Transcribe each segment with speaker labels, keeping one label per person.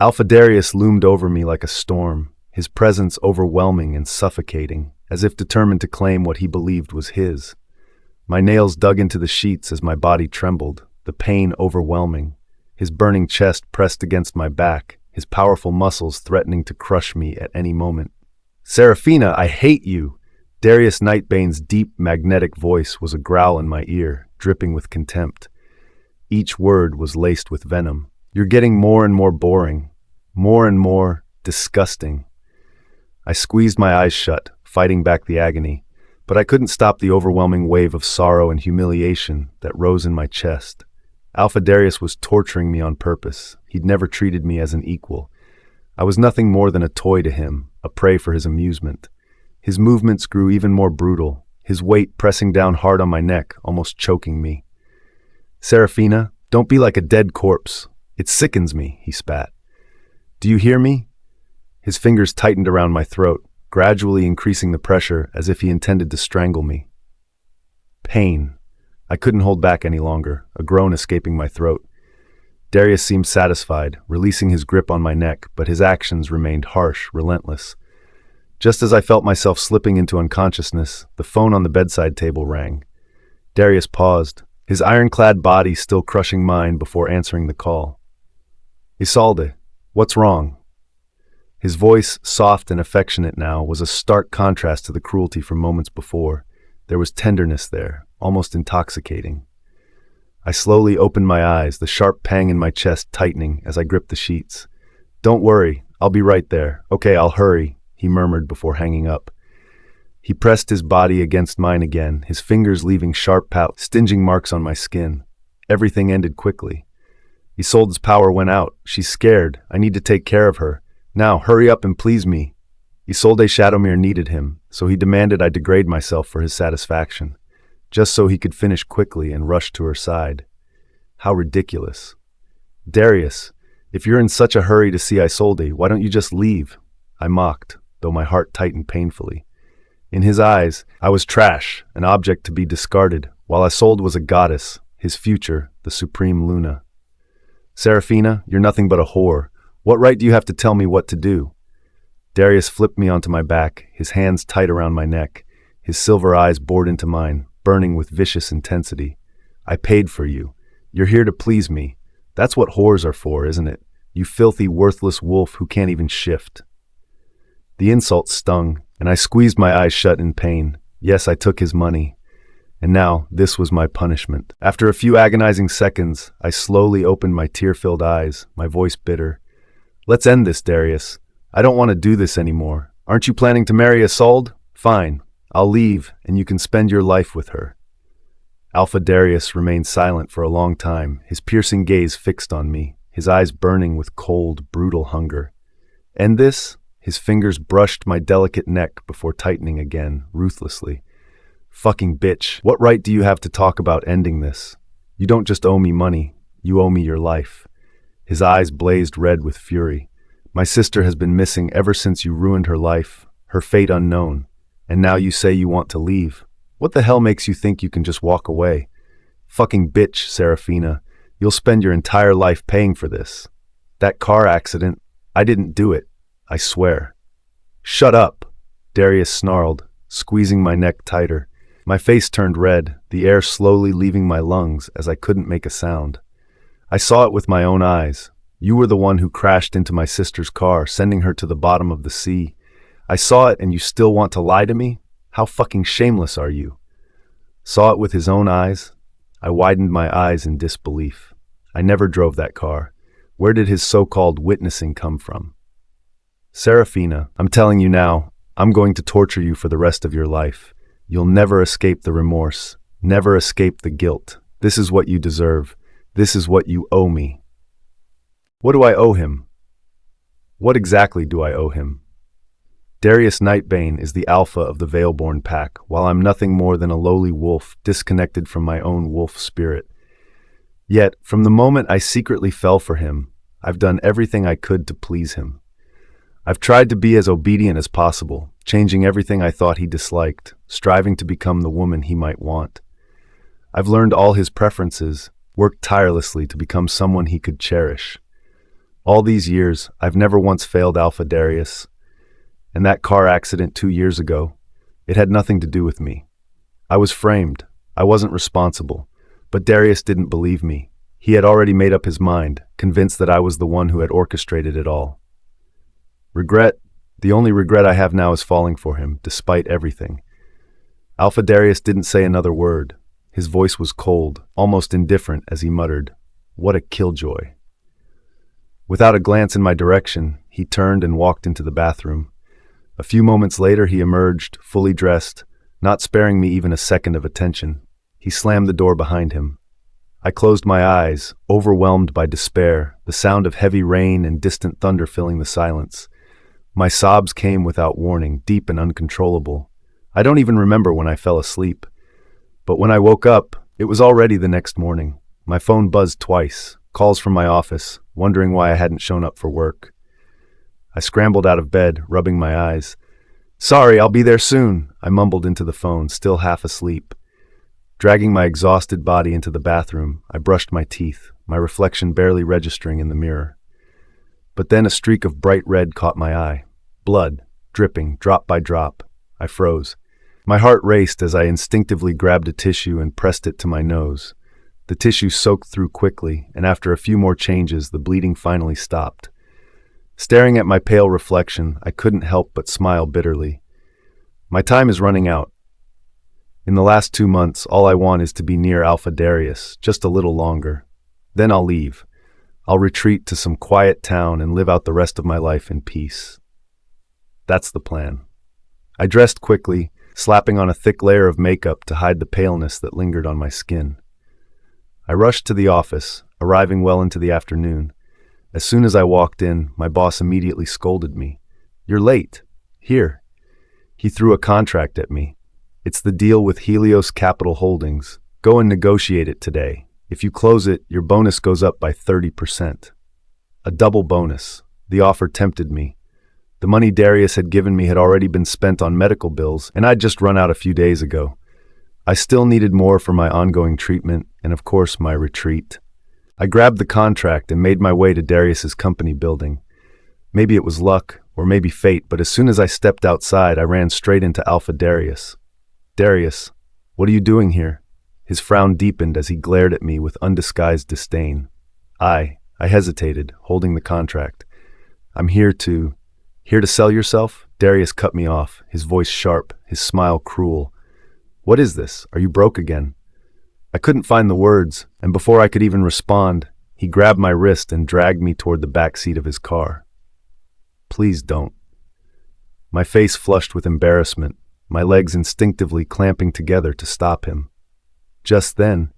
Speaker 1: Alpha Darius loomed over me like a storm, his presence overwhelming and suffocating, as if determined to claim what he believed was his. My nails dug into the sheets as my body trembled, the pain overwhelming, his burning chest pressed against my back, his powerful muscles threatening to crush me at any moment. "Seraphina, I hate you!" Darius Nightbane's deep, magnetic voice was a growl in my ear, dripping with contempt. Each word was laced with venom. "You're getting more and more boring, more and more disgusting." I squeezed my eyes shut, fighting back the agony, but I couldn't stop the overwhelming wave of sorrow and humiliation that rose in my chest. Alpha Darius was torturing me on purpose. He'd never treated me as an equal. I was nothing more than a toy to him, a prey for his amusement. His movements grew even more brutal, his weight pressing down hard on my neck, almost choking me. "Seraphina, don't be like a dead corpse. It sickens me," he spat. "Do you hear me?" His fingers tightened around my throat, gradually increasing the pressure as if he intended to strangle me. Pain. I couldn't hold back any longer, a groan escaping my throat. Darius seemed satisfied, releasing his grip on my neck, but his actions remained harsh, relentless. Just as I felt myself slipping into unconsciousness, the phone on the bedside table rang. Darius paused, his ironclad body still crushing mine before answering the call. "Isolde, what's wrong?" His voice, soft and affectionate now, was a stark contrast to the cruelty from moments before. There was tenderness there, almost intoxicating. I slowly opened my eyes, the sharp pang in my chest tightening as I gripped the sheets. "Don't worry, I'll be right there. Okay, I'll hurry," he murmured before hanging up. He pressed his body against mine again, his fingers leaving sharp stinging marks on my skin. Everything ended quickly. Isolde's power went out. She's scared. I need to take care of her. Now, hurry up and please me. Isolde Shadowmere needed him, so he demanded I degrade myself for his satisfaction, just so he could finish quickly and rush to her side. How ridiculous. "Darius, if you're in such a hurry to see Isolde, why don't you just leave?" I mocked, though my heart tightened painfully. In his eyes, I was trash, an object to be discarded, while Isolde was a goddess, his future, the supreme Luna. "Seraphina, you're nothing but a whore. What right do you have to tell me what to do?" Darius flipped me onto my back, his hands tight around my neck, his silver eyes bored into mine, burning with vicious intensity. "I paid for you. You're here to please me. That's what whores are for, isn't it? You filthy, worthless wolf who can't even shift." The insult stung, and I squeezed my eyes shut in pain. Yes, I took his money. And now, this was my punishment. After a few agonizing seconds, I slowly opened my tear-filled eyes, my voice bitter. "Let's end this, Darius. I don't want to do this anymore. Aren't you planning to marry Isolde? Fine. I'll leave, and you can spend your life with her." Alpha Darius remained silent for a long time, his piercing gaze fixed on me, his eyes burning with cold, brutal hunger. "End this?" His fingers brushed my delicate neck before tightening again, ruthlessly. "Fucking bitch, what right do you have to talk about ending this? You don't just owe me money, you owe me your life." His eyes blazed red with fury. "My sister has been missing ever since you ruined her life, her fate unknown. And now you say you want to leave. What the hell makes you think you can just walk away? Fucking bitch, Seraphina. You'll spend your entire life paying for this. That car accident, I didn't do it. I swear." "Shut up," Darius snarled, squeezing my neck tighter. My face turned red, the air slowly leaving my lungs as I couldn't make a sound. "I saw it with my own eyes. You were the one who crashed into my sister's car, sending her to the bottom of the sea. I saw it and you still want to lie to me? How fucking shameless are you?" Saw it with his own eyes? I widened my eyes in disbelief. I never drove that car. Where did his so-called witnessing come from? "Seraphina, I'm telling you now, I'm going to torture you for the rest of your life. You'll never escape the remorse, never escape the guilt. This is what you deserve. This is what you owe me." What do I owe him? What exactly do I owe him? Darius Nightbane is the alpha of the Veilborn pack, while I'm nothing more than a lowly wolf disconnected from my own wolf spirit. Yet, from the moment I secretly fell for him, I've done everything I could to please him. I've tried to be as obedient as possible, changing everything I thought he disliked, striving to become the woman he might want. I've learned all his preferences, worked tirelessly to become someone he could cherish. All these years, I've never once failed Alpha Darius. And that car accident 2 years ago, it had nothing to do with me. I was framed. I wasn't responsible. But Darius didn't believe me. He had already made up his mind, convinced that I was the one who had orchestrated it all. Regret? The only regret I have now is falling for him, despite everything. Alpha Darius didn't say another word. His voice was cold, almost indifferent, as he muttered, "What a killjoy." Without a glance in my direction, he turned and walked into the bathroom. A few moments later, he emerged, fully dressed, not sparing me even a second of attention. He slammed the door behind him. I closed my eyes, overwhelmed by despair, the sound of heavy rain and distant thunder filling the silence. My sobs came without warning, deep and uncontrollable. I don't even remember when I fell asleep. But when I woke up, it was already the next morning. My phone buzzed twice, calls from my office, wondering why I hadn't shown up for work. I scrambled out of bed, rubbing my eyes. "Sorry, I'll be there soon," I mumbled into the phone, still half asleep. Dragging my exhausted body into the bathroom, I brushed my teeth, my reflection barely registering in the mirror. But then a streak of bright red caught my eye. Blood, dripping, drop by drop. I froze. My heart raced as I instinctively grabbed a tissue and pressed it to my nose. The tissue soaked through quickly, and after a few more changes, the bleeding finally stopped. Staring at my pale reflection, I couldn't help but smile bitterly. My time is running out. In the last 2 months, all I want is to be near Alpha Darius, just a little longer. Then I'll leave. I'll retreat to some quiet town and live out the rest of my life in peace. That's the plan. I dressed quickly, slapping on a thick layer of makeup to hide the paleness that lingered on my skin. I rushed to the office, arriving well into the afternoon. As soon as I walked in, my boss immediately scolded me. "You're late. Here." He threw a contract at me. "It's the deal with Helios Capital Holdings. Go and negotiate it today. If you close it, your bonus goes up by 30%. A double bonus. The offer tempted me. The money Darius had given me had already been spent on medical bills, and I'd just run out a few days ago. I still needed more for my ongoing treatment, and of course my retreat. I grabbed the contract and made my way to Darius's company building. Maybe it was luck, or maybe fate, but as soon as I stepped outside, I ran straight into Alpha Darius. "Darius, what are you doing here?" His frown deepened as he glared at me with undisguised disdain. I hesitated, holding the contract. "I'm here to sell yourself?" Darius cut me off, his voice sharp, his smile cruel. "What is this? Are you broke again?" I couldn't find the words, and before I could even respond, he grabbed my wrist and dragged me toward the back seat of his car. "Please don't." My face flushed with embarrassment, my legs instinctively clamping together to stop him. Just then,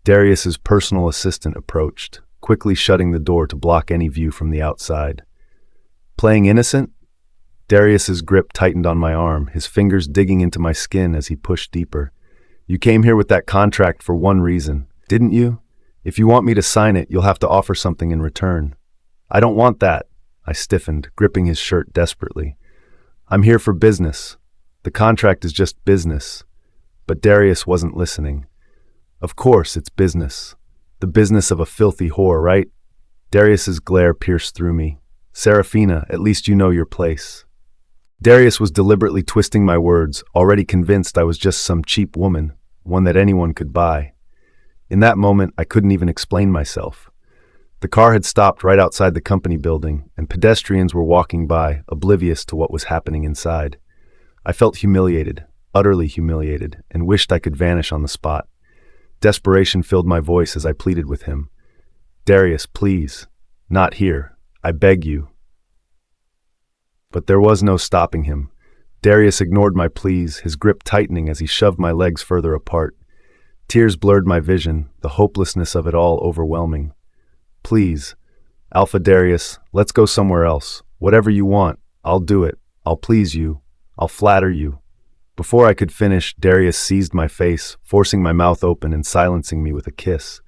Speaker 1: Darius's personal assistant approached, quickly shutting the door to block any view from the outside. "Playing innocent?" Darius's grip tightened on my arm, his fingers digging into my skin as he pushed deeper. "You came here with that contract for one reason, didn't you? If you want me to sign it, you'll have to offer something in return." "I don't want that." I stiffened, gripping his shirt desperately. "I'm here for business. The contract is just business." But Darius wasn't listening. "Of course it's business. The business of a filthy whore, right?" Darius's glare pierced through me. "Serafina, at least you know your place." Darius was deliberately twisting my words, already convinced I was just some cheap woman, one that anyone could buy. In that moment, I couldn't even explain myself. The car had stopped right outside the company building, and pedestrians were walking by, oblivious to what was happening inside. I felt humiliated, utterly humiliated, and wished I could vanish on the spot. Desperation filled my voice as I pleaded with him. "Darius, please. Not here. I beg you." But there was no stopping him. Darius ignored my pleas, his grip tightening as he shoved my legs further apart. Tears blurred my vision, the hopelessness of it all overwhelming. "Please, Alpha Darius, let's go somewhere else. Whatever you want, I'll do it. I'll please you. I'll flatter you." Before I could finish, Darius seized my face, forcing my mouth open and silencing me with a kiss.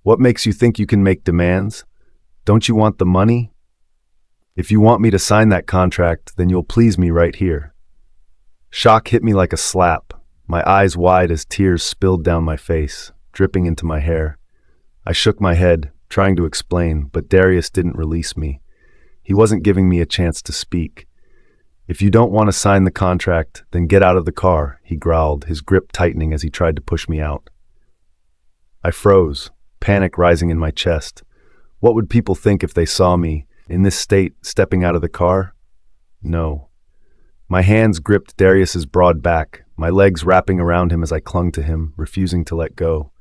Speaker 1: "What makes you think you can make demands? Don't you want the money? If you want me to sign that contract, then you'll please me right here." Shock hit me like a slap, my eyes wide as tears spilled down my face, dripping into my hair. I shook my head, trying to explain, but Darius didn't release me. He wasn't giving me a chance to speak. "If you don't want to sign the contract, then get out of the car," he growled, his grip tightening as he tried to push me out. I froze, panic rising in my chest. What would people think if they saw me, in this state, stepping out of the car? No. My hands gripped Darius's broad back, my legs wrapping around him as I clung to him, refusing to let go.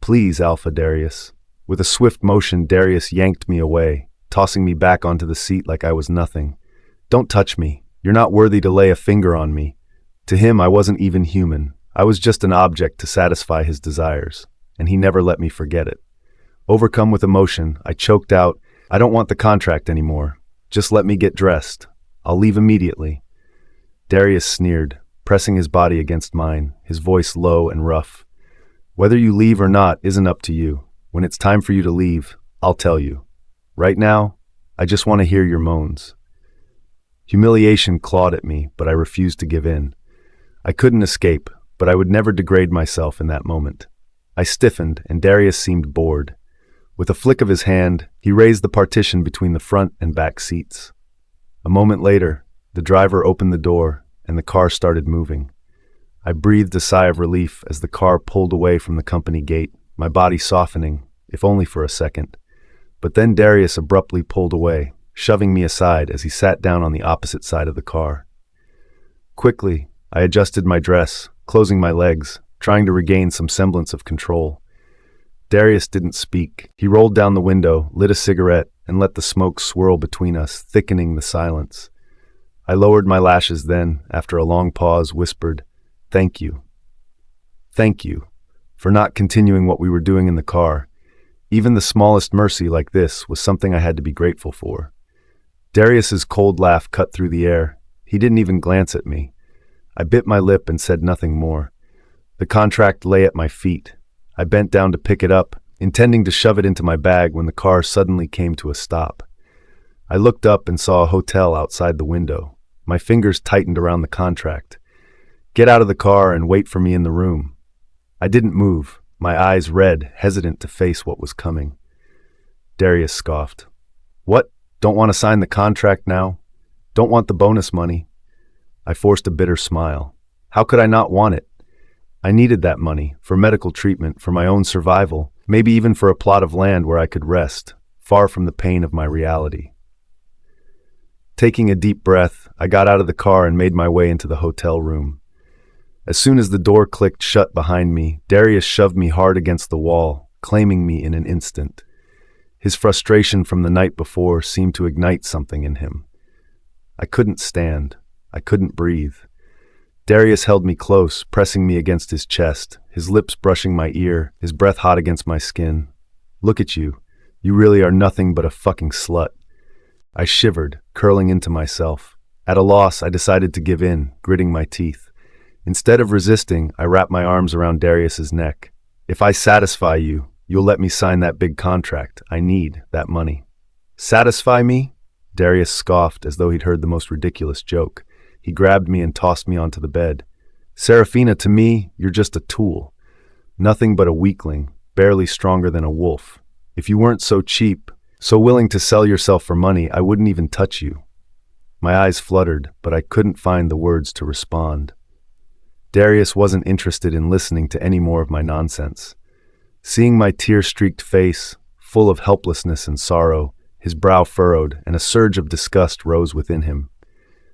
Speaker 1: "Please, Alpha Darius." With a swift motion, Darius yanked me away, tossing me back onto the seat like I was nothing. "Don't touch me. You're not worthy to lay a finger on me." To him, I wasn't even human. I was just an object to satisfy his desires, and he never let me forget it. Overcome with emotion, I choked out, "I don't want the contract anymore. Just let me get dressed. I'll leave immediately." Darius sneered, pressing his body against mine, his voice low and rough. "Whether you leave or not isn't up to you. When it's time for you to leave, I'll tell you. Right now, I just want to hear your moans." Humiliation clawed at me, but I refused to give in. I couldn't escape, but I would never degrade myself in that moment. I stiffened, and Darius seemed bored. With a flick of his hand, he raised the partition between the front and back seats. A moment later, the driver opened the door, and the car started moving. I breathed a sigh of relief as the car pulled away from the company gate, my body softening, if only for a second. But then Darius abruptly pulled away, shoving me aside as he sat down on the opposite side of the car. Quickly, I adjusted my dress, closing my legs, trying to regain some semblance of control. Darius didn't speak. He rolled down the window, lit a cigarette, and let the smoke swirl between us, thickening the silence. I lowered my lashes then, after a long pause, whispered, "Thank you. Thank you for not continuing what we were doing in the car. Even the smallest mercy like this was something I had to be grateful for." Darius's cold laugh cut through the air. He didn't even glance at me. I bit my lip and said nothing more. The contract lay at my feet. I bent down to pick it up, intending to shove it into my bag when the car suddenly came to a stop. I looked up and saw a hotel outside the window. My fingers tightened around the contract. "Get out of the car and wait for me in the room." I didn't move, my eyes red, hesitant to face what was coming. Darius scoffed. "What? Don't want to sign the contract now? Don't want the bonus money?" I forced a bitter smile. How could I not want it? I needed that money, for medical treatment, for my own survival, maybe even for a plot of land where I could rest, far from the pain of my reality. Taking a deep breath, I got out of the car and made my way into the hotel room. As soon as the door clicked shut behind me, Darius shoved me hard against the wall, claiming me in an instant. His frustration from the night before seemed to ignite something in him. I couldn't stand. I couldn't breathe. Darius held me close, pressing me against his chest, his lips brushing my ear, his breath hot against my skin. "Look at you. You really are nothing but a fucking slut." I shivered, curling into myself. At a loss, I decided to give in, gritting my teeth. Instead of resisting, I wrapped my arms around Darius's neck. "If I satisfy you, you'll let me sign that big contract. I need that money." "Satisfy me?" Darius scoffed as though he'd heard the most ridiculous joke. He grabbed me and tossed me onto the bed. "Serafina, to me, you're just a tool. Nothing but a weakling, barely stronger than a wolf. If you weren't so cheap, so willing to sell yourself for money, I wouldn't even touch you." My eyes fluttered, but I couldn't find the words to respond. Darius wasn't interested in listening to any more of my nonsense. Seeing my tear-streaked face, full of helplessness and sorrow, his brow furrowed, and a surge of disgust rose within him.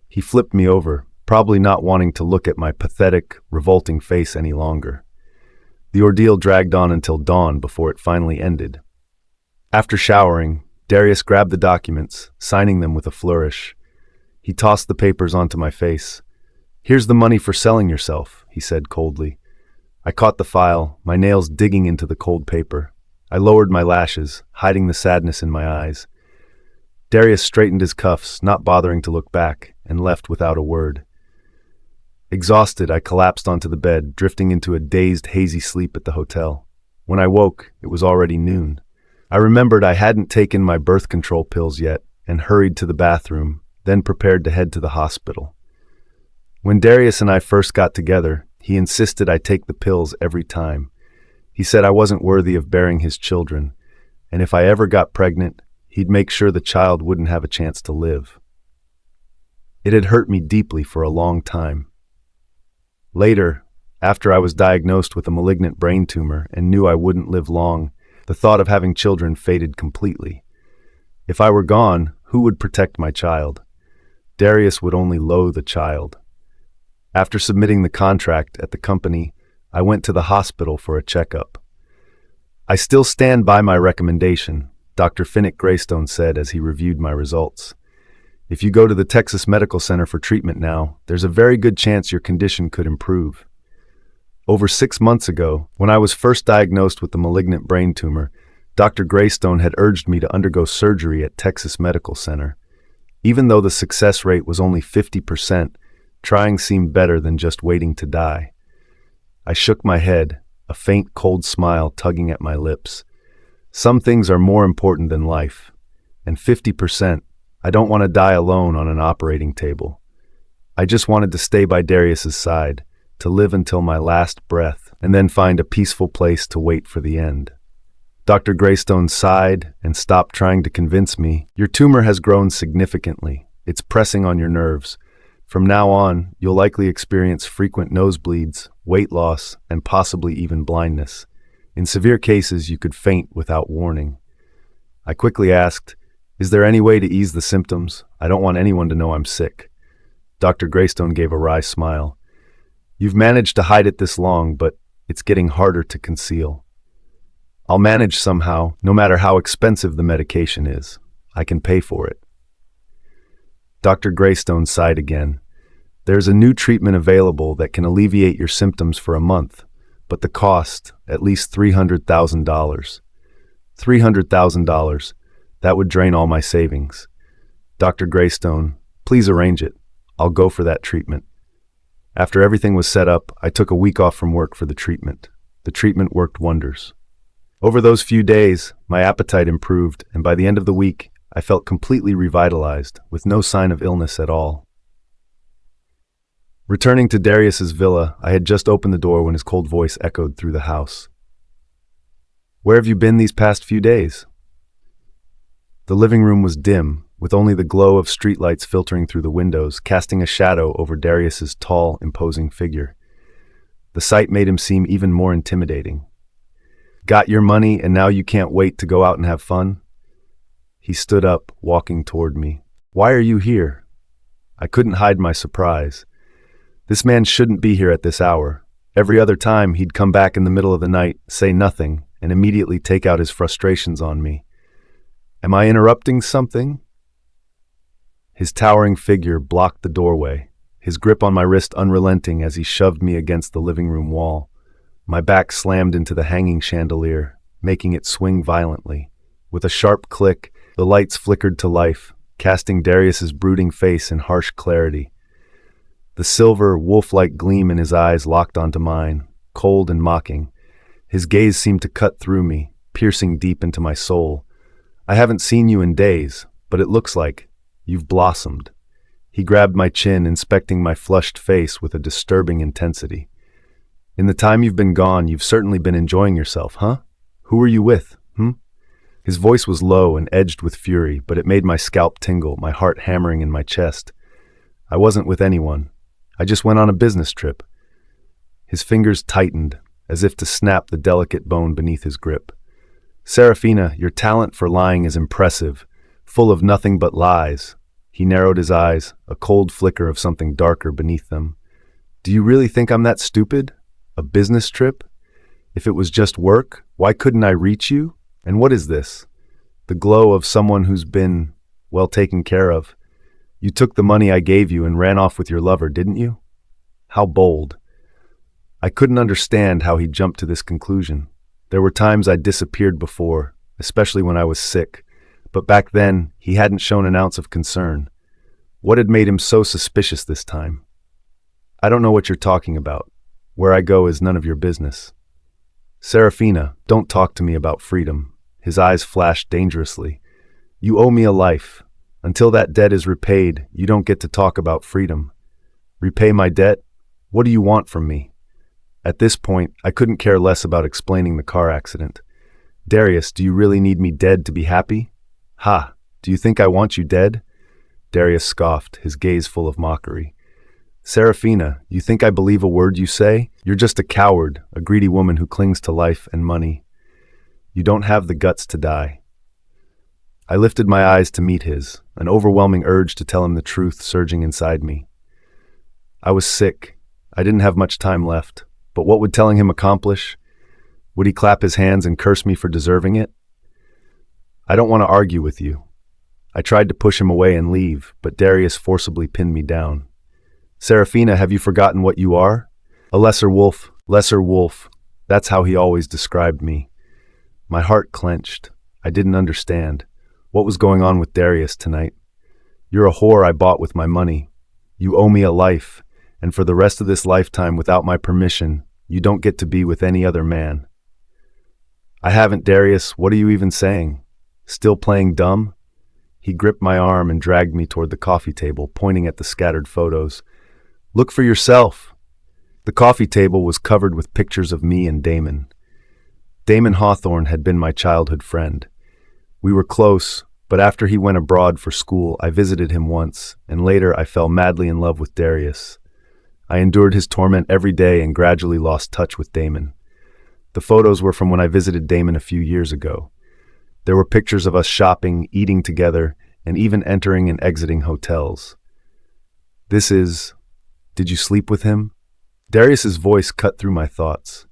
Speaker 1: He flipped me over, probably not wanting to look at my pathetic, revolting face any longer. The ordeal dragged on until dawn before it finally ended. After showering, Darius grabbed the documents, signing them with a flourish. He tossed the papers onto my face. "Here's the money for selling yourself," he said coldly. I caught the file, my nails digging into the cold paper. I lowered my lashes, hiding the sadness in my eyes. Darius straightened his cuffs, not bothering to look back, and left without a word. Exhausted, I collapsed onto the bed, drifting into a dazed, hazy sleep at the hotel. When I woke, it was already noon. I remembered I hadn't taken my birth control pills yet, and hurried to the bathroom, then prepared to head to the hospital. When Darius and I first got together, he insisted I take the pills every time. He said I wasn't worthy of bearing his children, and if I ever got pregnant, he'd make sure the child wouldn't have a chance to live. It had hurt me deeply for a long time. Later, after I was diagnosed with a malignant brain tumor and knew I wouldn't live long, the thought of having children faded completely. If I were gone, who would protect my child? Darius would only loathe a child. After submitting the contract at the company, I went to the hospital for a checkup. "I still stand by my recommendation," Dr. Finnick Greystone said as he reviewed my results. "If you go to the Texas Medical Center for treatment now, there's a very good chance your condition could improve." Over 6 months ago, when I was first diagnosed with the malignant brain tumor, Dr. Greystone had urged me to undergo surgery at Texas Medical Center. Even though the success rate was only 50%, trying seemed better than just waiting to die. I shook my head, a faint cold smile tugging at my lips. Some things are more important than life. And 50%, I don't want to die alone on an operating table. I just wanted to stay by Darius's side, to live until my last breath, and then find a peaceful place to wait for the end. Dr. Greystone sighed and stopped trying to convince me. "Your tumor has grown significantly. It's pressing on your nerves. From now on, you'll likely experience frequent nosebleeds, weight loss, and possibly even blindness. In severe cases, you could faint without warning." I quickly asked, "Is there any way to ease the symptoms? I don't want anyone to know I'm sick." Dr. Greystone gave a wry smile. "You've managed to hide it this long, but it's getting harder to conceal. I'll manage somehow, no matter how expensive the medication is. I can pay for it." Dr. Greystone sighed again. "There's a new treatment available that can alleviate your symptoms for a month, but the cost, at least $300,000. $300,000. That would drain all my savings. Dr. Greystone, please arrange it. I'll go for that treatment." After everything was set up, I took a week off from work for the treatment. The treatment worked wonders. Over those few days, my appetite improved, and by the end of the week, I felt completely revitalized, with no sign of illness at all. Returning to Darius's villa, I had just opened the door when his cold voice echoed through the house. "Where have you been these past few days?" The living room was dim, with only the glow of streetlights filtering through the windows, casting a shadow over Darius's tall, imposing figure. The sight made him seem even more intimidating. "Got your money and now you can't wait to go out and have fun?" He stood up, walking toward me. "Why are you here?" I couldn't hide my surprise. This man shouldn't be here at this hour. Every other time, he'd come back in the middle of the night, say nothing, and immediately take out his frustrations on me. Am I interrupting something? His towering figure blocked the doorway, his grip on my wrist unrelenting as he shoved me against the living room wall. My back slammed into the hanging chandelier, making it swing violently. With a sharp click, the lights flickered to life, casting Darius's brooding face in harsh clarity. The silver, wolf-like gleam in his eyes locked onto mine, cold and mocking. His gaze seemed to cut through me, piercing deep into my soul. "I haven't seen you in days, but it looks like you've blossomed." He grabbed my chin, inspecting my flushed face with a disturbing intensity. "In the time you've been gone, you've certainly been enjoying yourself, huh? Who were you with, His voice was low and edged with fury, but it made my scalp tingle, my heart hammering in my chest. "I wasn't with anyone. I just went on a business trip." His fingers tightened, as if to snap the delicate bone beneath his grip. "Serafina, your talent for lying is impressive, full of nothing but lies." He narrowed his eyes, a cold flicker of something darker beneath them. "Do you really think I'm that stupid? A business trip? If it was just work, why couldn't I reach you? And what is this? The glow of someone who's been, well, taken care of. You took the money I gave you and ran off with your lover, didn't you? How bold." I couldn't understand how he jumped to this conclusion. There were times I'd disappeared before, especially when I was sick, but back then he hadn't shown an ounce of concern. What had made him so suspicious this time? "I don't know what you're talking about. Where I go is none of your business." "Serafina, don't talk to me about freedom." His eyes flashed dangerously. "You owe me a life. Until that debt is repaid, you don't get to talk about freedom." "Repay my debt? What do you want from me?" At this point, I couldn't care less about explaining the car accident. Darius, do you really need me dead to be happy? Ha! Do you think I want you dead? Darius scoffed, his gaze full of mockery. Seraphina, you think I believe a word you say? You're just a coward, a greedy woman who clings to life and money. You don't have the guts to die. I lifted my eyes to meet his, an overwhelming urge to tell him the truth surging inside me. I was sick. I didn't have much time left. But what would telling him accomplish? Would he clap his hands and curse me for deserving it? I don't want to argue with you. I tried to push him away and leave, but Darius forcibly pinned me down. Seraphina, have you forgotten what you are? A lesser wolf, lesser wolf. That's how he always described me. My heart clenched. I didn't understand. What was going on with Darius tonight? You're a whore I bought with my money. You owe me a life, and for the rest of this lifetime, without my permission, you don't get to be with any other man. I haven't, Darius. What are you even saying? Still playing dumb? He gripped my arm and dragged me toward the coffee table, pointing at the scattered photos. Look for yourself. The coffee table was covered with pictures of me and Damon. Damon Hawthorne had been my childhood friend. We were close, but after he went abroad for school, I visited him once, and later I fell madly in love with Darius. I endured his torment every day and gradually lost touch with Damon. The photos were from when I visited Damon a few years ago. There were pictures of us shopping, eating together, and even entering and exiting hotels. Did you sleep with him? Darius's voice cut through my thoughts.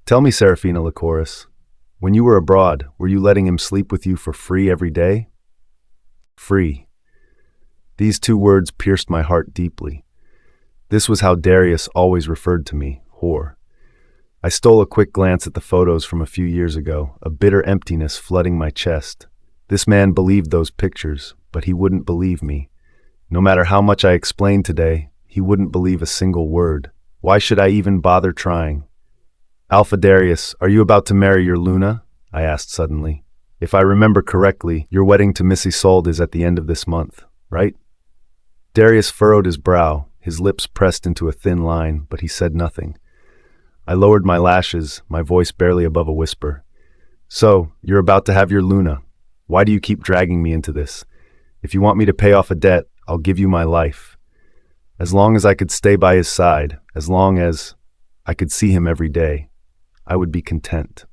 Speaker 1: Tell me, Seraphina Lycoris, when you were abroad, were you letting him sleep with you for free every day? Free. These two words pierced my heart deeply. This was how Darius always referred to me, whore. I stole a quick glance at the photos from a few years ago, a bitter emptiness flooding my chest. This man believed those pictures, but he wouldn't believe me. No matter how much I explained today, he wouldn't believe a single word. Why should I even bother trying? Alpha Darius, are you about to marry your Luna? I asked suddenly. If I remember correctly, your wedding to Miss Isolde is at the end of this month, right? Darius furrowed his brow, his lips pressed into a thin line, but he said nothing. I lowered my lashes, my voice barely above a whisper. So, you're about to have your Luna. Why do you keep dragging me into this? If you want me to pay off a debt, I'll give you my life. As long as I could stay by his side, as long as I could see him every day, I would be content.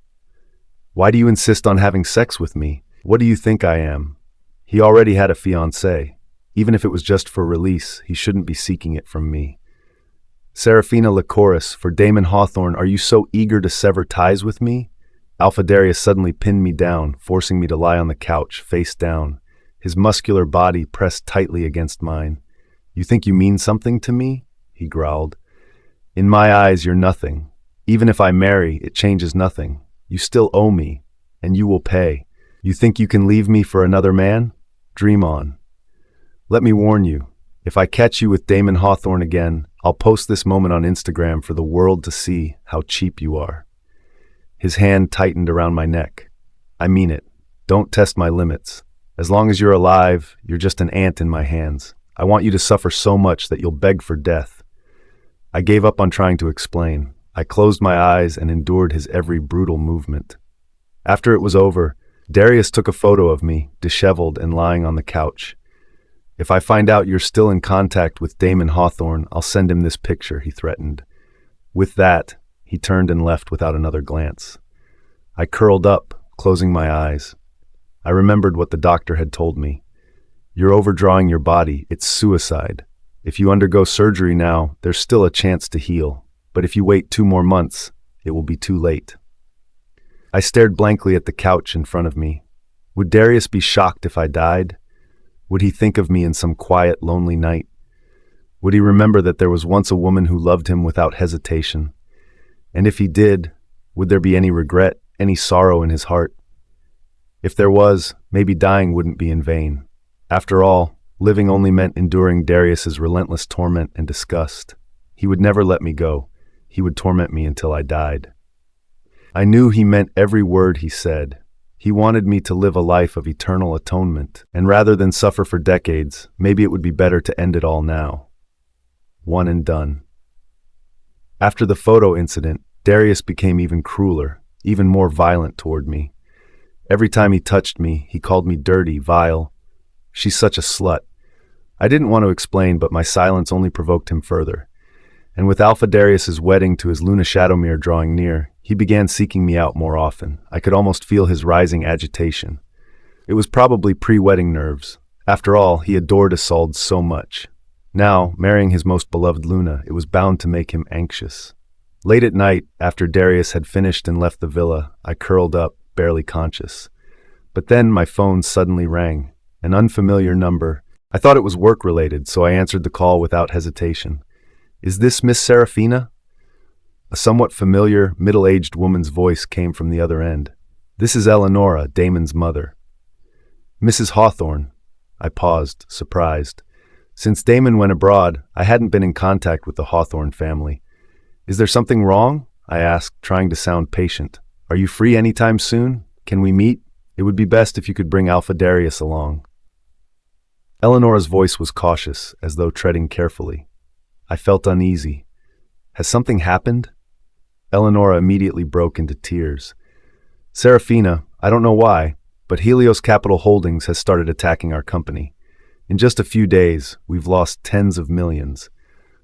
Speaker 1: Why do you insist on having sex with me? What do you think I am? He already had a fiancée. Even if it was just for release, he shouldn't be seeking it from me. Seraphina Lycoris, for Damon Hawthorne, are you so eager to sever ties with me? Alpha Darius suddenly pinned me down, forcing me to lie on the couch, face down, his muscular body pressed tightly against mine. You think you mean something to me? He growled. In my eyes, you're nothing. Even if I marry, it changes nothing. You still owe me, and you will pay. You think you can leave me for another man? Dream on. Let me warn you, if I catch you with Damon Hawthorne again, I'll post this moment on Instagram for the world to see how cheap you are. His hand tightened around my neck. I mean it. Don't test my limits. As long as you're alive, you're just an ant in my hands. I want you to suffer so much that you'll beg for death. I gave up on trying to explain. I closed my eyes and endured his every brutal movement. After it was over, Darius took a photo of me, disheveled and lying on the couch. If I find out you're still in contact with Damon Hawthorne, I'll send him this picture, he threatened. With that, he turned and left without another glance. I curled up, closing my eyes. I remembered what the doctor had told me. You're overdrawing your body. It's suicide. If you undergo surgery now, there's still a chance to heal. But if you wait 2 more months, it will be too late. I stared blankly at the couch in front of me. Would Darius be shocked if I died? Would he think of me in some quiet, lonely night? Would he remember that there was once a woman who loved him without hesitation? And if he did, would there be any regret, any sorrow in his heart? If there was, maybe dying wouldn't be in vain. After all, living only meant enduring Darius's relentless torment and disgust. He would never let me go. He would torment me until I died. I knew he meant every word he said. He wanted me to live a life of eternal atonement, and rather than suffer for decades, maybe it would be better to end it all now. One and done. After the photo incident, Darius became even crueler, even more violent toward me. Every time he touched me, he called me dirty, vile. She's such a slut. I didn't want to explain, but my silence only provoked him further. And with Alpha Darius's wedding to his Luna Shadowmere drawing near, he began seeking me out more often. I could almost feel his rising agitation. It was probably pre-wedding nerves. After all, he adored Isolde so much. Now, marrying his most beloved Luna, it was bound to make him anxious. Late at night, after Darius had finished and left the villa, I curled up, barely conscious. But then my phone suddenly rang. An unfamiliar number. I thought it was work-related, so I answered the call without hesitation. "Is this Miss Serafina?" A somewhat familiar, middle-aged woman's voice came from the other end. "This is Eleonora, Damon's mother." "Mrs. Hawthorne." I paused, surprised. Since Damon went abroad, I hadn't been in contact with the Hawthorne family. "Is there something wrong?" I asked, trying to sound patient. "Are you free anytime soon? Can we meet? It would be best if you could bring Alpha Darius along." Eleonora's voice was cautious, as though treading carefully. I felt uneasy. "Has something happened?" Eleonora immediately broke into tears. "Serafina, I don't know why, but Helios Capital Holdings has started attacking our company. In just a few days, we've lost tens of millions.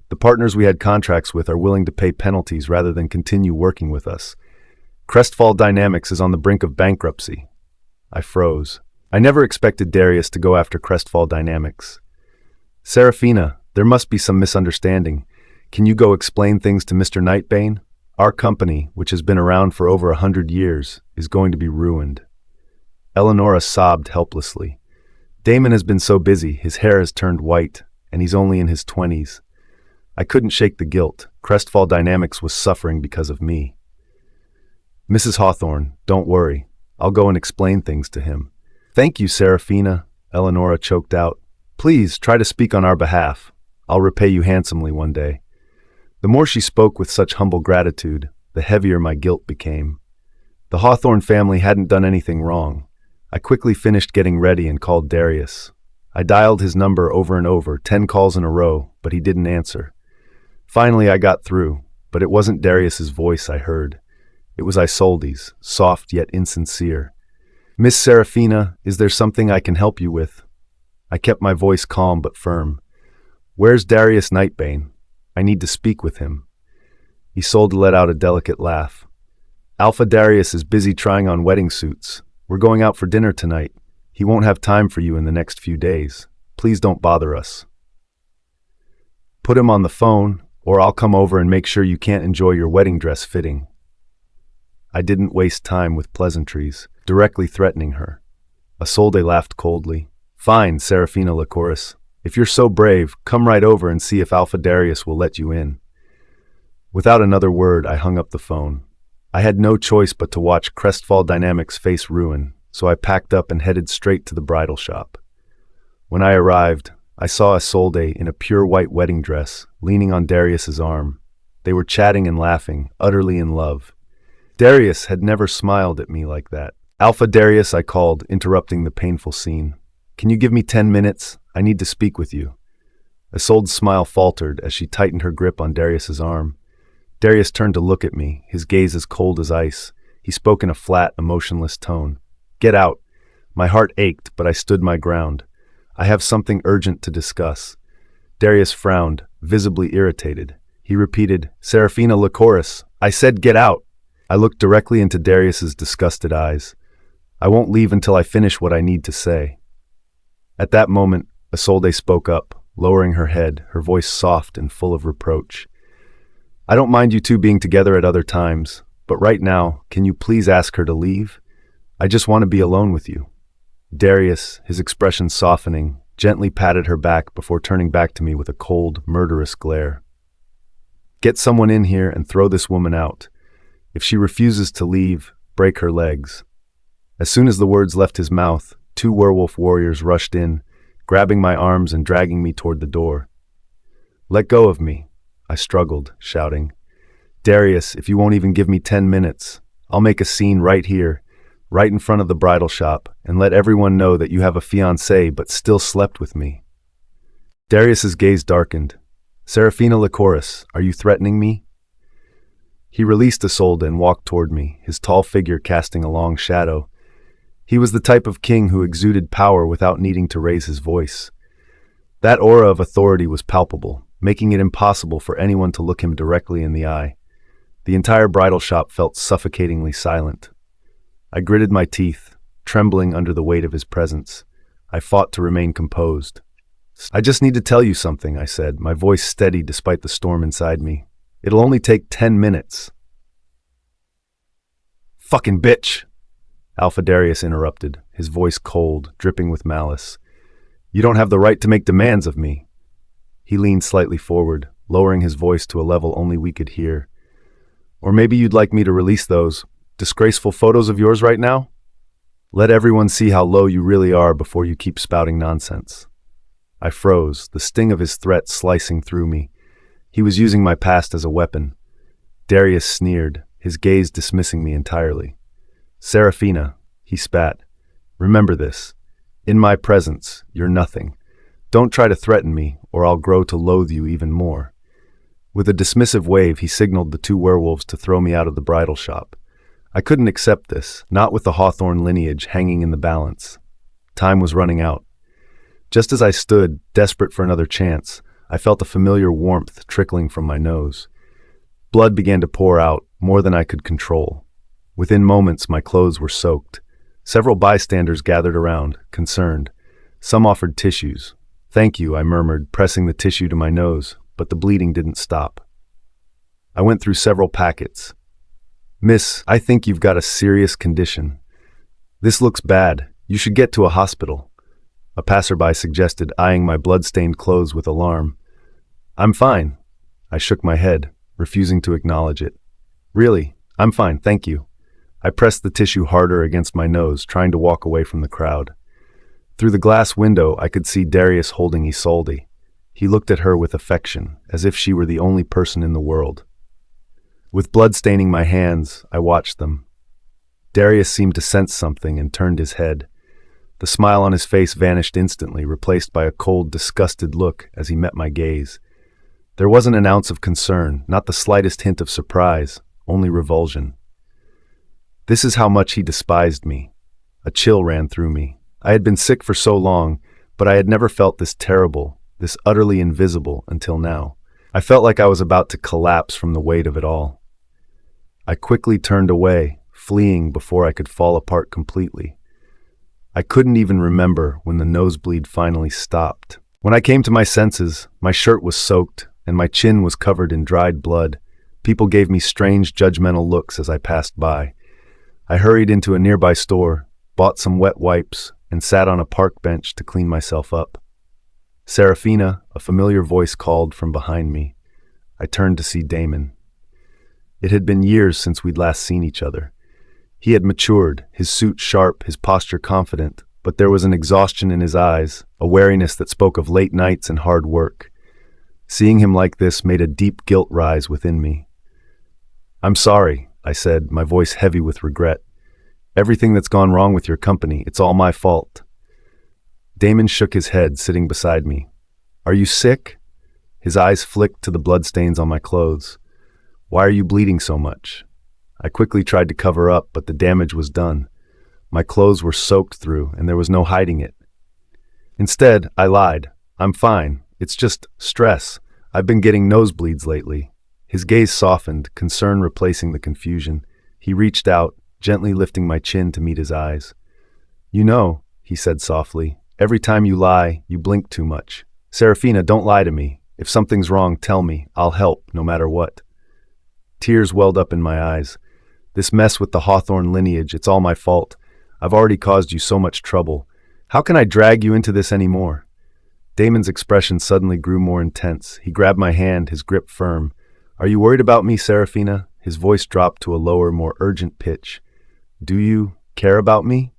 Speaker 1: The partners we had contracts with are willing to pay penalties rather than continue working with us. Crestfall Dynamics is on the brink of bankruptcy." I froze. I never expected Darius to go after Crestfall Dynamics. "Serafina, there must be some misunderstanding. Can you go explain things to Mr. Nightbane? Our company, which has been around for over 100 years, is going to be ruined." Eleonora sobbed helplessly. "Damon has been so busy, his hair has turned white, and he's only in his 20s. I couldn't shake the guilt. Crestfall Dynamics was suffering because of me." "Mrs. Hawthorne, don't worry. I'll go and explain things to him." "Thank you, Serafina," Eleonora choked out. "Please try to speak on our behalf. I'll repay you handsomely one day." The more she spoke with such humble gratitude, the heavier my guilt became. The Hawthorne family hadn't done anything wrong. I quickly finished getting ready and called Darius. I dialed his number over and over, 10 calls in a row, but he didn't answer. Finally, I got through, but it wasn't Darius's voice I heard. It was Isolde's, soft yet insincere. "Miss Serafina, is there something I can help you with?" I kept my voice calm but firm. "Where's Darius Nightbane? I need to speak with him." Isolde let out a delicate laugh. "Alpha Darius is busy trying on wedding suits. We're going out for dinner tonight. He won't have time for you in the next few days. Please don't bother us." "Put him on the phone, or I'll come over and make sure you can't enjoy your wedding dress fitting." I didn't waste time with pleasantries, directly threatening her. Isolde laughed coldly. "Fine, Serafina Lycoris. If you're so brave, come right over and see if Alpha Darius will let you in." Without another word, I hung up the phone. I had no choice but to watch Crestfall Dynamics face ruin, so I packed up and headed straight to the bridal shop. When I arrived, I saw Isolde in a pure white wedding dress, leaning on Darius's arm. They were chatting and laughing, utterly in love. Darius had never smiled at me like that. "Alpha Darius," I called, interrupting the painful scene. "Can you give me 10 minutes? I need to speak with you." Isolde's smile faltered as she tightened her grip on Darius's arm. Darius turned to look at me, his gaze as cold as ice. He spoke in a flat, emotionless tone. "Get out." My heart ached, but I stood my ground. "I have something urgent to discuss." Darius frowned, visibly irritated. He repeated, "Serafina Lycoris, I said get out." I looked directly into Darius's disgusted eyes. "I won't leave until I finish what I need to say." At that moment, Isolde spoke up, lowering her head, her voice soft and full of reproach. "I don't mind you two being together at other times, but right now, can you please ask her to leave? I just want to be alone with you." Darius, his expression softening, gently patted her back before turning back to me with a cold, murderous glare. "Get someone in here and throw this woman out. If she refuses to leave, break her legs." As soon as the words left his mouth, 2 werewolf warriors rushed in, grabbing my arms and dragging me toward the door. "Let go of me," I struggled, shouting. "Darius, if you won't even give me 10 minutes, I'll make a scene right here, right in front of the bridal shop, and let everyone know that you have a fiancé but still slept with me." Darius's gaze darkened. "Serafina Lycoris, are you threatening me?" He released Isolde and walked toward me, his tall figure casting a long shadow. He was the type of king who exuded power without needing to raise his voice. That aura of authority was palpable, making it impossible for anyone to look him directly in the eye. The entire bridal shop felt suffocatingly silent. I gritted my teeth, trembling under the weight of his presence. I fought to remain composed. "I just need to tell you something," I said, my voice steady despite the storm inside me. "It'll only take 10 minutes. "Fucking bitch!" Alpha Darius interrupted, his voice cold, dripping with malice. "You don't have the right to make demands of me." He leaned slightly forward, lowering his voice to a level only we could hear. "Or maybe you'd like me to release those disgraceful photos of yours right now? Let everyone see how low you really are before you keep spouting nonsense." I froze, the sting of his threat slicing through me. He was using my past as a weapon. Darius sneered, his gaze dismissing me entirely. "Seraphina," he spat, "remember this. In my presence, you're nothing. Don't try to threaten me, or I'll grow to loathe you even more." With a dismissive wave, he signaled the two werewolves to throw me out of the bridal shop. I couldn't accept this, not with the Hawthorne lineage hanging in the balance. Time was running out. Just as I stood, desperate for another chance, I felt a familiar warmth trickling from my nose. Blood began to pour out, more than I could control. Within moments, my clothes were soaked. Several bystanders gathered around, concerned. Some offered tissues. "Thank you," I murmured, pressing the tissue to my nose, but the bleeding didn't stop. I went through several packets. "Miss, I think you've got a serious condition. This looks bad. You should get to a hospital," a passerby suggested, eyeing my blood-stained clothes with alarm. "I'm fine." I shook my head, refusing to acknowledge it. "Really, I'm fine, thank you." I pressed the tissue harder against my nose, trying to walk away from the crowd. Through the glass window, I could see Darius holding Isolde. He looked at her with affection, as if she were the only person in the world. With blood staining my hands, I watched them. Darius seemed to sense something and turned his head. The smile on his face vanished instantly, replaced by a cold, disgusted look as he met my gaze. There wasn't an ounce of concern, not the slightest hint of surprise, only revulsion. This is how much he despised me. A chill ran through me. I had been sick for so long, but I had never felt this terrible, this utterly invisible until now. I felt like I was about to collapse from the weight of it all. I quickly turned away, fleeing before I could fall apart completely. I couldn't even remember when the nosebleed finally stopped. When I came to my senses, my shirt was soaked and my chin was covered in dried blood. People gave me strange, judgmental looks as I passed by. I hurried into a nearby store, bought some wet wipes, and sat on a park bench to clean myself up. "Seraphina," a familiar voice called from behind me. I turned to see Damon. It had been years since we'd last seen each other. He had matured, his suit sharp, his posture confident, but there was an exhaustion in his eyes, a wariness that spoke of late nights and hard work. Seeing him like this made a deep guilt rise within me. "I'm sorry," I said, my voice heavy with regret. "Everything that's gone wrong with your company, it's all my fault." Damon shook his head, sitting beside me. "Are you sick?" His eyes flicked to the bloodstains on my clothes. "Why are you bleeding so much?" I quickly tried to cover up, but the damage was done. My clothes were soaked through, and there was no hiding it. Instead, I lied. "I'm fine. It's just stress. I've been getting nosebleeds lately." His gaze softened, concern replacing the confusion. He reached out, gently lifting my chin to meet his eyes. "You know," he said softly, "every time you lie, you blink too much. Seraphina, don't lie to me. If something's wrong, tell me. I'll help, no matter what." Tears welled up in my eyes. "This mess with the Hawthorne lineage, it's all my fault. I've already caused you so much trouble. How can I drag you into this anymore?" Damon's expression suddenly grew more intense. He grabbed my hand, his grip firm. "Are you worried about me, Seraphina?" His voice dropped to a lower, more urgent pitch. "Do you care about me?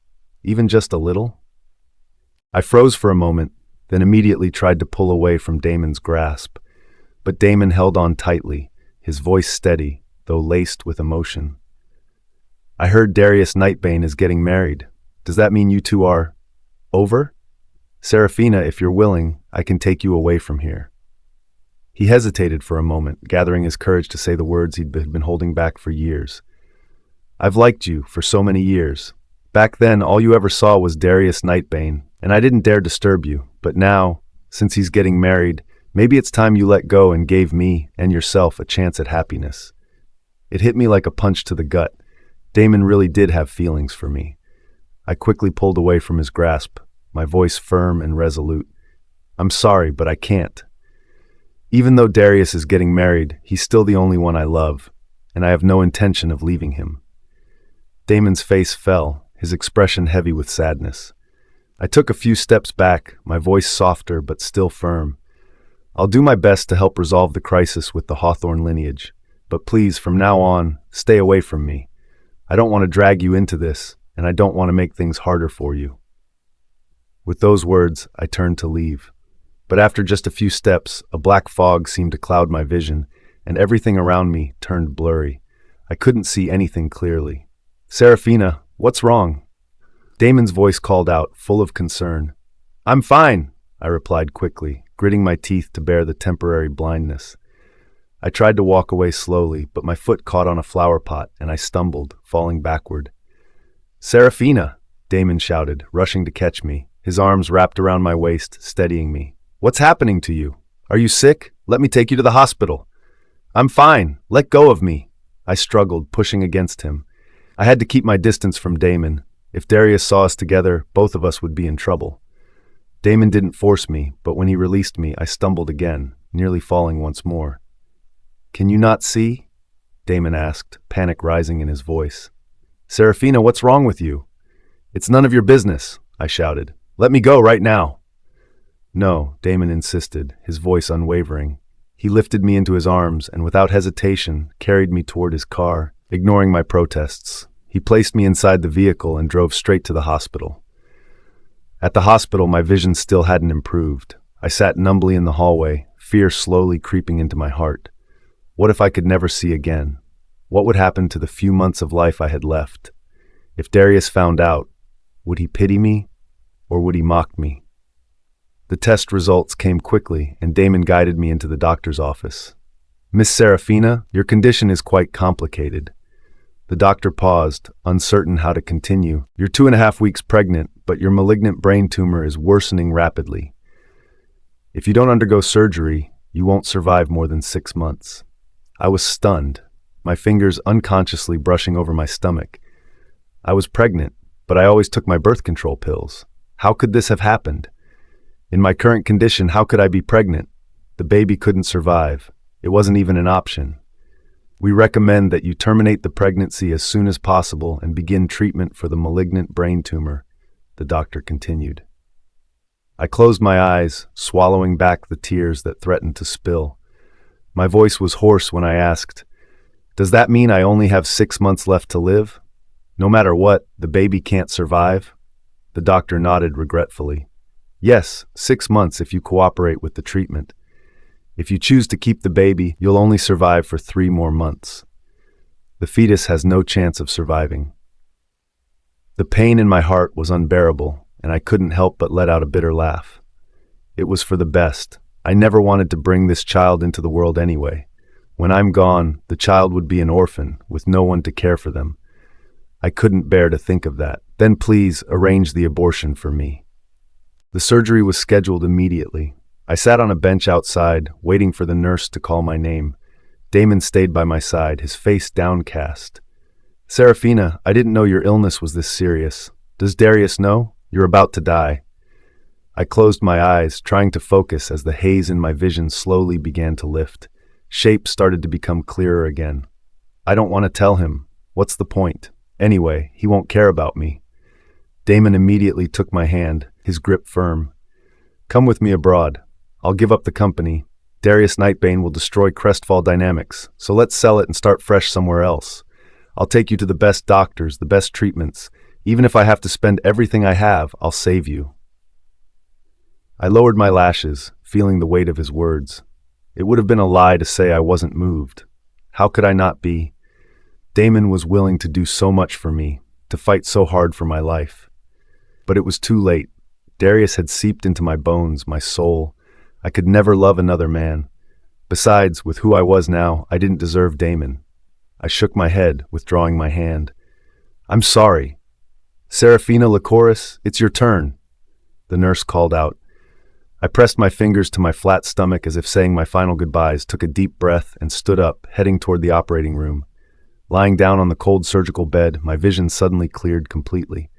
Speaker 1: Even just a little?" I froze for a moment, then immediately tried to pull away from Damon's grasp. But Damon held on tightly, his voice steady, though laced with emotion. "I heard Darius Nightbane is getting married. Does that mean you two are over? Seraphina, if you're willing, I can take you away from here." He hesitated for a moment, gathering his courage to say the words he'd been holding back for years. I've liked you for so many years. Back then, all you ever saw was Darius Nightbane, and I didn't dare disturb you. But now, since he's getting married, maybe it's time you let go and gave me and yourself a chance at happiness. It hit me like a punch to the gut. Damon really did have feelings for me. I quickly pulled away from his grasp, my voice firm and resolute. I'm sorry, but I can't. Even though Darius is getting married, he's still the only one I love, and I have no intention of leaving him. Damon's face fell, his expression heavy with sadness. I took a few steps back, my voice softer but still firm. I'll do my best to help resolve the crisis with the Hawthorne lineage, but please, from now on, stay away from me. I don't want to drag you into this, and I don't want to make things harder for you. With those words, I turned to leave. But after just a few steps, a black fog seemed to cloud my vision, and everything around me turned blurry. I couldn't see anything clearly. Serafina, what's wrong? Damon's voice called out, full of concern. I'm fine, I replied quickly, gritting my teeth to bear the temporary blindness. I tried to walk away slowly, but my foot caught on a flower pot, and I stumbled, falling backward. Serafina, Damon shouted, rushing to catch me, his arms wrapped around my waist, steadying me. What's happening to you? Are you sick? Let me take you to the hospital. I'm fine. Let go of me. I struggled, pushing against him. I had to keep my distance from Damon. If Darius saw us together, both of us would be in trouble. Damon didn't force me, but when he released me, I stumbled again, nearly falling once more. Can you not see? Damon asked, panic rising in his voice. Serafina, what's wrong with you? It's none of your business, I shouted. Let me go right now. No, Damon insisted, his voice unwavering. He lifted me into his arms and without hesitation carried me toward his car, ignoring my protests. He placed me inside the vehicle and drove straight to the hospital. At the hospital, my vision still hadn't improved. I sat numbly in the hallway, fear slowly creeping into my heart. What if I could never see again? What would happen to the few months of life I had left? If Darius found out, would he pity me or would he mock me? The test results came quickly, and Damon guided me into the doctor's office. Miss Serafina, your condition is quite complicated. The doctor paused, uncertain how to continue. You're 2.5 weeks pregnant, but your malignant brain tumor is worsening rapidly. If you don't undergo surgery, you won't survive more than 6 months. I was stunned, my fingers unconsciously brushing over my stomach. I was pregnant, but I always took my birth control pills. How could this have happened? In my current condition, how could I be pregnant? The baby couldn't survive. It wasn't even an option. We recommend that you terminate the pregnancy as soon as possible and begin treatment for the malignant brain tumor, the doctor continued. I closed my eyes, swallowing back the tears that threatened to spill. My voice was hoarse when I asked, "Does that mean I only have 6 months left to live? No matter what, the baby can't survive?" The doctor nodded regretfully. Yes, 6 months if you cooperate with the treatment. If you choose to keep the baby, you'll only survive for 3 more months. The fetus has no chance of surviving. The pain in my heart was unbearable, and I couldn't help but let out a bitter laugh. It was for the best. I never wanted to bring this child into the world anyway. When I'm gone, the child would be an orphan, with no one to care for them. I couldn't bear to think of that. Then please arrange the abortion for me. The surgery was scheduled immediately. I sat on a bench outside, waiting for the nurse to call my name. Damon stayed by my side, his face downcast. Serafina, I didn't know your illness was this serious. Does Darius know? You're about to die. I closed my eyes, trying to focus as the haze in my vision slowly began to lift. Shapes started to become clearer again. I don't want to tell him. What's the point? Anyway, he won't care about me. Damon immediately took my hand, his grip firm. Come with me abroad. I'll give up the company. Darius Nightbane will destroy Crestfall Dynamics, so let's sell it and start fresh somewhere else. I'll take you to the best doctors, the best treatments. Even if I have to spend everything I have, I'll save you. I lowered my lashes, feeling the weight of his words. It would have been a lie to say I wasn't moved. How could I not be? Damon was willing to do so much for me, to fight so hard for my life. But it was too late. Darius had seeped into my bones, my soul. I could never love another man. Besides, with who I was now, I didn't deserve Damon. I shook my head, withdrawing my hand. I'm sorry. Serafina Lycoris, it's your turn, the nurse called out. I pressed my fingers to my flat stomach as if saying my final goodbyes, took a deep breath, and stood up, heading toward the operating room. Lying down on the cold surgical bed, my vision suddenly cleared completely.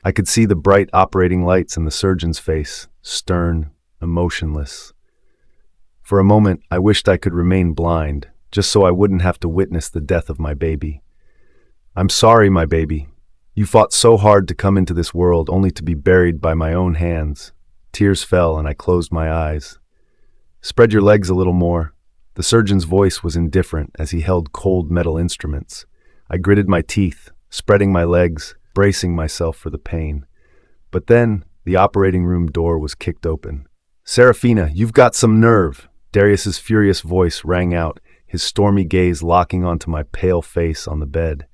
Speaker 1: I could see the bright operating lights in the surgeon's face, stern, emotionless. For a moment, I wished I could remain blind, just so I wouldn't have to witness the death of my baby. I'm sorry, my baby. You fought so hard to come into this world only to be buried by my own hands. Tears fell and I closed my eyes. Spread your legs a little more. The surgeon's voice was indifferent as he held cold metal instruments. I gritted my teeth, spreading my legs, bracing myself for the pain. But then, the operating room door was kicked open. Serafina, you've got some nerve! Darius's furious voice rang out, his stormy gaze locking onto my pale face on the bed.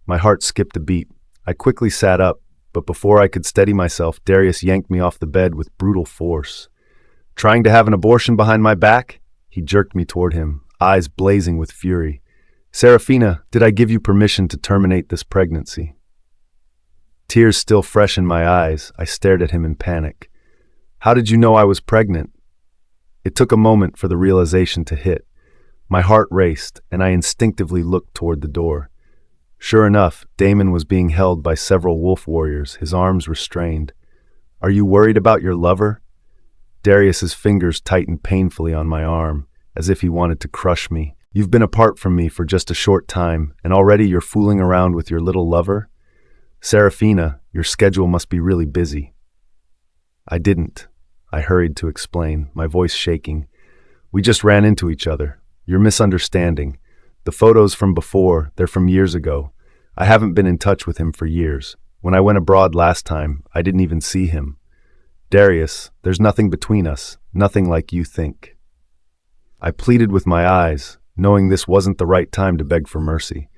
Speaker 1: My heart skipped a beat. I quickly sat up, but before I could steady myself, Darius yanked me off the bed with brutal force. Trying to have an abortion behind my back? He jerked me toward him, eyes blazing with fury. Serafina, did I give you permission to terminate this pregnancy? Tears still fresh in my eyes, I stared at him in panic. How did you know I was pregnant? It took a moment for the realization to hit. My heart raced, and I instinctively looked toward the door. Sure enough, Damon was being held by several wolf warriors, his arms restrained. Are you worried about your lover? Darius's fingers tightened painfully on my arm, as if he wanted to crush me. You've been apart from me for just a short time, and already you're fooling around with your little lover? Serafina, your schedule must be really busy. I didn't. I hurried to explain, my voice shaking. We just ran into each other. You're misunderstanding. The photos from before, they're from years ago. I haven't been in touch with him for years. When I went abroad last time, I didn't even see him. Darius, there's nothing between us, nothing like you think. I pleaded with my eyes, knowing this wasn't the right time to beg for mercy.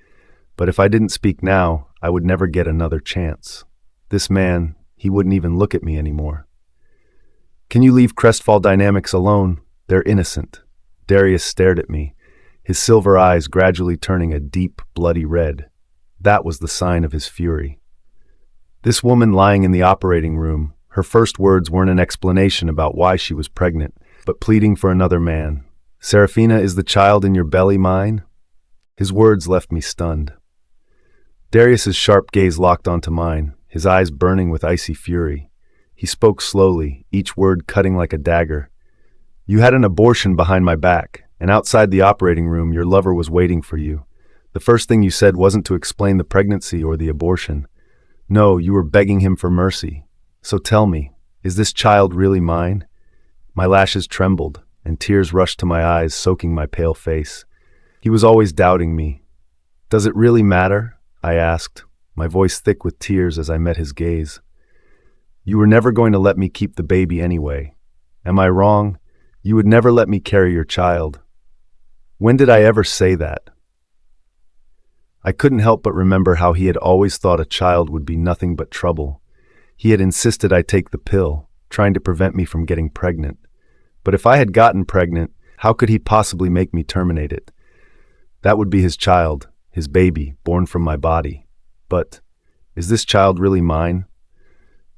Speaker 1: But if I didn't speak now, I would never get another chance. This man, he wouldn't even look at me anymore. Can you leave Crestfall Dynamics alone? They're innocent. Darius stared at me, his silver eyes gradually turning a deep, bloody red. That was the sign of his fury. This woman lying in the operating room, her first words weren't an explanation about why she was pregnant, but pleading for another man. Serafina, is the child in your belly mine? His words left me stunned. Darius's sharp gaze locked onto mine, his eyes burning with icy fury. He spoke slowly, each word cutting like a dagger. You had an abortion behind my back, and outside the operating room your lover was waiting for you. The first thing you said wasn't to explain the pregnancy or the abortion. No, you were begging him for mercy. So tell me, is this child really mine? My lashes trembled, and tears rushed to my eyes, soaking my pale face. He was always doubting me. Does it really matter? I asked, my voice thick with tears as I met his gaze. You were never going to let me keep the baby anyway. Am I wrong? You would never let me carry your child. When did I ever say that? I couldn't help but remember how he had always thought a child would be nothing but trouble. He had insisted I take the pill, trying to prevent me from getting pregnant. But if I had gotten pregnant, how could he possibly make me terminate it? That would be his child, his baby, born from my body. But, is this child really mine?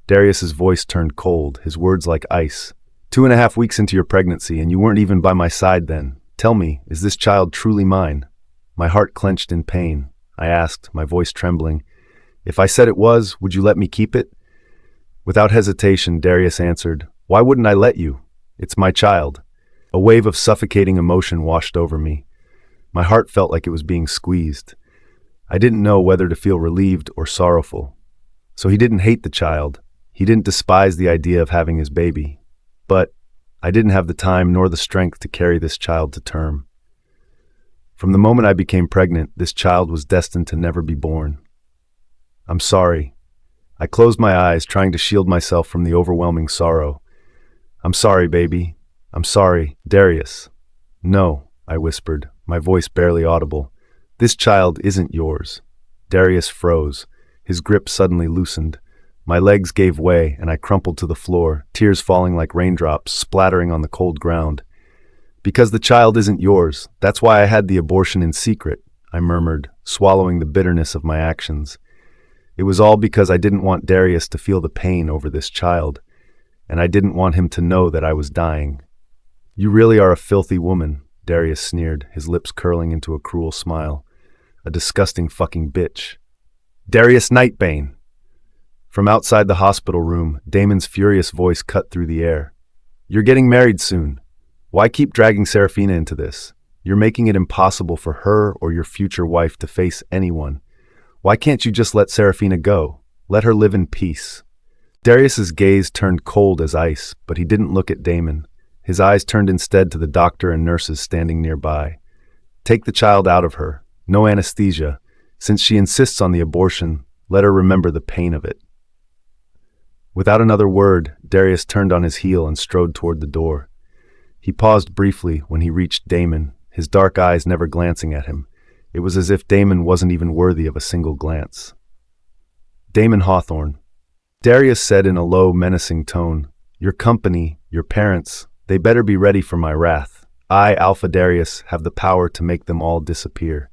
Speaker 1: Darius's voice turned cold, his words like ice. 2.5 weeks into your pregnancy, and you weren't even by my side then. Tell me, is this child truly mine? My heart clenched in pain. I asked, my voice trembling. If I said it was, would you let me keep it? Without hesitation, Darius answered, Why wouldn't I let you? It's my child. A wave of suffocating emotion washed over me. My heart felt like it was being squeezed. I didn't know whether to feel relieved or sorrowful. So he didn't hate the child. He didn't despise the idea of having his baby. But I didn't have the time nor the strength to carry this child to term. From the moment I became pregnant, this child was destined to never be born. I'm sorry. I closed my eyes, trying to shield myself from the overwhelming sorrow. I'm sorry, baby. I'm sorry, Darius. No, I whispered, my voice barely audible. This child isn't yours. Darius froze. His grip suddenly loosened. My legs gave way, and I crumpled to the floor, tears falling like raindrops, splattering on the cold ground. Because the child isn't yours. That's why I had the abortion in secret, I murmured, swallowing the bitterness of my actions. It was all because I didn't want Darius to feel the pain over this child, and I didn't want him to know that I was dying. You really are a filthy woman, Darius sneered, his lips curling into a cruel smile. A disgusting fucking bitch. Darius Nightbane! From outside the hospital room, Damon's furious voice cut through the air. You're getting married soon. Why keep dragging Serafina into this? You're making it impossible for her or your future wife to face anyone. Why can't you just let Serafina go? Let her live in peace. Darius's gaze turned cold as ice, but he didn't look at Damon. His eyes turned instead to the doctor and nurses standing nearby. Take the child out of her. No anesthesia. Since she insists on the abortion, let her remember the pain of it. Without another word, Darius turned on his heel and strode toward the door. He paused briefly when he reached Damon, his dark eyes never glancing at him. It was as if Damon wasn't even worthy of a single glance. Damon Hawthorne. Darius said in a low, menacing tone, Your company, your parents, they better be ready for my wrath. I, Alpha Darius, have the power to make them all disappear.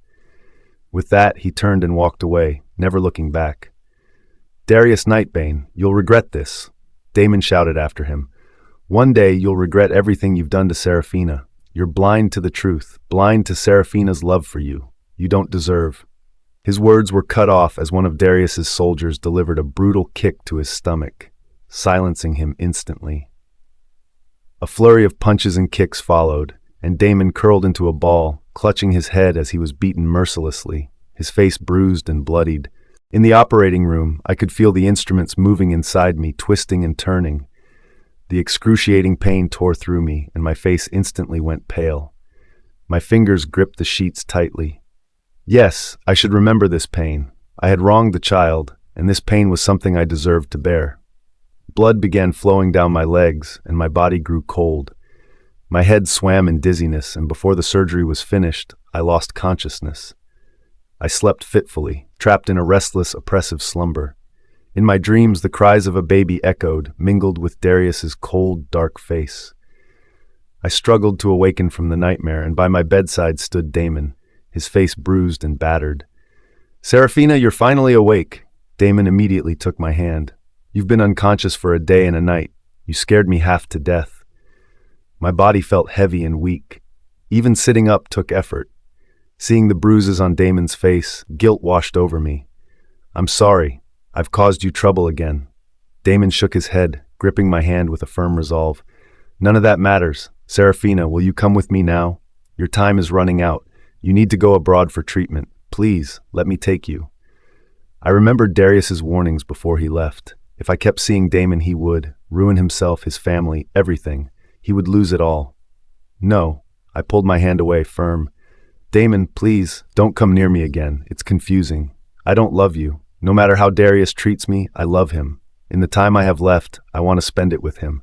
Speaker 1: With that, he turned and walked away, never looking back. Darius Nightbane, you'll regret this, Damon shouted after him. One day you'll regret everything you've done to Serafina. You're blind to the truth, blind to Serafina's love for you. You don't deserve. His words were cut off as one of Darius's soldiers delivered a brutal kick to his stomach, silencing him instantly. A flurry of punches and kicks followed, and Damon curled into a ball, clutching his head as he was beaten mercilessly, his face bruised and bloodied. In the operating room, I could feel the instruments moving inside me, twisting and turning. The excruciating pain tore through me, and my face instantly went pale. My fingers gripped the sheets tightly. Yes, I should remember this pain. I had wronged the child, and this pain was something I deserved to bear. Blood began flowing down my legs, and my body grew cold. My head swam in dizziness, and before the surgery was finished, I lost consciousness. I slept fitfully, trapped in a restless, oppressive slumber. In my dreams, the cries of a baby echoed, mingled with Darius's cold, dark face. I struggled to awaken from the nightmare, and by my bedside stood Damon, his face bruised and battered. Serafina, you're finally awake. Damon immediately took my hand. You've been unconscious for a day and a night. You scared me half to death. My body felt heavy and weak. Even sitting up took effort. Seeing the bruises on Damon's face, guilt washed over me. I'm sorry. I've caused you trouble again. Damon shook his head, gripping my hand with a firm resolve. None of that matters. Serafina, will you come with me now? Your time is running out. You need to go abroad for treatment. Please, let me take you. I remembered Darius's warnings before he left. If I kept seeing Damon, he would ruin himself, his family, everything. He would lose it all. No, I pulled my hand away, firm. Damon, please, don't come near me again. It's confusing. I don't love you. No matter how Darius treats me, I love him. In the time I have left, I want to spend it with him.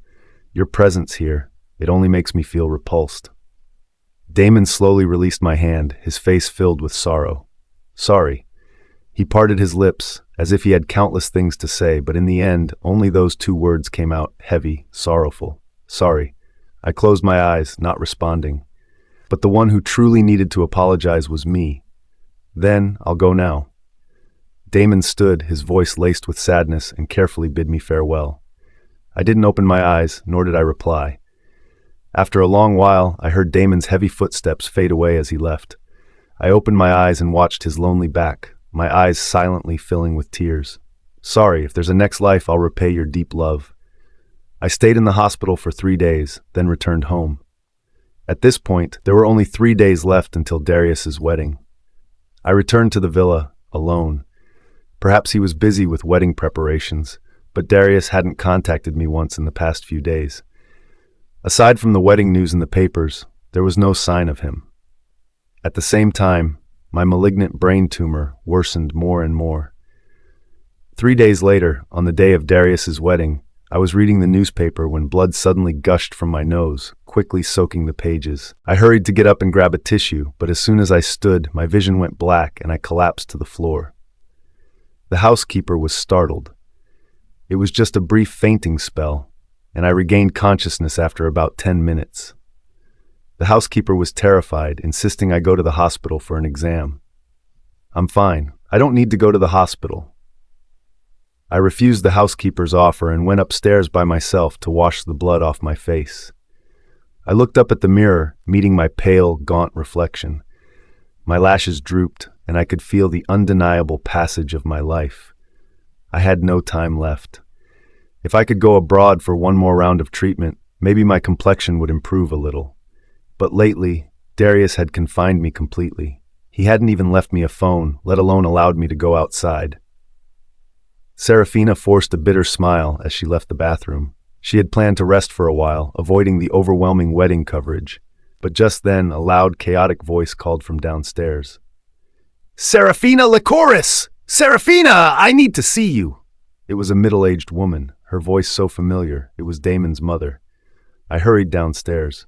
Speaker 1: Your presence here, it only makes me feel repulsed. Damon slowly released my hand, his face filled with sorrow. Sorry. He parted his lips, as if he had countless things to say, but in the end, only those two words came out, heavy, sorrowful. Sorry. I closed my eyes, not responding. But the one who truly needed to apologize was me. Then, I'll go now. Damon stood, his voice laced with sadness, and carefully bid me farewell. I didn't open my eyes, nor did I reply. After a long while, I heard Damon's heavy footsteps fade away as he left. I opened my eyes and watched his lonely back, my eyes silently filling with tears. Sorry, if there's a next life, I'll repay your deep love. I stayed in the hospital for 3 days, then returned home. At this point, there were only 3 days left until Darius's wedding. I returned to the villa, alone. Perhaps he was busy with wedding preparations, but Darius hadn't contacted me once in the past few days. Aside from the wedding news in the papers, there was no sign of him. At the same time, my malignant brain tumor worsened more and more. 3 days later, on the day of Darius's wedding, I was reading the newspaper when blood suddenly gushed from my nose, quickly soaking the pages. I hurried to get up and grab a tissue, but as soon as I stood, my vision went black and I collapsed to the floor. The housekeeper was startled. It was just a brief fainting spell, and I regained consciousness after about 10 minutes. The housekeeper was terrified, insisting I go to the hospital for an exam. I'm fine. I don't need to go to the hospital. I refused the housekeeper's offer and went upstairs by myself to wash the blood off my face. I looked up at the mirror, meeting my pale, gaunt reflection. My lashes drooped, and I could feel the undeniable passage of my life. I had no time left. If I could go abroad for one more round of treatment, maybe my complexion would improve a little. But lately, Darius had confined me completely. He hadn't even left me a phone, let alone allowed me to go outside. Serafina forced a bitter smile as she left the bathroom. She had planned to rest for a while, avoiding the overwhelming wedding coverage. But just then, a loud, chaotic voice called from downstairs. "Serafina Lycoris! Serafina, I need to see you!" It was a middle-aged woman, her voice so familiar, it was Damon's mother. I hurried downstairs.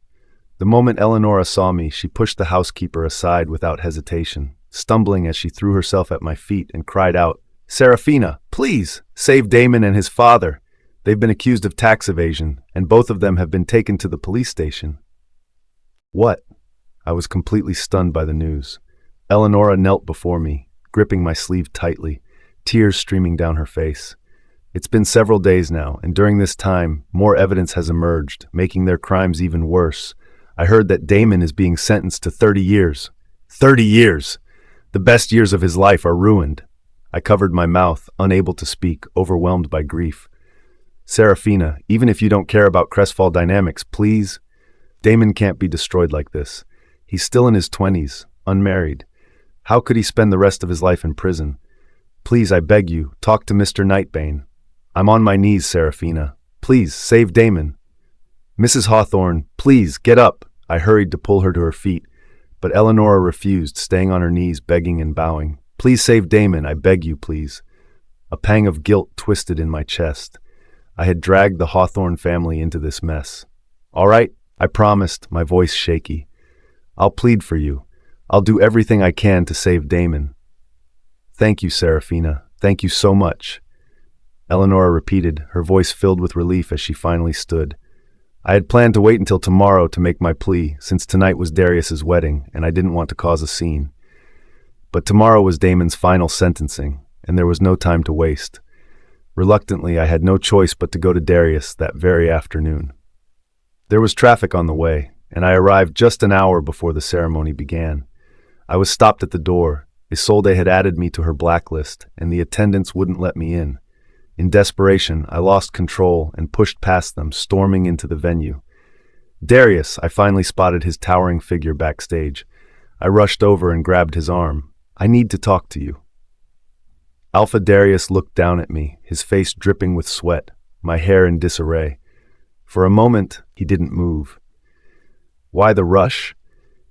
Speaker 1: The moment Eleonora saw me, she pushed the housekeeper aside without hesitation, stumbling as she threw herself at my feet and cried out, "Serafina, please, save Damon and his father. They've been accused of tax evasion, and both of them have been taken to the police station." What? I was completely stunned by the news. Eleonora knelt before me, gripping my sleeve tightly, tears streaming down her face. It's been several days now, and during this time, more evidence has emerged, making their crimes even worse. I heard that Damon is being sentenced to 30 years. 30 years! The best years of his life are ruined. I covered my mouth, unable to speak, overwhelmed by grief. Serafina, even if you don't care about Crestfall dynamics, please. Damon can't be destroyed like this. He's still in his 20s, unmarried. How could he spend the rest of his life in prison? Please, I beg you, talk to Mr. Nightbane. I'm on my knees, Serafina. Please, save Damon. Mrs. Hawthorne, please, get up. I hurried to pull her to her feet, but Eleonora refused, staying on her knees, begging and bowing. Please save Damon, I beg you, please. A pang of guilt twisted in my chest. I had dragged the Hawthorne family into this mess. All right, I promised, my voice shaky. I'll plead for you. I'll do everything I can to save Damon. Thank you, Serafina. Thank you so much. Eleonora repeated, her voice filled with relief as she finally stood. I had planned to wait until tomorrow to make my plea, since tonight was Darius's wedding, and I didn't want to cause a scene. But tomorrow was Damon's final sentencing, and there was no time to waste. Reluctantly, I had no choice but to go to Darius that very afternoon. There was traffic on the way, and I arrived just an hour before the ceremony began. I was stopped at the door. Isolde had added me to her blacklist, and the attendants wouldn't let me in. In desperation, I lost control and pushed past them, storming into the venue. Darius, I finally spotted his towering figure backstage. I rushed over and grabbed his arm. I need to talk to you. Alpha Darius looked down at me, his face dripping with sweat, my hair in disarray. For a moment, he didn't move. Why the rush?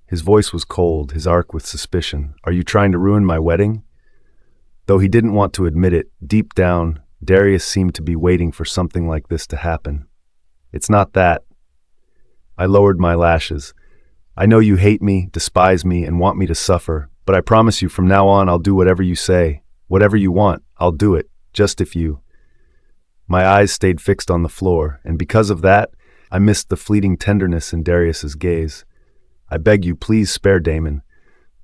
Speaker 1: His voice was cold, his arc with suspicion. Are you trying to ruin my wedding? Though he didn't want to admit it, deep down, Darius seemed to be waiting for something like this to happen. It's not that. I lowered my lashes. I know you hate me, despise me, and want me to suffer, but I promise you from now on I'll do whatever you say. Whatever you want, I'll do it, just if you. My eyes stayed fixed on the floor, and because of that, I missed the fleeting tenderness in Darius's gaze. I beg you, please spare Damon.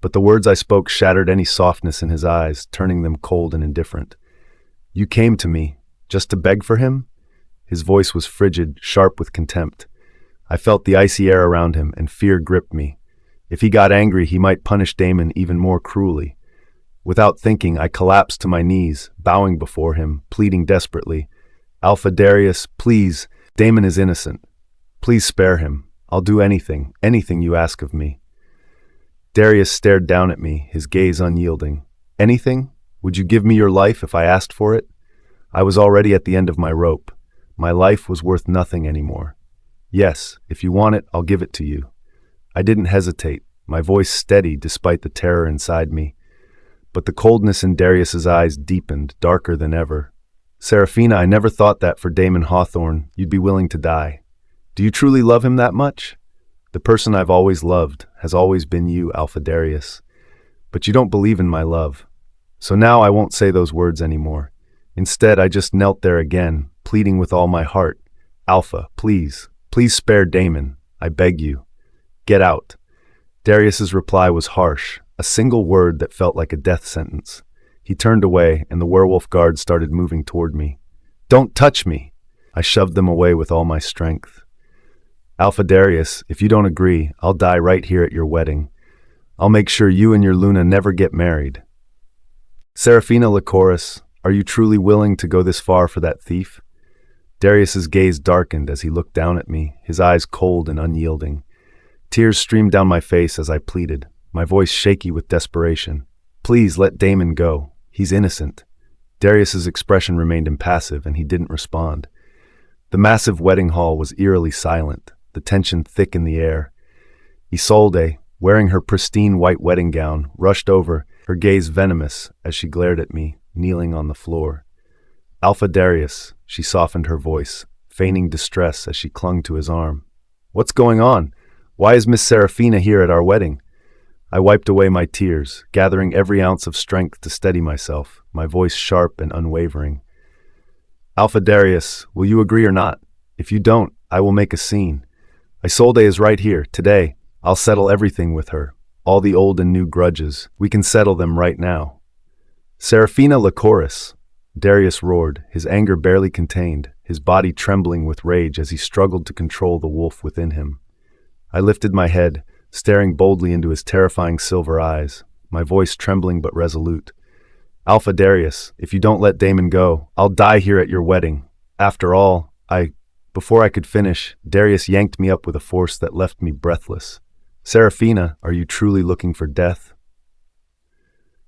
Speaker 1: But the words I spoke shattered any softness in his eyes, turning them cold and indifferent. You came to me, just to beg for him? His voice was frigid, sharp with contempt. I felt the icy air around him, and fear gripped me. If he got angry, he might punish Damon even more cruelly. Without thinking, I collapsed to my knees, bowing before him, pleading desperately. Alpha Darius, please, Damon is innocent. Please spare him. I'll do anything, anything you ask of me. Darius stared down at me, his gaze unyielding. Anything? Would you give me your life if I asked for it? I was already at the end of my rope. My life was worth nothing anymore. Yes, if you want it, I'll give it to you. I didn't hesitate, my voice steady despite the terror inside me. But the coldness in Darius's eyes deepened, darker than ever. Serafina, I never thought that for Damon Hawthorne you'd be willing to die. Do you truly love him that much? The person I've always loved has always been you, Alpha Darius. But you don't believe in my love. So now I won't say those words anymore. Instead, I just knelt there again, pleading with all my heart. Alpha, please, please spare Damon. I beg you. Get out. Darius's reply was harsh, a single word that felt like a death sentence. He turned away, and the werewolf guards started moving toward me. Don't touch me! I shoved them away with all my strength. Alpha Darius, if you don't agree, I'll die right here at your wedding. I'll make sure you and your Luna never get married. Seraphina Lycoris, are you truly willing to go this far for that thief? Darius's gaze darkened as he looked down at me, his eyes cold and unyielding. Tears streamed down my face as I pleaded, my voice shaky with desperation. Please let Damon go. He's innocent. Darius's expression remained impassive, and he didn't respond. The massive wedding hall was eerily silent, the tension thick in the air. Isolde, wearing her pristine white wedding gown, rushed over, her gaze venomous as she glared at me, kneeling on the floor. Alpha Darius, she softened her voice, feigning distress as she clung to his arm. What's going on? Why is Miss Seraphina here at our wedding? I wiped away my tears, gathering every ounce of strength to steady myself, my voice sharp and unwavering. Alpha Darius, will you agree or not? If you don't, I will make a scene. Isolde is right here, today. I'll settle everything with her. All the old and new grudges. We can settle them right now. Seraphina Lycoris, Darius roared, his anger barely contained, his body trembling with rage as he struggled to control the wolf within him. I lifted my head, staring boldly into his terrifying silver eyes, my voice trembling but resolute. Alpha Darius, if you don't let Damon go, I'll die here at your wedding. After all, Before I could finish, Darius yanked me up with a force that left me breathless. Seraphina, are you truly looking for death?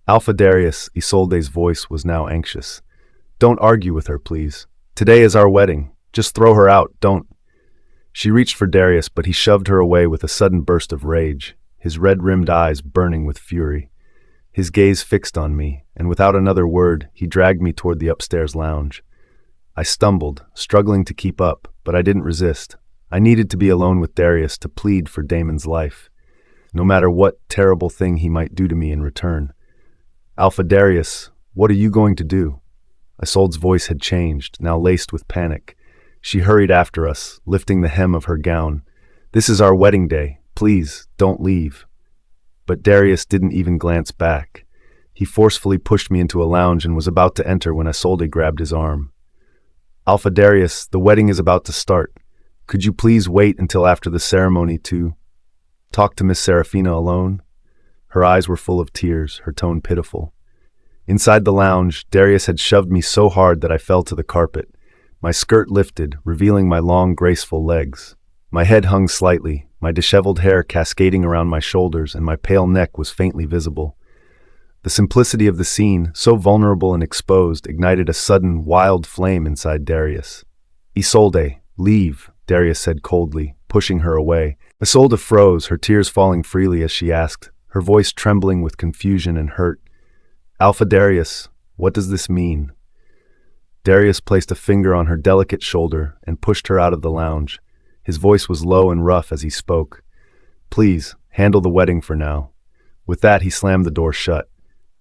Speaker 1: Alpha Darius, Isolde's voice was now anxious. Don't argue with her, please. Today is our wedding. Just throw her out, don't. She reached for Darius, but he shoved her away with a sudden burst of rage, his red-rimmed eyes burning with fury. His gaze fixed on me, and without another word, he dragged me toward the upstairs lounge. I stumbled, struggling to keep up, but I didn't resist. I needed to be alone with Darius to plead for Damon's life, no matter what terrible thing he might do to me in return. Alpha Darius, what are you going to do? Isolde's voice had changed, now laced with panic. She hurried after us, lifting the hem of her gown. This is our wedding day. Please, don't leave. But Darius didn't even glance back. He forcefully pushed me into a lounge and was about to enter when Isolde grabbed his arm. Alpha Darius, the wedding is about to start. Could you please wait until after the ceremony to talk to Miss Seraphina alone? Her eyes were full of tears, her tone pitiful. Inside the lounge, Darius had shoved me so hard that I fell to the carpet. My skirt lifted, revealing my long, graceful legs. My head hung slightly, my disheveled hair cascading around my shoulders, and my pale neck was faintly visible. The simplicity of the scene, so vulnerable and exposed, ignited a sudden, wild flame inside Darius. Isolde, leave, Darius said coldly, pushing her away. Isolde froze, her tears falling freely as she asked, her voice trembling with confusion and hurt. Alpha Darius, what does this mean? Darius placed a finger on her delicate shoulder and pushed her out of the lounge. His voice was low and rough as he spoke. Please, handle the wedding for now. With that, he slammed the door shut.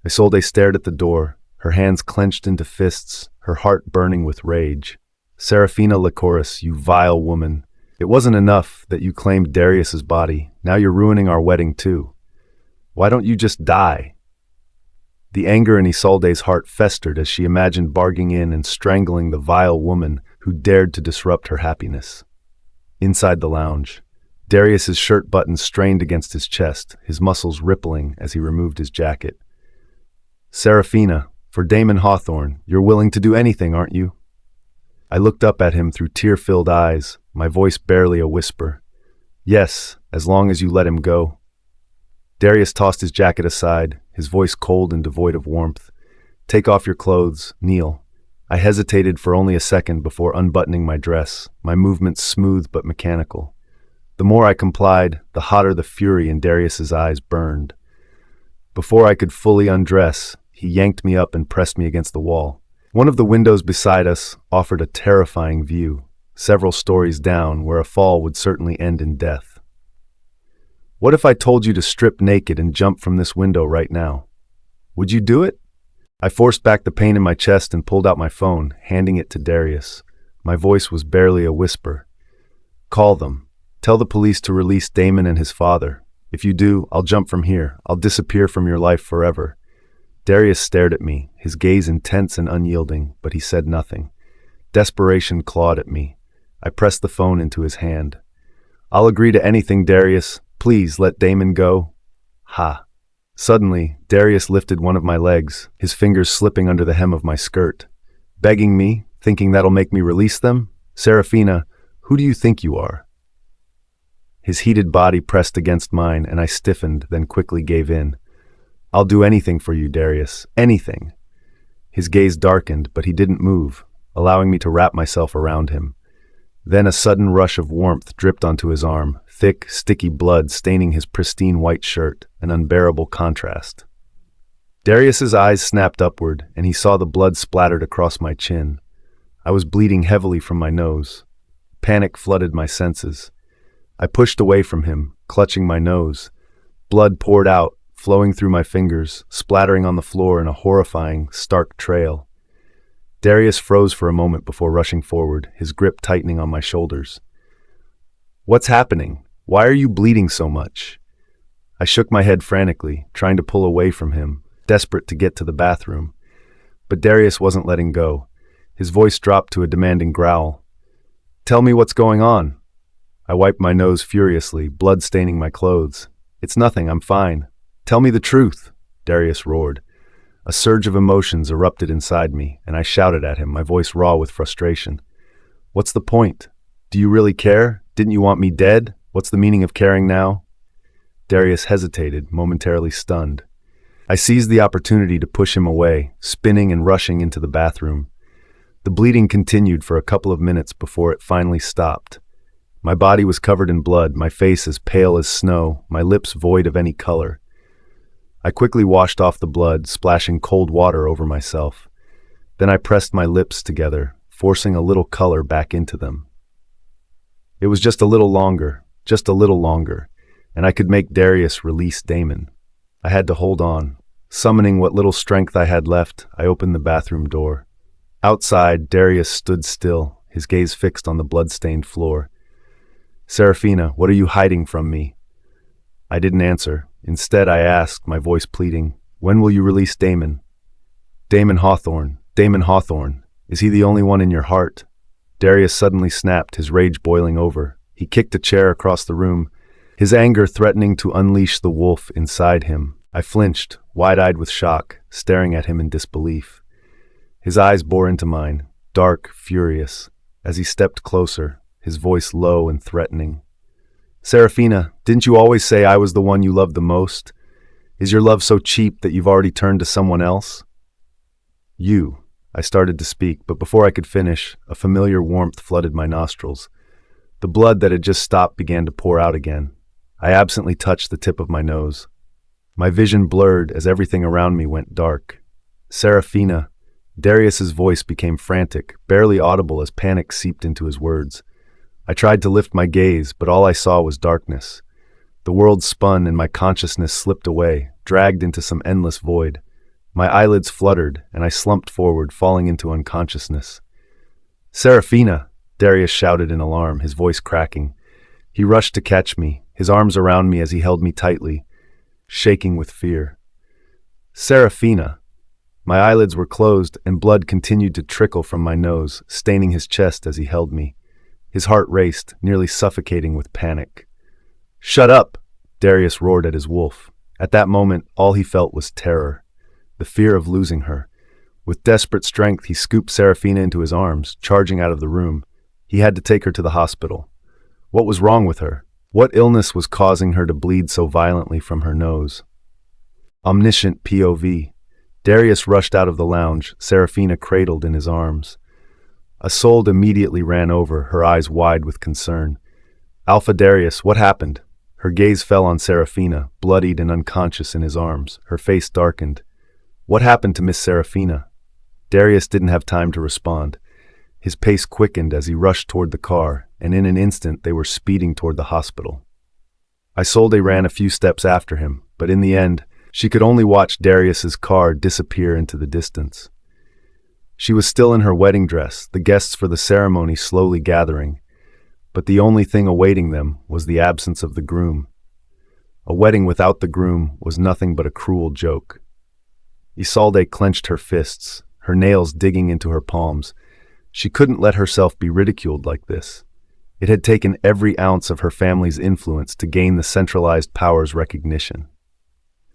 Speaker 1: Isolde stared at the door, her hands clenched into fists, her heart burning with rage. Seraphina Lycoris, you vile woman. It wasn't enough that you claimed Darius's body. Now you're ruining our wedding too. Why don't you just die? The anger in Isolde's heart festered as she imagined barging in and strangling the vile woman who dared to disrupt her happiness. Inside the lounge, Darius's shirt buttons strained against his chest, his muscles rippling as he removed his jacket. Seraphina, for Damon Hawthorne, you're willing to do anything, aren't you? I looked up at him through tear-filled eyes, my voice barely a whisper. Yes, as long as you let him go. Darius tossed his jacket aside, his voice cold and devoid of warmth. Take off your clothes, kneel. I hesitated for only a second before unbuttoning my dress, my movements smooth but mechanical. The more I complied, the hotter the fury in Darius's eyes burned. Before I could fully undress, he yanked me up and pressed me against the wall. One of the windows beside us offered a terrifying view, several stories down where a fall would certainly end in death. What if I told you to strip naked and jump from this window right now? Would you do it? I forced back the pain in my chest and pulled out my phone, handing it to Darius. My voice was barely a whisper. Call them. Tell the police to release Damon and his father. If you do, I'll jump from here. I'll disappear from your life forever." Darius stared at me, his gaze intense and unyielding, but he said nothing. Desperation clawed at me. I pressed the phone into his hand. "I'll agree to anything, Darius. Please let Damon go." Ha. Suddenly, Darius lifted one of my legs, his fingers slipping under the hem of my skirt. "Begging me, thinking that'll make me release them? Serafina, who do you think you are?" His heated body pressed against mine, and I stiffened, then quickly gave in. "I'll do anything for you, Darius. Anything." His gaze darkened, but he didn't move, allowing me to wrap myself around him. Then a sudden rush of warmth dripped onto his arm, thick, sticky blood staining his pristine white shirt, an unbearable contrast. Darius's eyes snapped upward, and he saw the blood splattered across my chin. I was bleeding heavily from my nose. Panic flooded my senses. I pushed away from him, clutching my nose. Blood poured out, flowing through my fingers, splattering on the floor in a horrifying, stark trail. Darius froze for a moment before rushing forward, his grip tightening on my shoulders. "What's happening? Why are you bleeding so much?" I shook my head frantically, trying to pull away from him, desperate to get to the bathroom. But Darius wasn't letting go. His voice dropped to a demanding growl. "Tell me what's going on." I wiped my nose furiously, blood staining my clothes. "It's nothing, I'm fine." "Tell me the truth," Darius roared. A surge of emotions erupted inside me, and I shouted at him, my voice raw with frustration. "What's the point? Do you really care? Didn't you want me dead? What's the meaning of caring now?" Darius hesitated, momentarily stunned. I seized the opportunity to push him away, spinning and rushing into the bathroom. The bleeding continued for a couple of minutes before it finally stopped. My body was covered in blood, my face as pale as snow, my lips void of any color. I quickly washed off the blood, splashing cold water over myself. Then I pressed my lips together, forcing a little color back into them. It was just a little longer, and I could make Darius release Damon. I had to hold on. Summoning what little strength I had left, I opened the bathroom door. Outside, Darius stood still, his gaze fixed on the blood-stained floor. "Serafina, what are you hiding from me?" I didn't answer. Instead, I asked, my voice pleading, "When will you release Damon?" Damon Hawthorne. Is he the only one in your heart?" Darius suddenly snapped, his rage boiling over. He kicked a chair across the room, his anger threatening to unleash the wolf inside him. I flinched, wide-eyed with shock, staring at him in disbelief. His eyes bore into mine, dark, furious. As he stepped closer, his voice low and threatening. "Serafina, didn't you always say I was the one you loved the most? Is your love so cheap that you've already turned to someone else?" "You," I started to speak, but before I could finish, a familiar warmth flooded my nostrils. The blood that had just stopped began to pour out again. I absently touched the tip of my nose. My vision blurred as everything around me went dark. "Serafina." Darius's voice became frantic, barely audible as panic seeped into his words. I tried to lift my gaze, but all I saw was darkness. The world spun and my consciousness slipped away, dragged into some endless void. My eyelids fluttered, and I slumped forward, falling into unconsciousness. "Serafina!" Darius shouted in alarm, his voice cracking. He rushed to catch me, his arms around me as he held me tightly, shaking with fear. "Serafina!" My eyelids were closed, and blood continued to trickle from my nose, staining his chest as he held me. His heart raced, nearly suffocating with panic. "Shut up!" Darius roared at his wolf. At that moment, all he felt was terror, the fear of losing her. With desperate strength, he scooped Serafina into his arms, charging out of the room. He had to take her to the hospital. What was wrong with her? What illness was causing her to bleed so violently from her nose? Omniscient POV. Darius rushed out of the lounge, Serafina cradled in his arms. Isolde immediately ran over, her eyes wide with concern. "Alpha Darius, what happened?" Her gaze fell on Serafina, bloodied and unconscious in his arms. Her face darkened. "What happened to Miss Serafina?" Darius didn't have time to respond. His pace quickened as he rushed toward the car, and in an instant they were speeding toward the hospital. Isolde ran a few steps after him, but in the end, she could only watch Darius's car disappear into the distance. She was still in her wedding dress, the guests for the ceremony slowly gathering. but the only thing awaiting them was the absence of the groom. A wedding without the groom was nothing but a cruel joke. Isolde clenched her fists, her nails digging into her palms. She couldn't let herself be ridiculed like this. It had taken every ounce of her family's influence to gain the centralized power's recognition.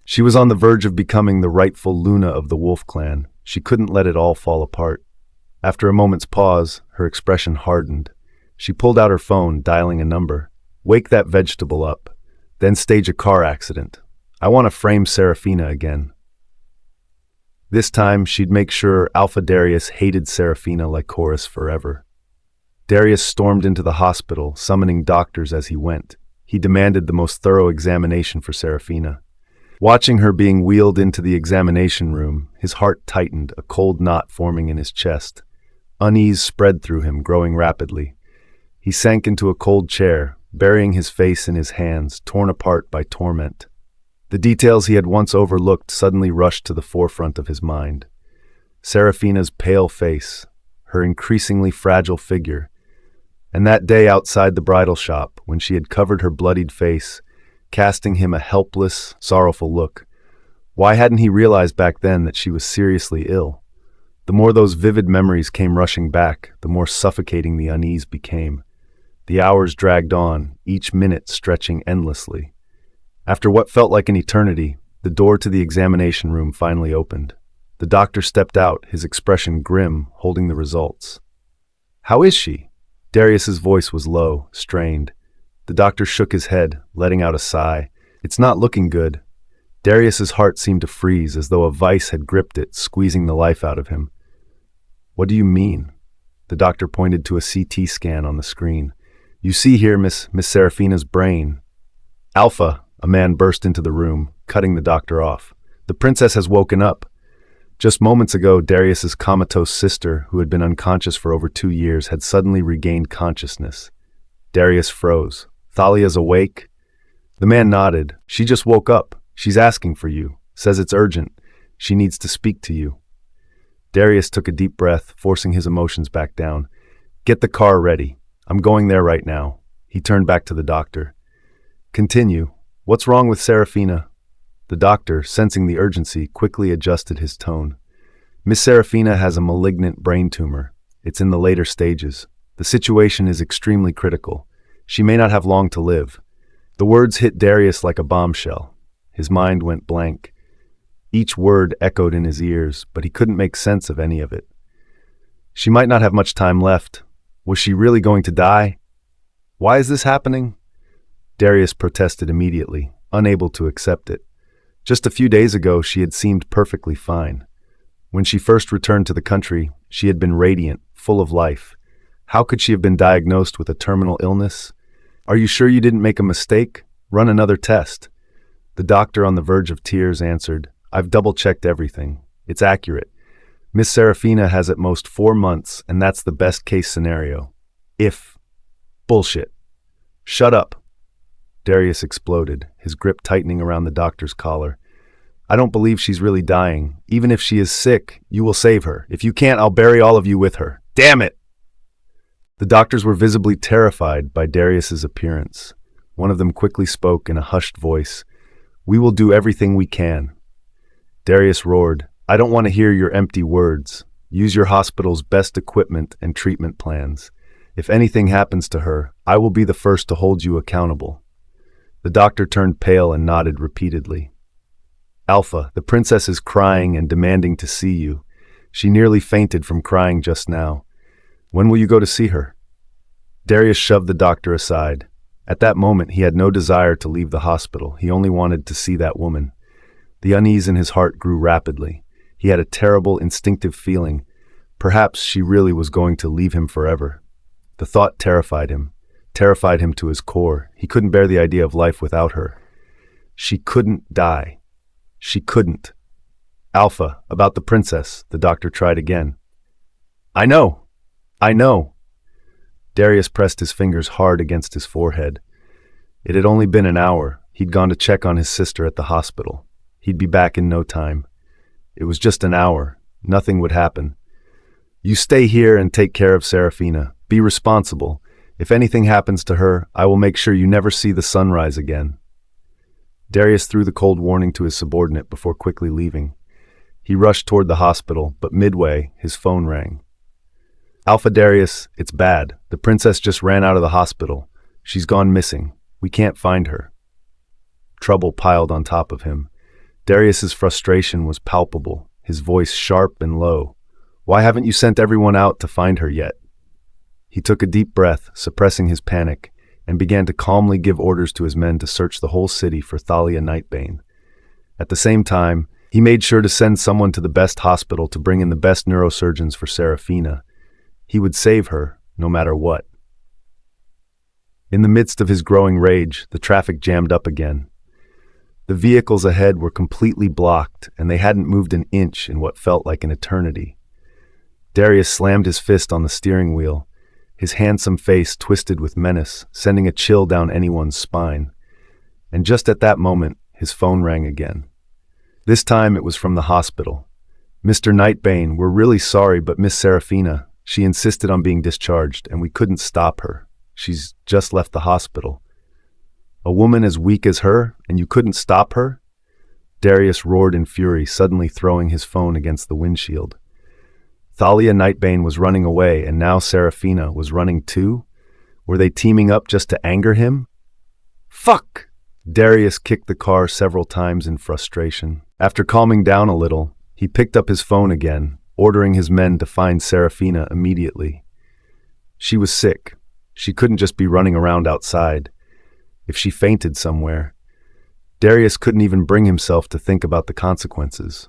Speaker 1: She was on the verge of becoming the rightful Luna of the Wolf clan. She couldn't let it all fall apart. After a moment's pause, her expression hardened. She pulled out her phone, dialing a number. "Wake that vegetable up. Then stage a car accident. I want to frame Serafina again." This time, she'd make sure Alpha Darius hated Serafina like Chorus forever. Darius stormed into the hospital, summoning doctors as he went. He demanded the most thorough examination for Serafina. Watching her being wheeled into the examination room, his heart tightened, a cold knot forming in his chest. Unease spread through him, growing rapidly. He sank into a cold chair, burying his face in his hands, torn apart by torment. The details he had once overlooked suddenly rushed to the forefront of his mind. Serafina's pale face, her increasingly fragile figure, and that day outside the bridal shop when she had covered her bloodied face, casting him a helpless, sorrowful look. Why hadn't he realized back then that she was seriously ill? The more those vivid memories came rushing back, the more suffocating the unease became. The hours dragged on, each minute stretching endlessly. After what felt like an eternity, the door to the examination room finally opened. The doctor stepped out, his expression grim, holding the results. "How is she?" Darius's voice was low, strained. The doctor shook his head, letting out a sigh. "It's not looking good." Darius's heart seemed to freeze, as though a vice had gripped it, squeezing the life out of him. "What do you mean?" The doctor pointed to a CT scan on the screen. "You see here, Miss Serafina's brain." "Alpha," a man burst into the room, cutting the doctor off. "The princess has woken up." Just moments ago, Darius's comatose sister, who had been unconscious for over 2 years, had suddenly regained consciousness. Darius froze. "Thalia's awake?" The man nodded. "She just woke up. She's asking for you. Says it's urgent. She needs to speak to you." Darius took a deep breath, forcing his emotions back down. "Get the car ready. I'm going there right now." He turned back to the doctor. "Continue. What's wrong with Serafina?" The doctor, sensing the urgency, quickly adjusted his tone. "Miss Serafina has a malignant brain tumor. It's in the later stages. The situation is extremely critical. She may not have long to live." The words hit Darius like a bombshell. His mind went blank. Each word echoed in his ears, but he couldn't make sense of any of it. She might not have much time left. Was she really going to die? Why is this happening? Darius protested immediately, unable to accept it. Just a few days ago, she had seemed perfectly fine. When she first returned to the country, she had been radiant, full of life. How could she have been diagnosed with a terminal illness? "Are you sure you didn't make a mistake? Run another test." The doctor, on the verge of tears, answered, "I've double-checked everything. It's accurate. Miss Serafina has at most 4 months, and that's the best-case scenario. If. Bullshit. Shut up." Darius exploded, his grip tightening around the doctor's collar. "I don't believe she's really dying. Even if she is sick, you will save her. If you can't, I'll bury all of you with her. Damn it!" The doctors were visibly terrified by Darius's appearance. One of them quickly spoke in a hushed voice. "We will do everything we can." Darius roared, "I don't want to hear your empty words. Use your hospital's best equipment and treatment plans. If anything happens to her, I will be the first to hold you accountable." The doctor turned pale and nodded repeatedly. "Alpha, the princess is crying and demanding to see you. She nearly fainted from crying just now. When will you go to see her?" Darius shoved the doctor aside. At that moment, he had no desire to leave the hospital. He only wanted to see that woman. The unease in his heart grew rapidly. He had a terrible, instinctive feeling. Perhaps she really was going to leave him forever. The thought terrified him to his core. He couldn't bear the idea of life without her. She couldn't die. She couldn't. "Alpha, about the princess," the doctor tried again. I know. Darius pressed his fingers hard against his forehead. It had only been an hour. He'd gone to check on his sister at the hospital. He'd be back in no time. It was just an hour. Nothing would happen. "You stay here and take care of Serafina. Be responsible. If anything happens to her, I will make sure you never see the sunrise again." Darius threw the cold warning to his subordinate before quickly leaving. He rushed toward the hospital, but midway, his phone rang. "Alpha Darius, it's bad. The princess just ran out of the hospital. She's gone missing. We can't find her." Trouble piled on top of him. Darius's frustration was palpable, his voice sharp and low. "Why haven't you sent everyone out to find her yet?" He took a deep breath, suppressing his panic, and began to calmly give orders to his men to search the whole city for Thalia Nightbane. At the same time, he made sure to send someone to the best hospital to bring in the best neurosurgeons for Seraphina. He would save her, no matter what. In the midst of his growing rage, the traffic jammed up again. The vehicles ahead were completely blocked, and they hadn't moved an inch in what felt like an eternity. Darius slammed his fist on the steering wheel, his handsome face twisted with menace, sending a chill down anyone's spine. And just at that moment, his phone rang again. This time it was from the hospital. "Mr. Nightbane, we're really sorry, but Miss Seraphina, she insisted on being discharged, and we couldn't stop her. She's just left the hospital." "A woman as weak as her, and you couldn't stop her?" Darius roared in fury, suddenly throwing his phone against the windshield. Thalia Nightbane was running away, and now Seraphina was running too? Were they teaming up just to anger him? "Fuck!" Darius kicked the car several times in frustration. After calming down a little, he picked up his phone again, ordering his men to find Seraphina immediately. She was sick. She couldn't just be running around outside. If she fainted somewhere, Darius couldn't even bring himself to think about the consequences.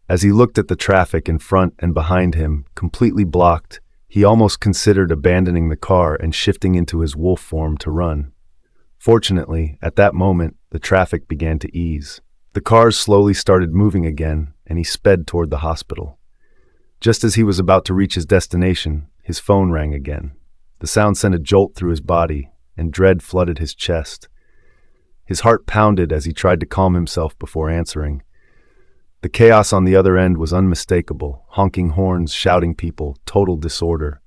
Speaker 1: As he looked at the traffic in front and behind him, completely blocked, he almost considered abandoning the car and shifting into his wolf form to run. Fortunately, at that moment, the traffic began to ease. The cars slowly started moving again, and he sped toward the hospital. Just as he was about to reach his destination, his phone rang again. The sound sent a jolt through his body, and dread flooded his chest. His heart pounded as he tried to calm himself before answering. The chaos on the other end was unmistakable, honking horns, shouting people, total disorder.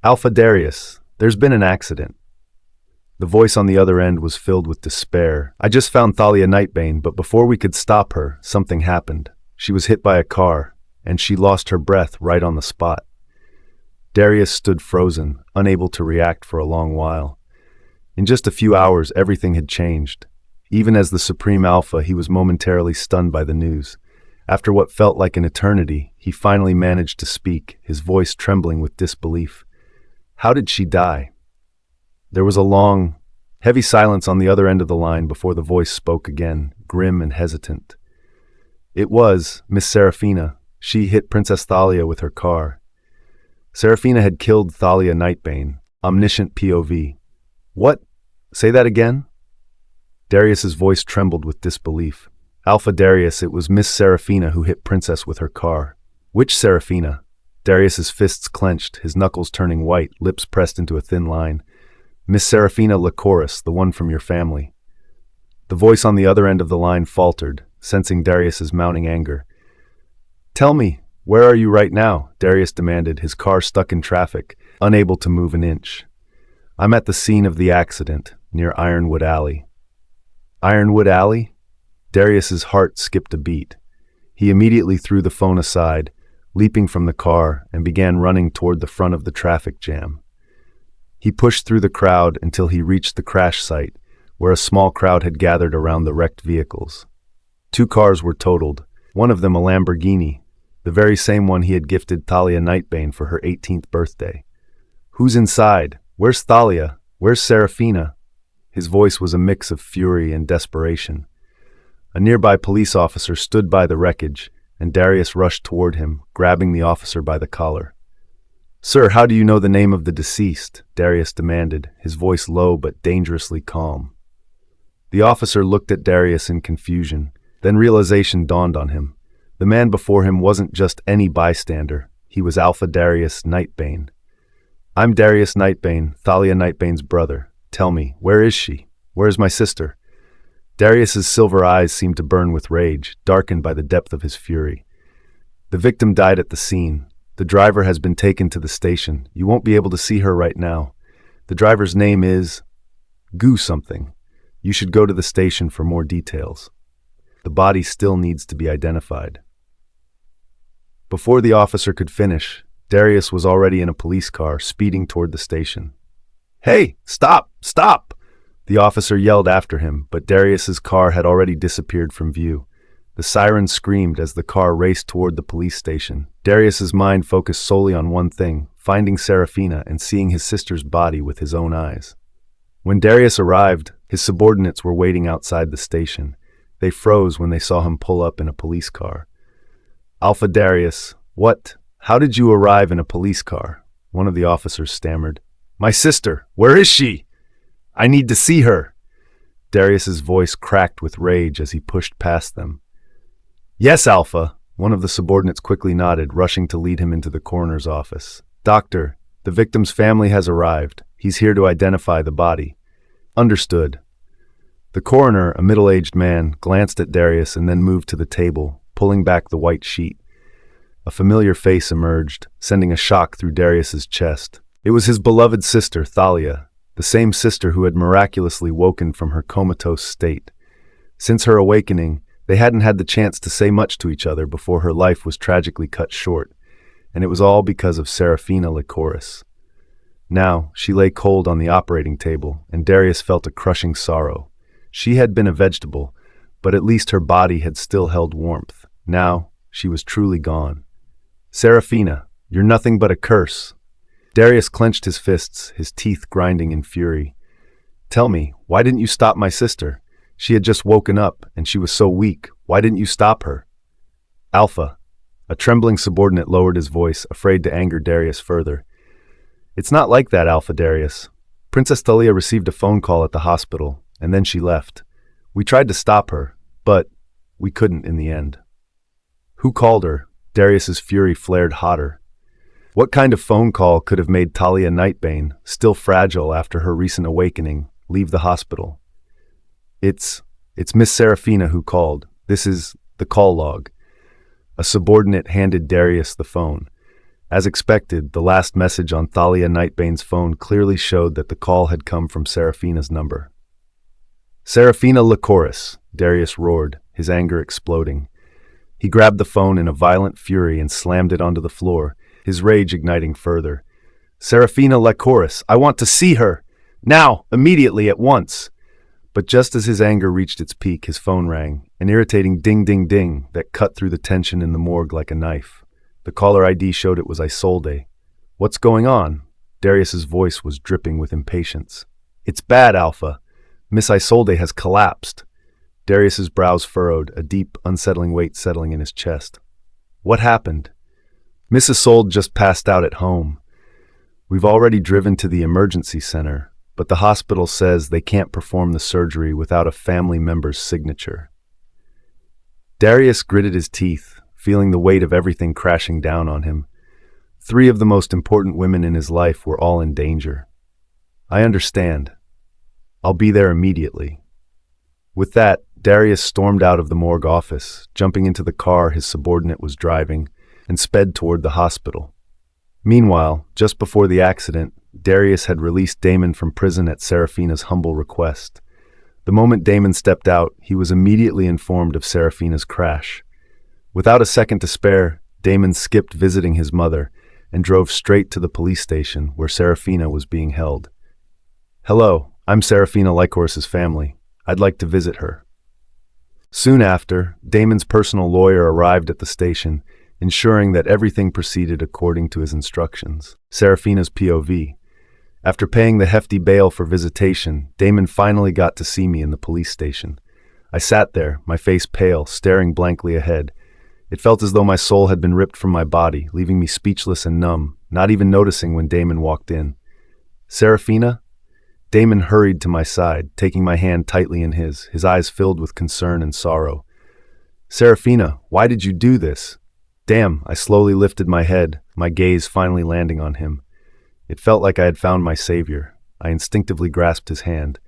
Speaker 1: "Alpha Darius, there's been an accident." The voice on the other end was filled with despair. "I just found Thalia Nightbane, but before we could stop her, something happened. She was hit by a car, and she lost her breath right on the spot." Darius stood frozen, unable to react for a long while. In just a few hours, everything had changed. Even as the Supreme Alpha, he was momentarily stunned by the news. After what felt like an eternity, he finally managed to speak, his voice trembling with disbelief. "How did she die?" There was a long, heavy silence on the other end of the line before the voice spoke again, grim and hesitant. "It was Miss Seraphina. She hit Princess Thalia with her car." Seraphina had killed Thalia Nightbane, omniscient POV. "What? Say that again?" Darius's voice trembled with disbelief. "Alpha Darius, it was Miss Seraphina who hit Princess with her car." "Which Seraphina?" Darius's fists clenched, his knuckles turning white, lips pressed into a thin line. "Miss Seraphina Lycoris, the one from your family." The voice on the other end of the line faltered, sensing Darius's mounting anger. "Tell me, where are you right now?" Darius demanded, his car stuck in traffic, unable to move an inch. "I'm at the scene of the accident, near Ironwood Alley." Ironwood Alley? Darius's heart skipped a beat. He immediately threw the phone aside, leaping from the car, and began running toward the front of the traffic jam. He pushed through the crowd until he reached the crash site, where a small crowd had gathered around the wrecked vehicles. 2 cars were totaled, one of them a Lamborghini, the very same one he had gifted Thalia Nightbane for her 18th birthday. "Who's inside? Where's Thalia? Where's Seraphina?" His voice was a mix of fury and desperation. A nearby police officer stood by the wreckage, and Darius rushed toward him, grabbing the officer by the collar. "Sir, how do you know the name of the deceased?" Darius demanded, his voice low but dangerously calm. The officer looked at Darius in confusion, then realization dawned on him. The man before him wasn't just any bystander, he was Alpha Darius Nightbane. "I'm Darius Nightbane, Thalia Nightbane's brother. Tell me, where is she? Where is my sister?" Darius's silver eyes seemed to burn with rage, darkened by the depth of his fury. "The victim died at the scene. The driver has been taken to the station. You won't be able to see her right now. The driver's name is Goo something. You should go to the station for more details. The body still needs to be identified." Before the officer could finish, Darius was already in a police car, speeding toward the station. "Hey, stop! Stop!" The officer yelled after him, but Darius's car had already disappeared from view. The siren screamed as the car raced toward the police station. Darius's mind focused solely on one thing, finding Serafina and seeing his sister's body with his own eyes. When Darius arrived, his subordinates were waiting outside the station. They froze when they saw him pull up in a police car. "Alpha Darius, what? How did you arrive in a police car?" One of the officers stammered. "My sister, where is she? I need to see her." Darius's voice cracked with rage as he pushed past them. "Yes, Alpha," one of the subordinates quickly nodded, rushing to lead him into the coroner's office. "Doctor, the victim's family has arrived. He's here to identify the body." "Understood." The coroner, a middle-aged man, glanced at Darius and then moved to the table, pulling back the white sheet. A familiar face emerged, sending a shock through Darius's chest. It was his beloved sister, Thalia, the same sister who had miraculously woken from her comatose state. Since her awakening, they hadn't had the chance to say much to each other before her life was tragically cut short, and it was all because of Serafina Lycoris. Now, she lay cold on the operating table, and Darius felt a crushing sorrow. She had been a vegetable, but at least her body had still held warmth. Now, she was truly gone. "Serafina, you're nothing but a curse." Darius clenched his fists, his teeth grinding in fury. "Tell me, why didn't you stop my sister? She had just woken up, and she was so weak. Why didn't you stop her?" "Alpha." A trembling subordinate lowered his voice, afraid to anger Darius further. "It's not like that, Alpha Darius. Princess Thalia received a phone call at the hospital, and then she left. We tried to stop her, but we couldn't in the end." "Who called her?" Darius's fury flared hotter. What kind of phone call could have made Thalia Nightbane, still fragile after her recent awakening, leave the hospital? It's Miss Serafina who called. This is the call log." A subordinate handed Darius the phone. As expected, the last message on Thalia Nightbane's phone clearly showed that the call had come from Serafina's number. "Serafina Lycoris," Darius roared, his anger exploding. He grabbed the phone in a violent fury and slammed it onto the floor, his rage igniting further. "Serafina Lycoris, I want to see her! Now! Immediately, at once!" But just as his anger reached its peak, his phone rang, an irritating ding-ding-ding that cut through the tension in the morgue like a knife. The caller ID showed it was Isolde. "What's going on?" Darius's voice was dripping with impatience. "It's bad, Alpha. Miss Isolde has collapsed." Darius's brows furrowed, a deep, unsettling weight settling in his chest. "What happened?" "Miss Isolde just passed out at home. We've already driven to the emergency center, but the hospital says they can't perform the surgery without a family member's signature." Darius gritted his teeth, feeling the weight of everything crashing down on him. 3 of the most important women in his life were all in danger. "I understand. I'll be there immediately." With that, Darius stormed out of the morgue office, jumping into the car his subordinate was driving, and sped toward the hospital. Meanwhile, just before the accident, Darius had released Damon from prison at Serafina's humble request. The moment Damon stepped out, he was immediately informed of Serafina's crash. Without a second to spare, Damon skipped visiting his mother and drove straight to the police station where Serafina was being held. "Hello, I'm Serafina Lycoris's family. I'd like to visit her." Soon after, Damon's personal lawyer arrived at the station, ensuring that everything proceeded according to his instructions. Serafina's POV. After paying the hefty bail for visitation, Damon finally got to see me in the police station. I sat there, my face pale, staring blankly ahead. It felt as though my soul had been ripped from my body, leaving me speechless and numb, not even noticing when Damon walked in. "Serafina?" Damon hurried to my side, taking my hand tightly in his eyes filled with concern and sorrow. "Serafina, why did you do this?" Damn, I slowly lifted my head, my gaze finally landing on him. It felt like I had found my savior. I instinctively grasped his hand.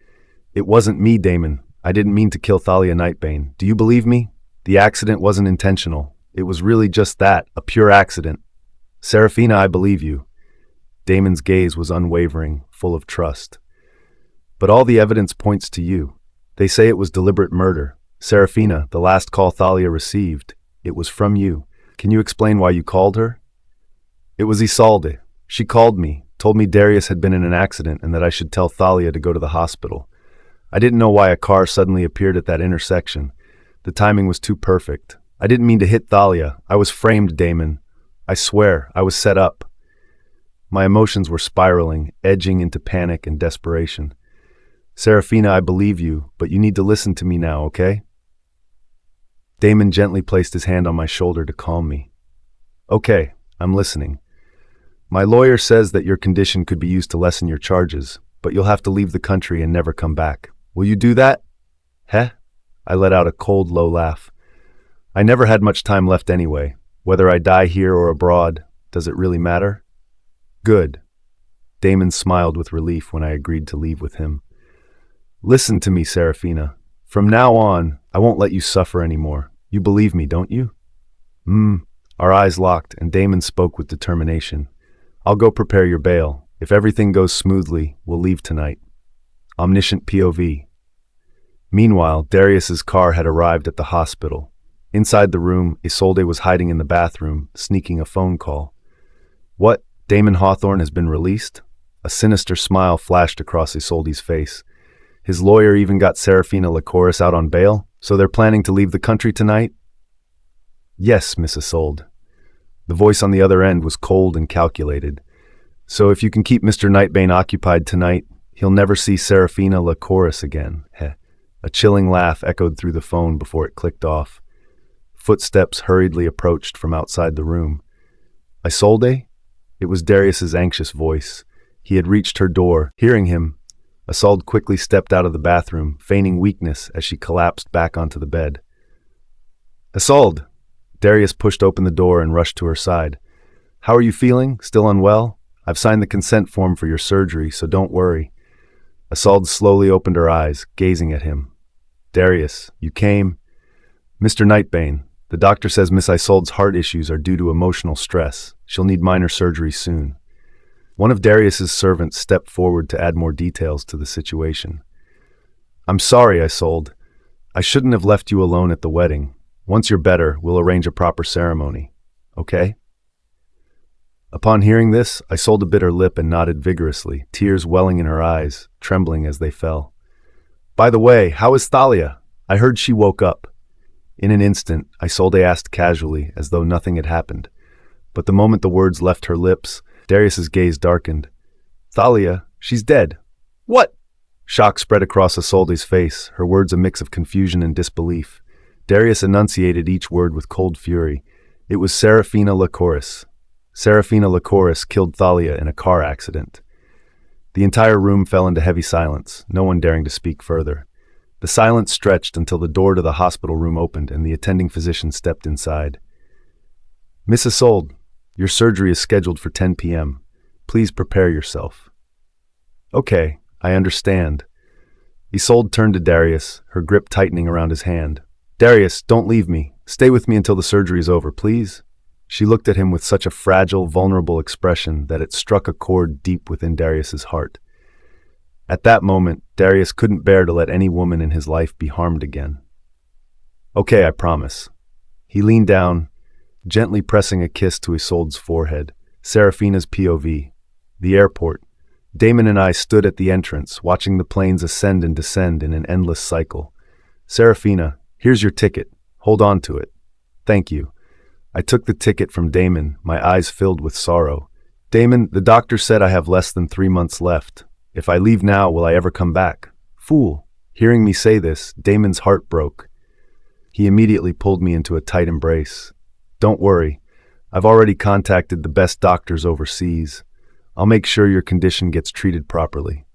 Speaker 1: "It wasn't me, Damon. I didn't mean to kill Thalia Nightbane. Do you believe me? The accident wasn't intentional. It was really just that, a pure accident." Serafina, I believe you. Damon's gaze was unwavering, full of trust. But all the evidence points to you. They say it was deliberate murder. Serafina, the last call Thalia received, it was from you. Can you explain why you called her? It was Isolde. She called me, told me Darius had been in an accident and that I should tell Thalia to go to the hospital. I didn't know why a car suddenly appeared at that intersection. The timing was too perfect. I didn't mean to hit Thalia. I was framed, Damon. I swear, I was set up. My emotions were spiraling, edging into panic and desperation. Serafina, I believe you, but you need to listen to me now, okay? Damon gently placed his hand on my shoulder to calm me. Okay, I'm listening. My lawyer says that your condition could be used to lessen your charges, but you'll have to leave the country and never come back. Will you do that? Heh? I let out a cold, low laugh. I never had much time left anyway. Whether I die here or abroad, does it really matter? Good. Damon smiled with relief when I agreed to leave with him. Listen to me, Serafina. From now on, I won't let you suffer anymore. You believe me, don't you? Our eyes locked, and Damon spoke with determination. I'll go prepare your bail. If everything goes smoothly, we'll leave tonight. Omniscient POV. Meanwhile, Darius's car had arrived at the hospital. Inside the room, Isolde was hiding in the bathroom, sneaking a phone call. What? Damon Hawthorne has been released? A sinister smile flashed across Isolde's face. His lawyer even got Serafina Lycoris out on bail, so they're planning to leave the country tonight? Yes, Miss Isolde. The voice on the other end was cold and calculated. So if you can keep Mr. Nightbane occupied tonight, he'll never see Serafina Lycoris again. Heh. A chilling laugh echoed through the phone before it clicked off. Footsteps hurriedly approached from outside the room. Isolde? It was Darius's anxious voice. He had reached her door. Hearing him, Isolde quickly stepped out of the bathroom, feigning weakness as she collapsed back onto the bed. Isolde! Darius pushed open the door and rushed to her side. How are you feeling? Still unwell? I've signed the consent form for your surgery, so don't worry. Isolde slowly opened her eyes, gazing at him. Darius, you came? Mr. Nightbane, the doctor says Miss Isolde's heart issues are due to emotional stress. She'll need minor surgery soon. One of Darius's servants stepped forward to add more details to the situation. I'm sorry, Isolde. I shouldn't have left you alone at the wedding. Once you're better, we'll arrange a proper ceremony. Okay? Upon hearing this, Isolde bit her lip and nodded vigorously, tears welling in her eyes, trembling as they fell. By the way, how is Thalia? I heard she woke up. In an instant, Isolde asked casually, as though nothing had happened. But the moment the words left her lips, Darius's gaze darkened. Thalia, she's dead. What? Shock spread across Isolde's face, her words a mix of confusion and disbelief. Darius enunciated each word with cold fury. It was Serafina Lycoris. Serafina Lycoris killed Thalia in a car accident. The entire room fell into heavy silence, no one daring to speak further. The silence stretched until the door to the hospital room opened and the attending physician stepped inside. Miss Isolde, your surgery is scheduled for 10 p.m. Please prepare yourself. Okay, I understand. Isolde turned to Darius, her grip tightening around his hand. Darius, don't leave me. Stay with me until the surgery is over, please. She looked at him with such a fragile, vulnerable expression that it struck a chord deep within Darius's heart. At that moment, Darius couldn't bear to let any woman in his life be harmed again. Okay, I promise. He leaned down, gently pressing a kiss to Isolde's forehead. Serafina's POV. The airport. Damon and I stood at the entrance, watching the planes ascend and descend in an endless cycle. Serafina, here's your ticket. Hold on to it. Thank you. I took the ticket from Damon, my eyes filled with sorrow. Damon, the doctor said I have less than 3 months left. If I leave now, will I ever come back? Fool. Hearing me say this, Damon's heart broke. He immediately pulled me into a tight embrace. Don't worry. I've already contacted the best doctors overseas. I'll make sure your condition gets treated properly.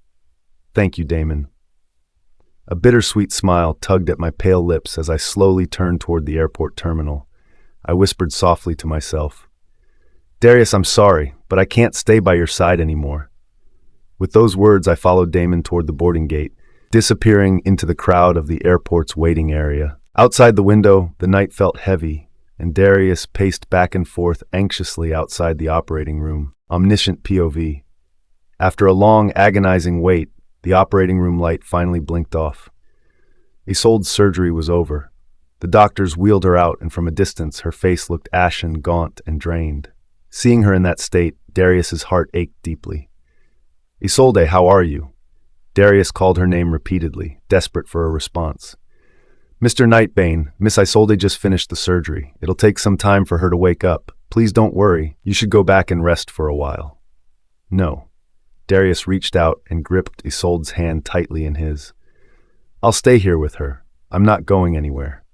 Speaker 1: Thank you, Damon. A bittersweet smile tugged at my pale lips as I slowly turned toward the airport terminal. I whispered softly to myself, Darius, I'm sorry, but I can't stay by your side anymore. With those words, I followed Damon toward the boarding gate, disappearing into the crowd of the airport's waiting area. Outside the window, the night felt heavy, and Darius paced back and forth anxiously outside the operating room. Omniscient POV. After a long, agonizing wait, the operating room light finally blinked off. Isolde's surgery was over. The doctors wheeled her out, and from a distance, her face looked ashen, gaunt, and drained. Seeing her in that state, Darius's heart ached deeply. "Isolde, how are you?" Darius called her name repeatedly, desperate for a response. "Mr. Nightbane, Miss Isolde just finished the surgery. It'll take some time for her to wake up. Please don't worry. You should go back and rest for a while." "No." Darius reached out and gripped Isolde's hand tightly in his. "I'll stay here with her. I'm not going anywhere."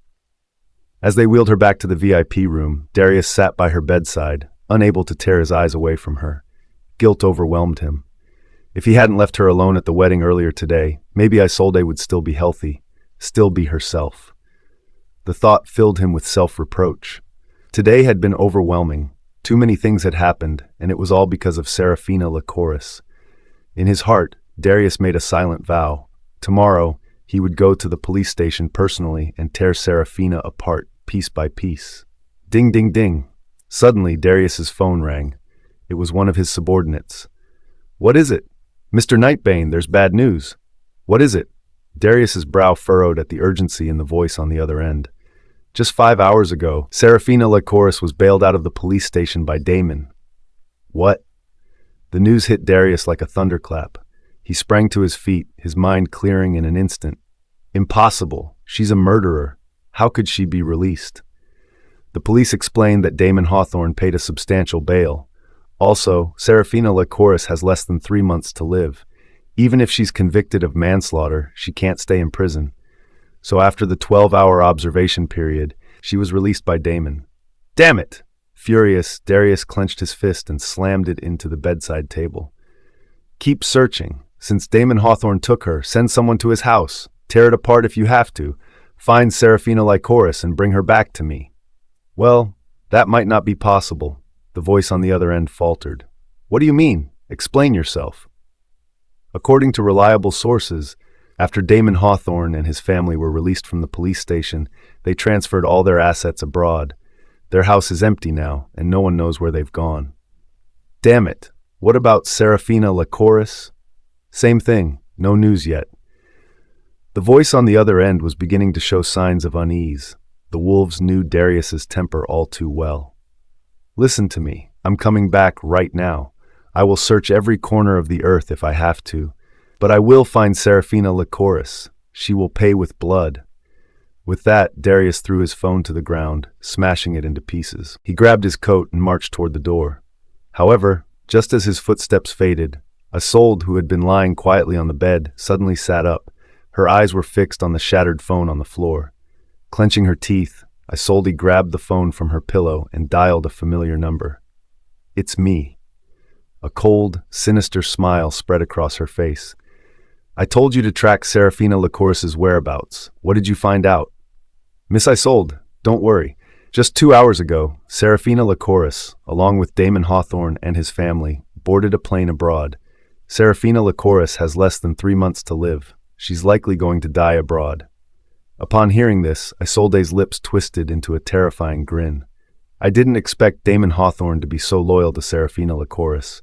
Speaker 1: As they wheeled her back to the VIP room, Darius sat by her bedside, unable to tear his eyes away from her. Guilt overwhelmed him. If he hadn't left her alone at the wedding earlier today, maybe Isolde would still be healthy, still be herself. The thought filled him with self-reproach. Today had been overwhelming. Too many things had happened, and it was all because of Serafina Lycoris. In his heart, Darius made a silent vow. Tomorrow, he would go to the police station personally and tear Serafina apart, piece by piece. Ding, ding, ding. Suddenly, Darius's phone rang. It was one of his subordinates. "What is it?" "Mr. Nightbane, there's bad news." "What is it?" Darius's brow furrowed at the urgency in the voice on the other end. Just 5 hours ago, Serafina Lycoris was bailed out of the police station by Damon. What? The news hit Darius like a thunderclap. He sprang to his feet, his mind clearing in an instant. Impossible. She's a murderer. How could she be released? The police explained that Damon Hawthorne paid a substantial bail. Also, Serafina Lycoris has less than 3 months to live. Even if she's convicted of manslaughter, she can't stay in prison. So after the 12-hour observation period, she was released by Damon. Damn it! Furious, Darius clenched his fist and slammed it into the bedside table. Keep searching. Since Damon Hawthorne took her, send someone to his house. Tear it apart if you have to. Find Serafina Lycoris and bring her back to me. Well, that might not be possible. The voice on the other end faltered. What do you mean? Explain yourself. According to reliable sources, after Damon Hawthorne and his family were released from the police station, they transferred all their assets abroad. Their house is empty now, and no one knows where they've gone. Damn it. What about Serafina Lycoris? Same thing. No news yet. The voice on the other end was beginning to show signs of unease. The wolves knew Darius's temper all too well. Listen to me. I'm coming back right now. I will search every corner of the earth if I have to. But I will find Serafina Lycoris. She will pay with blood. With that, Darius threw his phone to the ground, smashing it into pieces. He grabbed his coat and marched toward the door. However, just as his footsteps faded, Isolde, who had been lying quietly on the bed, suddenly sat up. Her eyes were fixed on the shattered phone on the floor. Clenching her teeth, Isolde grabbed the phone from her pillow and dialed a familiar number. It's me. A cold, sinister smile spread across her face. I told you to track Serafina Lycoris's whereabouts. What did you find out? Miss Isolde, don't worry. Just 2 hours ago, Serafina Lycoris, along with Damon Hawthorne and his family, boarded a plane abroad. Serafina Lycoris has less than 3 months to live. She's likely going to die abroad. Upon hearing this, Isolde's lips twisted into a terrifying grin. I didn't expect Damon Hawthorne to be so loyal to Serafina Lycoris.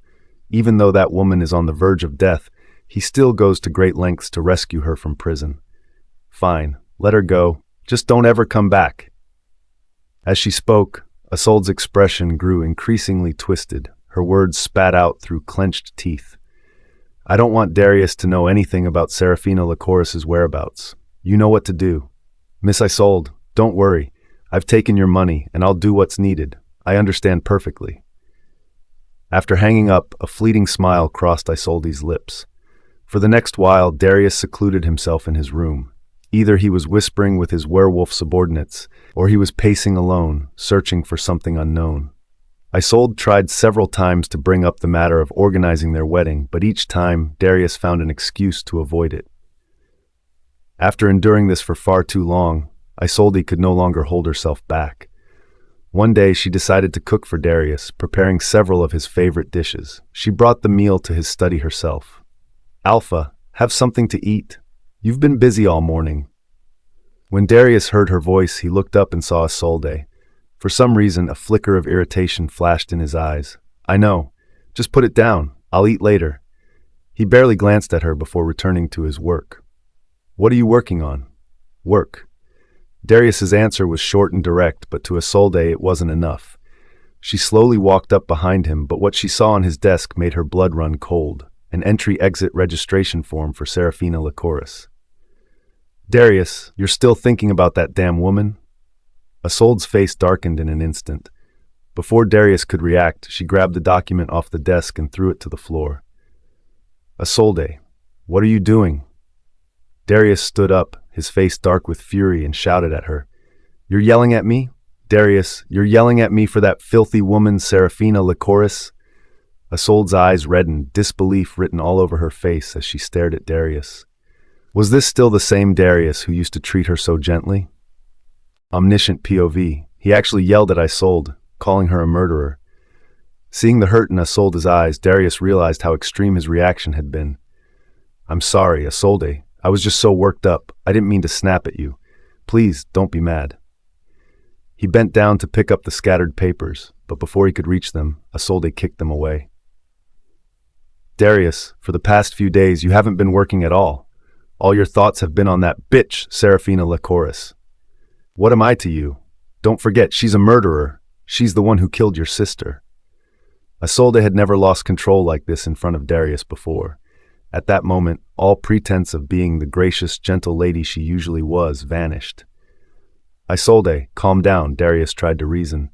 Speaker 1: Even though that woman is on the verge of death, he still goes to great lengths to rescue her from prison. Fine, let her go. Just don't ever come back. As she spoke, Isolde's expression grew increasingly twisted. Her words spat out through clenched teeth. I don't want Darius to know anything about Serafina Lycoris's whereabouts. You know what to do. Miss Isolde, don't worry. I've taken your money, and I'll do what's needed. I understand perfectly. After hanging up, a fleeting smile crossed Isolde's lips. For the next while, Darius secluded himself in his room. Either he was whispering with his werewolf subordinates, or he was pacing alone, searching for something unknown. Isolde tried several times to bring up the matter of organizing their wedding, but each time, Darius found an excuse to avoid it. After enduring this for far too long, Isolde could no longer hold herself back. One day, she decided to cook for Darius, preparing several of his favorite dishes. She brought the meal to his study herself. Alpha, have something to eat. You've been busy all morning. When Darius heard her voice, he looked up and saw Isolde. For some reason, a flicker of irritation flashed in his eyes. I know. Just put it down. I'll eat later. He barely glanced at her before returning to his work. What are you working on? Work. Darius's answer was short and direct, but to Isolde it wasn't enough. She slowly walked up behind him, but what she saw on his desk made her blood run cold. An entry-exit registration form for Serafina Lycoris. Darius, you're still thinking about that damn woman? Isolde's face darkened in an instant. Before Darius could react, she grabbed the document off the desk and threw it to the floor. Isolde, what are you doing? Darius stood up, his face dark with fury, and shouted at her. You're yelling at me? Darius, you're yelling at me for that filthy woman, Serafina Lycoris? Isolde's eyes reddened, disbelief written all over her face as she stared at Darius. Was this still the same Darius who used to treat her so gently? Omniscient POV. He actually yelled at Isolde, calling her a murderer. Seeing the hurt in Isolde's eyes, Darius realized how extreme his reaction had been. I'm sorry, Isolde. I was just so worked up. I didn't mean to snap at you. Please, don't be mad. He bent down to pick up the scattered papers, but before he could reach them, Isolde kicked them away. Darius, for the past few days you haven't been working at all. All your thoughts have been on that bitch, Serafina Lycoris. What am I to you? Don't forget, she's a murderer. She's the one who killed your sister. Isolde had never lost control like this in front of Darius before. At that moment, all pretense of being the gracious, gentle lady she usually was vanished. Isolde, calm down, Darius tried to reason.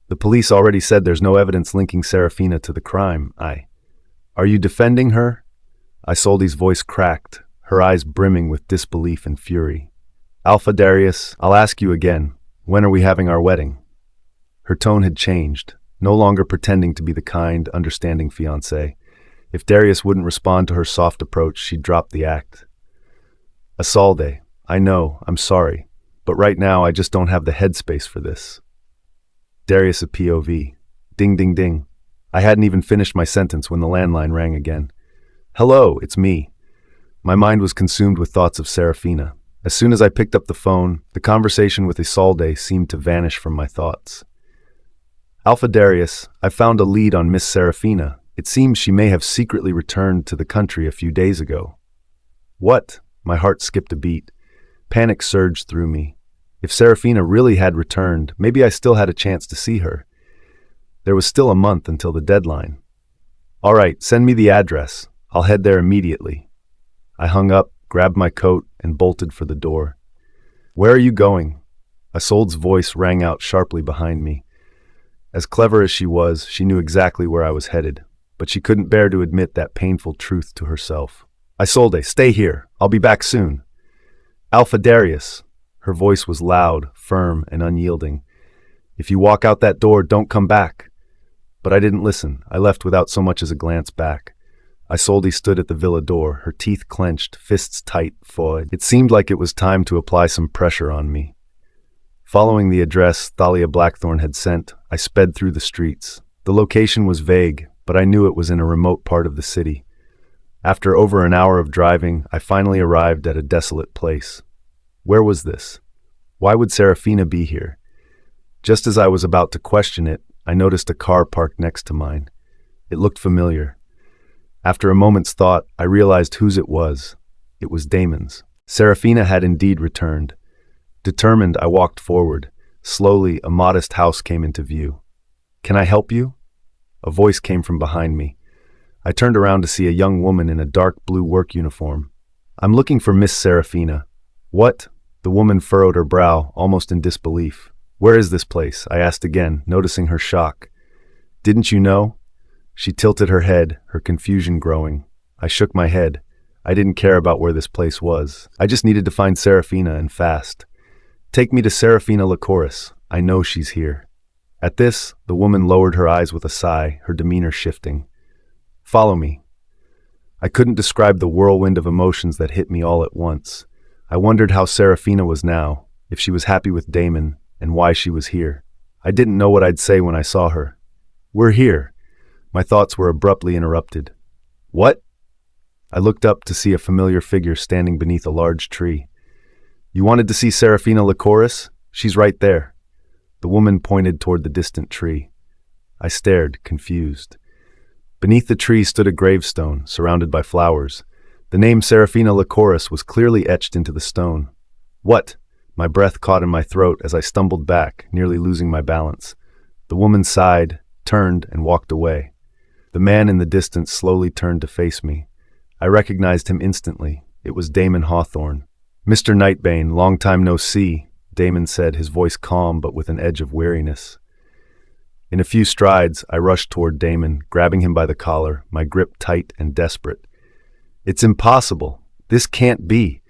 Speaker 1: The police already said there's no evidence linking Serafina to the crime. Are you defending her? Isolde's voice cracked, her eyes brimming with disbelief and fury. Alpha Darius, I'll ask you again, when are we having our wedding? Her tone had changed, no longer pretending to be the kind, understanding fiancé. If Darius wouldn't respond to her soft approach, she'd drop the act. Isolde, I know, I'm sorry, but right now I just don't have the headspace for this. Darius a POV. Ding ding ding. I hadn't even finished my sentence when the landline rang again. Hello, it's me. My mind was consumed with thoughts of Serafina. As soon as I picked up the phone, the conversation with Isolde seemed to vanish from my thoughts. Alpha Darius, I've found a lead on Miss Serafina. It seems she may have secretly returned to the country a few days ago. What? My heart skipped a beat. Panic surged through me. If Serafina really had returned, maybe I still had a chance to see her. There was still a month until the deadline. All right, send me the address. I'll head there immediately. I hung up, grabbed my coat, and bolted for the door. Where are you going? Isolde's voice rang out sharply behind me. As clever as she was, she knew exactly where I was headed, but she couldn't bear to admit that painful truth to herself. Isolde, stay here. I'll be back soon. Alpha Darius. Her voice was loud, firm, and unyielding. If you walk out that door, don't come back. But I didn't listen. I left without so much as a glance back. Isolde stood at the villa door, her teeth clenched, fists tight, forward. It seemed like it was time to apply some pressure on me. Following the address Thalia Blackthorne had sent, I sped through the streets. The location was vague, but I knew it was in a remote part of the city. After over an hour of driving, I finally arrived at a desolate place. Where was this? Why would Serafina be here? Just as I was about to question it, I noticed a car parked next to mine. It looked familiar. After a moment's thought, I realized whose it was. It was Damon's. Serafina had indeed returned. Determined, I walked forward. Slowly, a modest house came into view. Can I help you? A voice came from behind me. I turned around to see a young woman in a dark blue work uniform. I'm looking for Miss Serafina. What? The woman furrowed her brow, almost in disbelief. Where is this place? I asked again, noticing her shock. Didn't you know? She tilted her head, her confusion growing. I shook my head. I didn't care about where this place was. I just needed to find Serafina, and fast. Take me to Serafina Lycoris. I know she's here. At this, the woman lowered her eyes with a sigh, her demeanor shifting. Follow me. I couldn't describe the whirlwind of emotions that hit me all at once. I wondered how Serafina was now, if she was happy with Damon, and why she was here. I didn't know what I'd say when I saw her. We're here. My thoughts were abruptly interrupted. What? I looked up to see a familiar figure standing beneath a large tree. You wanted to see Serafina Lycoris? She's right there. The woman pointed toward the distant tree. I stared, confused. Beneath the tree stood a gravestone, surrounded by flowers. The name Seraphina Lycoris was clearly etched into the stone. What? My breath caught in my throat as I stumbled back, nearly losing my balance. The woman sighed, turned, and walked away. The man in the distance slowly turned to face me. I recognized him instantly. It was Damon Hawthorne. "Mr. Nightbane, long time no see," Damon said, his voice calm but with an edge of weariness. In a few strides, I rushed toward Damon, grabbing him by the collar, my grip tight and desperate. "It's impossible. This can't be.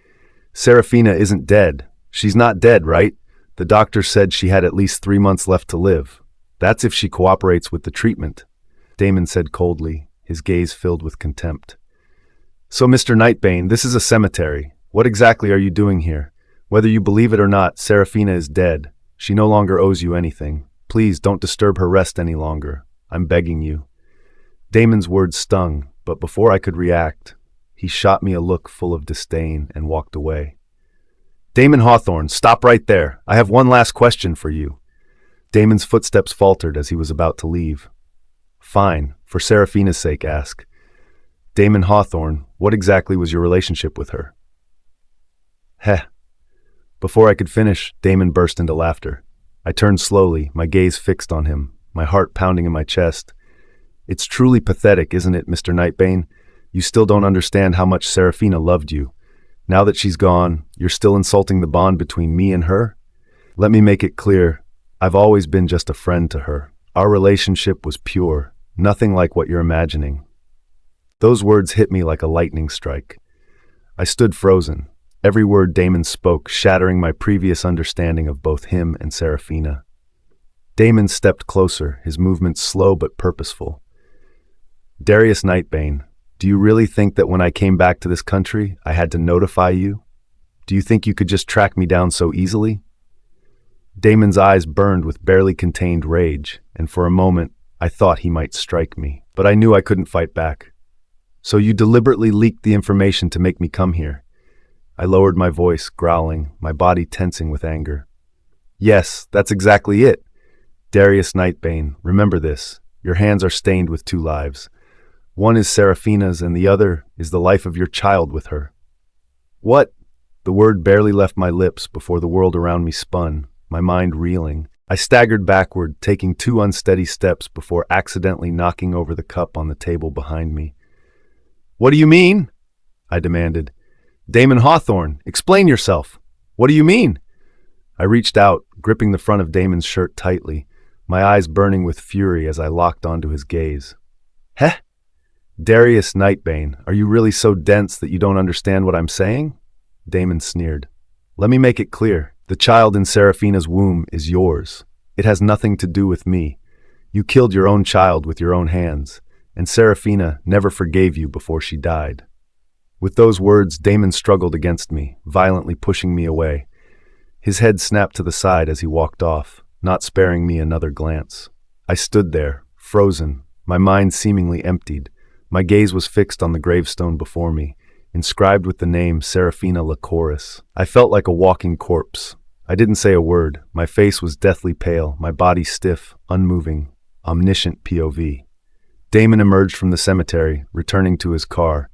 Speaker 1: Seraphina isn't dead. She's not dead, right? The doctor said she had at least 3 months left to live. That's if she cooperates with the treatment," Damon said coldly, his gaze filled with contempt. "So, Mr. Nightbane, this is a cemetery. What exactly are you doing here? Whether you believe it or not, Seraphina is dead. She no longer owes you anything. Please don't disturb her rest any longer. I'm begging you." Damon's words stung, but before I could react, he shot me a look full of disdain and walked away. "Damon Hawthorne, stop right there. I have one last question for you." Damon's footsteps faltered as he was about to leave. "Fine, for Seraphina's sake, ask. Damon Hawthorne, what exactly was your relationship with her?" "Heh." Before I could finish, Damon burst into laughter. I turned slowly, my gaze fixed on him, my heart pounding in my chest. "It's truly pathetic, isn't it, Mr. Nightbane? You still don't understand how much Seraphina loved you. Now that she's gone, you're still insulting the bond between me and her? Let me make it clear, I've always been just a friend to her. Our relationship was pure, nothing like what you're imagining." Those words hit me like a lightning strike. I stood frozen, every word Damon spoke shattering my previous understanding of both him and Seraphina. Damon stepped closer, his movements slow but purposeful. "Darius Nightbane, do you really think that when I came back to this country, I had to notify you? Do you think you could just track me down so easily?" Damon's eyes burned with barely contained rage, and for a moment, I thought he might strike me, but I knew I couldn't fight back. "So you deliberately leaked the information to make me come here?" I lowered my voice, growling, my body tensing with anger. "Yes, that's exactly it. Darius Nightbane, remember this. Your hands are stained with 2 lives. One is Seraphina's and the other is the life of your child with her." "What?" The word barely left my lips before the world around me spun, my mind reeling. I staggered backward, taking 2 unsteady steps before accidentally knocking over the cup on the table behind me. "What do you mean?" I demanded. "Damon Hawthorne, explain yourself. What do you mean?" I reached out, gripping the front of Damon's shirt tightly, my eyes burning with fury as I locked onto his gaze. "Heh? Darius Nightbane, are you really so dense that you don't understand what I'm saying?" Damon sneered. "Let me make it clear. The child in Seraphina's womb is yours. It has nothing to do with me. You killed your own child with your own hands, and Seraphina never forgave you before she died." With those words, Damon struggled against me, violently pushing me away. His head snapped to the side as he walked off, not sparing me another glance. I stood there, frozen, my mind seemingly emptied. My gaze was fixed on the gravestone before me, inscribed with the name Seraphina Lycoris. I felt like a walking corpse. I didn't say a word. My face was deathly pale, my body stiff, unmoving, omniscient POV. Damon emerged from the cemetery, returning to his car.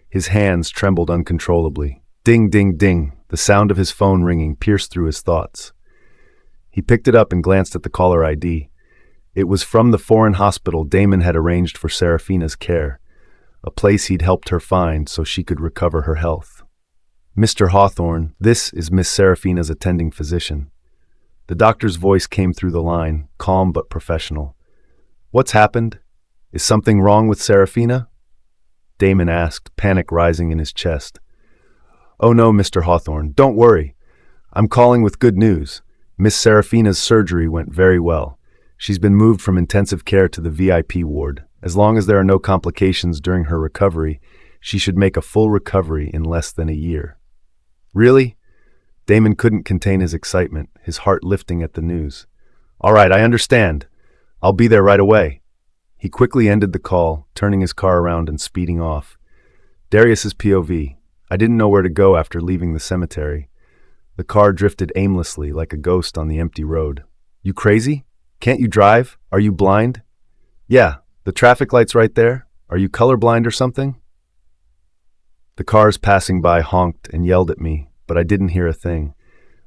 Speaker 1: His hands trembled uncontrollably. Ding, ding, ding. The sound of his phone ringing pierced through his thoughts. He picked it up and glanced at the caller ID. It was from the foreign hospital Damon had arranged for Seraphina's care, a place he'd helped her find so she could recover her health. "Mr. Hawthorne, this is Miss Seraphina's attending physician." The doctor's voice came through the line, calm but professional. "What's happened? Is something wrong with Seraphina?" Damon asked, panic rising in his chest. "Oh no, Mr. Hawthorne, don't worry. I'm calling with good news. Miss Seraphina's surgery went very well. She's been moved from intensive care to the VIP ward. As long as there are no complications during her recovery, she should make a full recovery in less than a year." "Really?" Damon couldn't contain his excitement, his heart lifting at the news. "All right, I understand. I'll be there right away." He quickly ended the call, turning his car around and speeding off. Darius's POV. I didn't know where to go after leaving the cemetery. The car drifted aimlessly like a ghost on the empty road. You crazy? Can't you drive? Are you blind? Yeah, the traffic light's right there. Are you colorblind or something? The cars passing by honked and yelled at me, but I didn't hear a thing.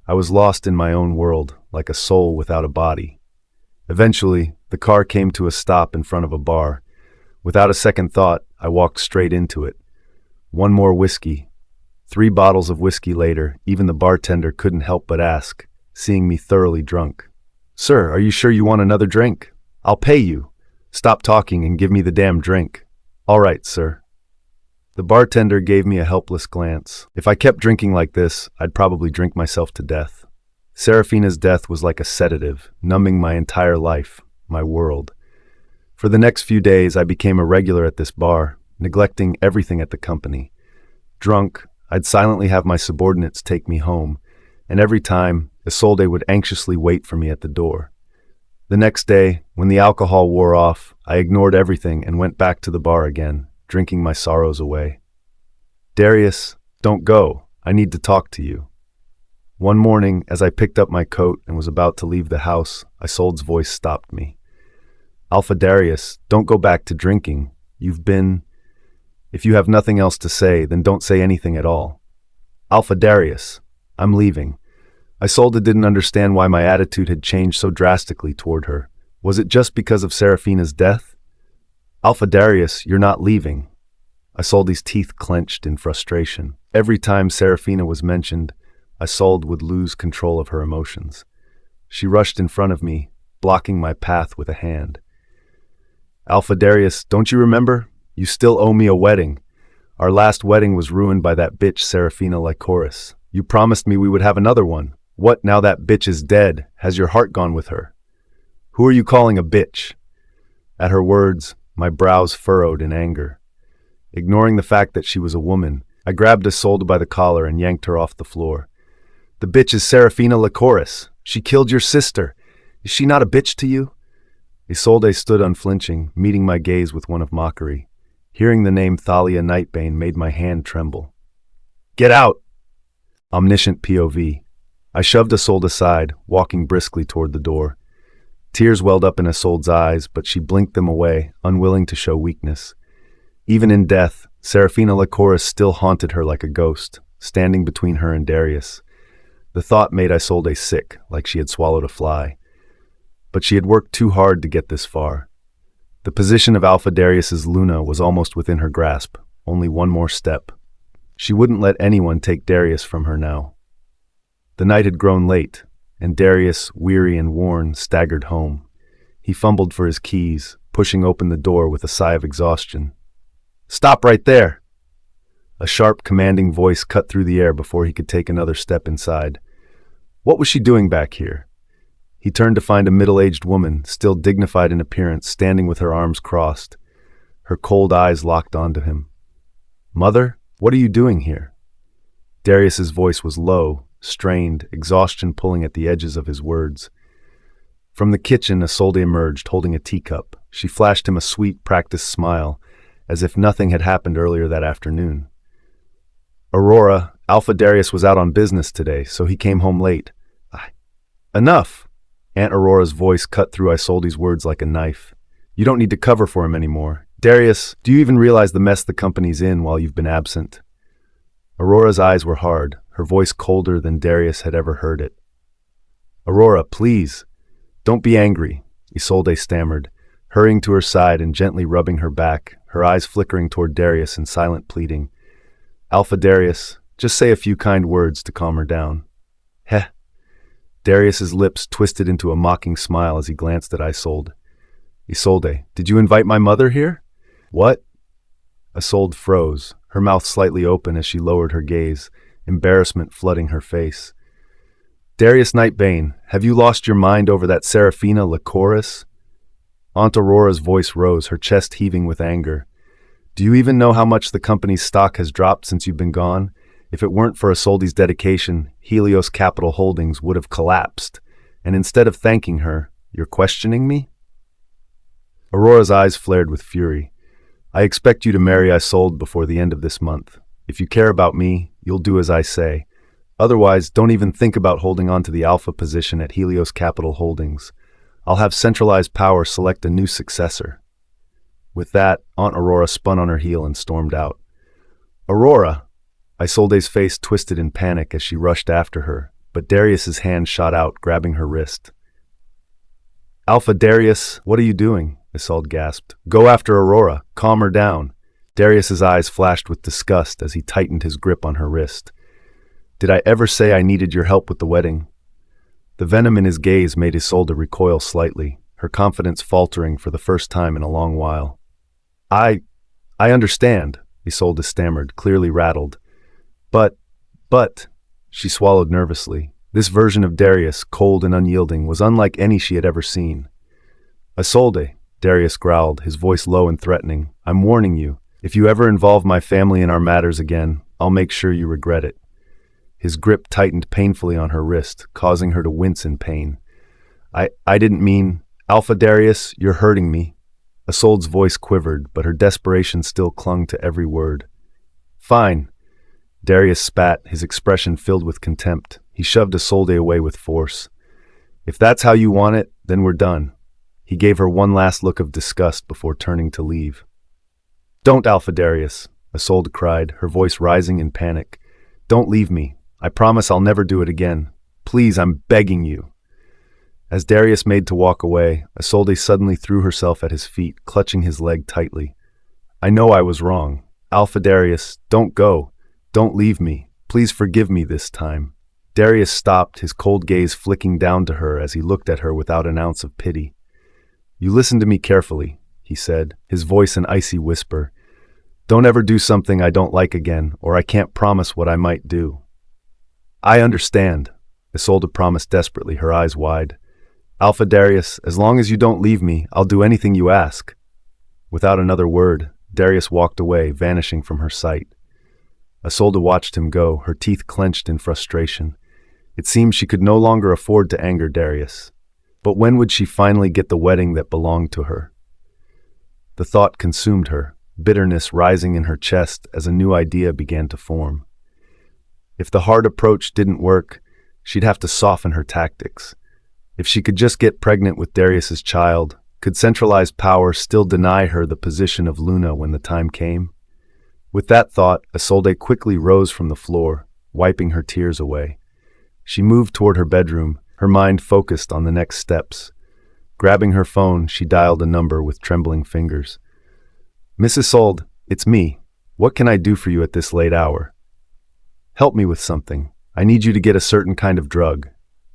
Speaker 1: I was lost in my own world, like a soul without a body. Eventually, the car came to a stop in front of a bar. Without a second thought, I walked straight into it. One more whiskey. 3 bottles of whiskey later, even the bartender couldn't help but ask, seeing me thoroughly drunk. "Sir, are you sure you want another drink? I'll pay you. Stop talking and give me the damn drink." "All right, sir." The bartender gave me a helpless glance. If I kept drinking like this, I'd probably drink myself to death. Serafina's death was like a sedative, numbing my entire life, my world. For the next few days, I became a regular at this bar, neglecting everything at the company. Drunk, I'd silently have my subordinates take me home, and every time, Isolde would anxiously wait for me at the door. The next day, when the alcohol wore off, I ignored everything and went back to the bar again, drinking my sorrows away. "Darius, don't go. I need to talk to you." One morning, as I picked up my coat and was about to leave the house, Isolde's voice stopped me. "Alpha Darius, don't go back to drinking. If you have nothing else to say, then don't say anything at all." "Alpha Darius, I'm leaving." Isolde didn't understand why my attitude had changed so drastically toward her. Was it just because of Serafina's death? "Alpha Darius, you're not leaving." Isolde's teeth clenched in frustration. Every time Serafina was mentioned, Isolde would lose control of her emotions. She rushed in front of me, blocking my path with a hand. "Alpha Darius, don't you remember? You still owe me a wedding. Our last wedding was ruined by that bitch Serafina Lycoris. You promised me we would have another one. What, now that bitch is dead? Has your heart gone with her?" "Who are you calling a bitch?" At her words, my brows furrowed in anger. Ignoring the fact that she was a woman, I grabbed Isolde by the collar and yanked her off the floor. "The bitch is Serafina Lycoris. She killed your sister. Is she not a bitch to you?" Isolde stood unflinching, meeting my gaze with one of mockery. Hearing the name Thalia Nightbane made my hand tremble. "Get out!" Omniscient POV. I shoved Isolde aside, walking briskly toward the door. Tears welled up in Isolde's eyes, but she blinked them away, unwilling to show weakness. Even in death, Serafina Lycoris still haunted her like a ghost, standing between her and Darius. The thought made Isolde sick, like she had swallowed a fly. But she had worked too hard to get this far. The position of Alpha Darius's Luna was almost within her grasp, only one more step. She wouldn't let anyone take Darius from her now. The night had grown late, and Darius, weary and worn, staggered home. He fumbled for his keys, pushing open the door with a sigh of exhaustion. "Stop right there!" A sharp, commanding voice cut through the air before he could take another step inside. What was she doing back here? He turned to find a middle-aged woman, still dignified in appearance, standing with her arms crossed. Her cold eyes locked onto him. "Mother, what are you doing here?" Darius's voice was low, strained, exhaustion pulling at the edges of his words. From the kitchen, Isolde emerged, holding a teacup. She flashed him a sweet, practiced smile, as if nothing had happened earlier that afternoon. "Aurora, Alpha Darius was out on business today, so he came home late." "Enough!" Aunt Aurora's voice cut through Isolde's words like a knife. "You don't need to cover for him anymore. Darius, do you even realize the mess the company's in while you've been absent?" Aurora's eyes were hard, her voice colder than Darius had ever heard it. "Aurora, please, don't be angry," Isolde stammered, hurrying to her side and gently rubbing her back, her eyes flickering toward Darius in silent pleading. "Alpha Darius, just say a few kind words to calm her down." "Heh." Darius's lips twisted into a mocking smile as he glanced at Isolde. "Isolde, did you invite my mother here?" "What?" Isolde froze, her mouth slightly open as she lowered her gaze, embarrassment flooding her face. "Darius Nightbane, have you lost your mind over that Serafina Lycoris?" Aunt Aurora's voice rose, her chest heaving with anger. "Do you even know how much the company's stock has dropped since you've been gone? If it weren't for Isolde's dedication, Helios Capital Holdings would have collapsed. And instead of thanking her, you're questioning me?" Aurora's eyes flared with fury. "I expect you to marry Isolde before the end of this month. If you care about me, you'll do as I say. Otherwise, don't even think about holding on to the alpha position at Helios Capital Holdings. I'll have centralized power select a new successor." With that, Aunt Aurora spun on her heel and stormed out. "Aurora!" Isolde's face twisted in panic as she rushed after her, but Darius's hand shot out, grabbing her wrist. "Alpha Darius, what are you doing?" Isolde gasped. "Go after Aurora. Calm her down." Darius's eyes flashed with disgust as he tightened his grip on her wrist. "Did I ever say I needed your help with the wedding?" The venom in his gaze made Isolde recoil slightly, her confidence faltering for the first time in a long while. I understand," Isolde stammered, clearly rattled. But, she swallowed nervously. This version of Darius, cold and unyielding, was unlike any she had ever seen. "Isolde," Darius growled, his voice low and threatening, "I'm warning you. If you ever involve my family in our matters again, I'll make sure you regret it." His grip tightened painfully on her wrist, causing her to wince in pain. I didn't mean... Alpha Darius, you're hurting me." Isolde's voice quivered, but her desperation still clung to every word. "Fine." Darius spat, his expression filled with contempt. He shoved Isolde away with force. "If that's how you want it, then we're done." He gave her one last look of disgust before turning to leave. "Don't, Alpha Darius," Isolde cried, her voice rising in panic. "Don't leave me. I promise I'll never do it again. Please, I'm begging you." As Darius made to walk away, Isolde suddenly threw herself at his feet, clutching his leg tightly. "I know I was wrong. Alpha Darius, don't go. Don't leave me. Please forgive me this time." Darius stopped, his cold gaze flicking down to her as he looked at her without an ounce of pity. "You listen to me carefully," he said, his voice an icy whisper. "Don't ever do something I don't like again, or I can't promise what I might do." "I understand," Isolde promised desperately, her eyes wide. "Alpha Darius, as long as you don't leave me, I'll do anything you ask." Without another word, Darius walked away, vanishing from her sight. Isolde watched him go, her teeth clenched in frustration. It seemed she could no longer afford to anger Darius. But when would she finally get the wedding that belonged to her? The thought consumed her, bitterness rising in her chest as a new idea began to form. If the hard approach didn't work, she'd have to soften her tactics. If she could just get pregnant with Darius's child, could centralized power still deny her the position of Luna when the time came? With that thought, Isolde quickly rose from the floor, wiping her tears away. She moved toward her bedroom, her mind focused on the next steps. Grabbing her phone, she dialed a number with trembling fingers. "Miss Isolde, it's me. What can I do for you at this late hour?" "Help me with something. I need you to get a certain kind of drug."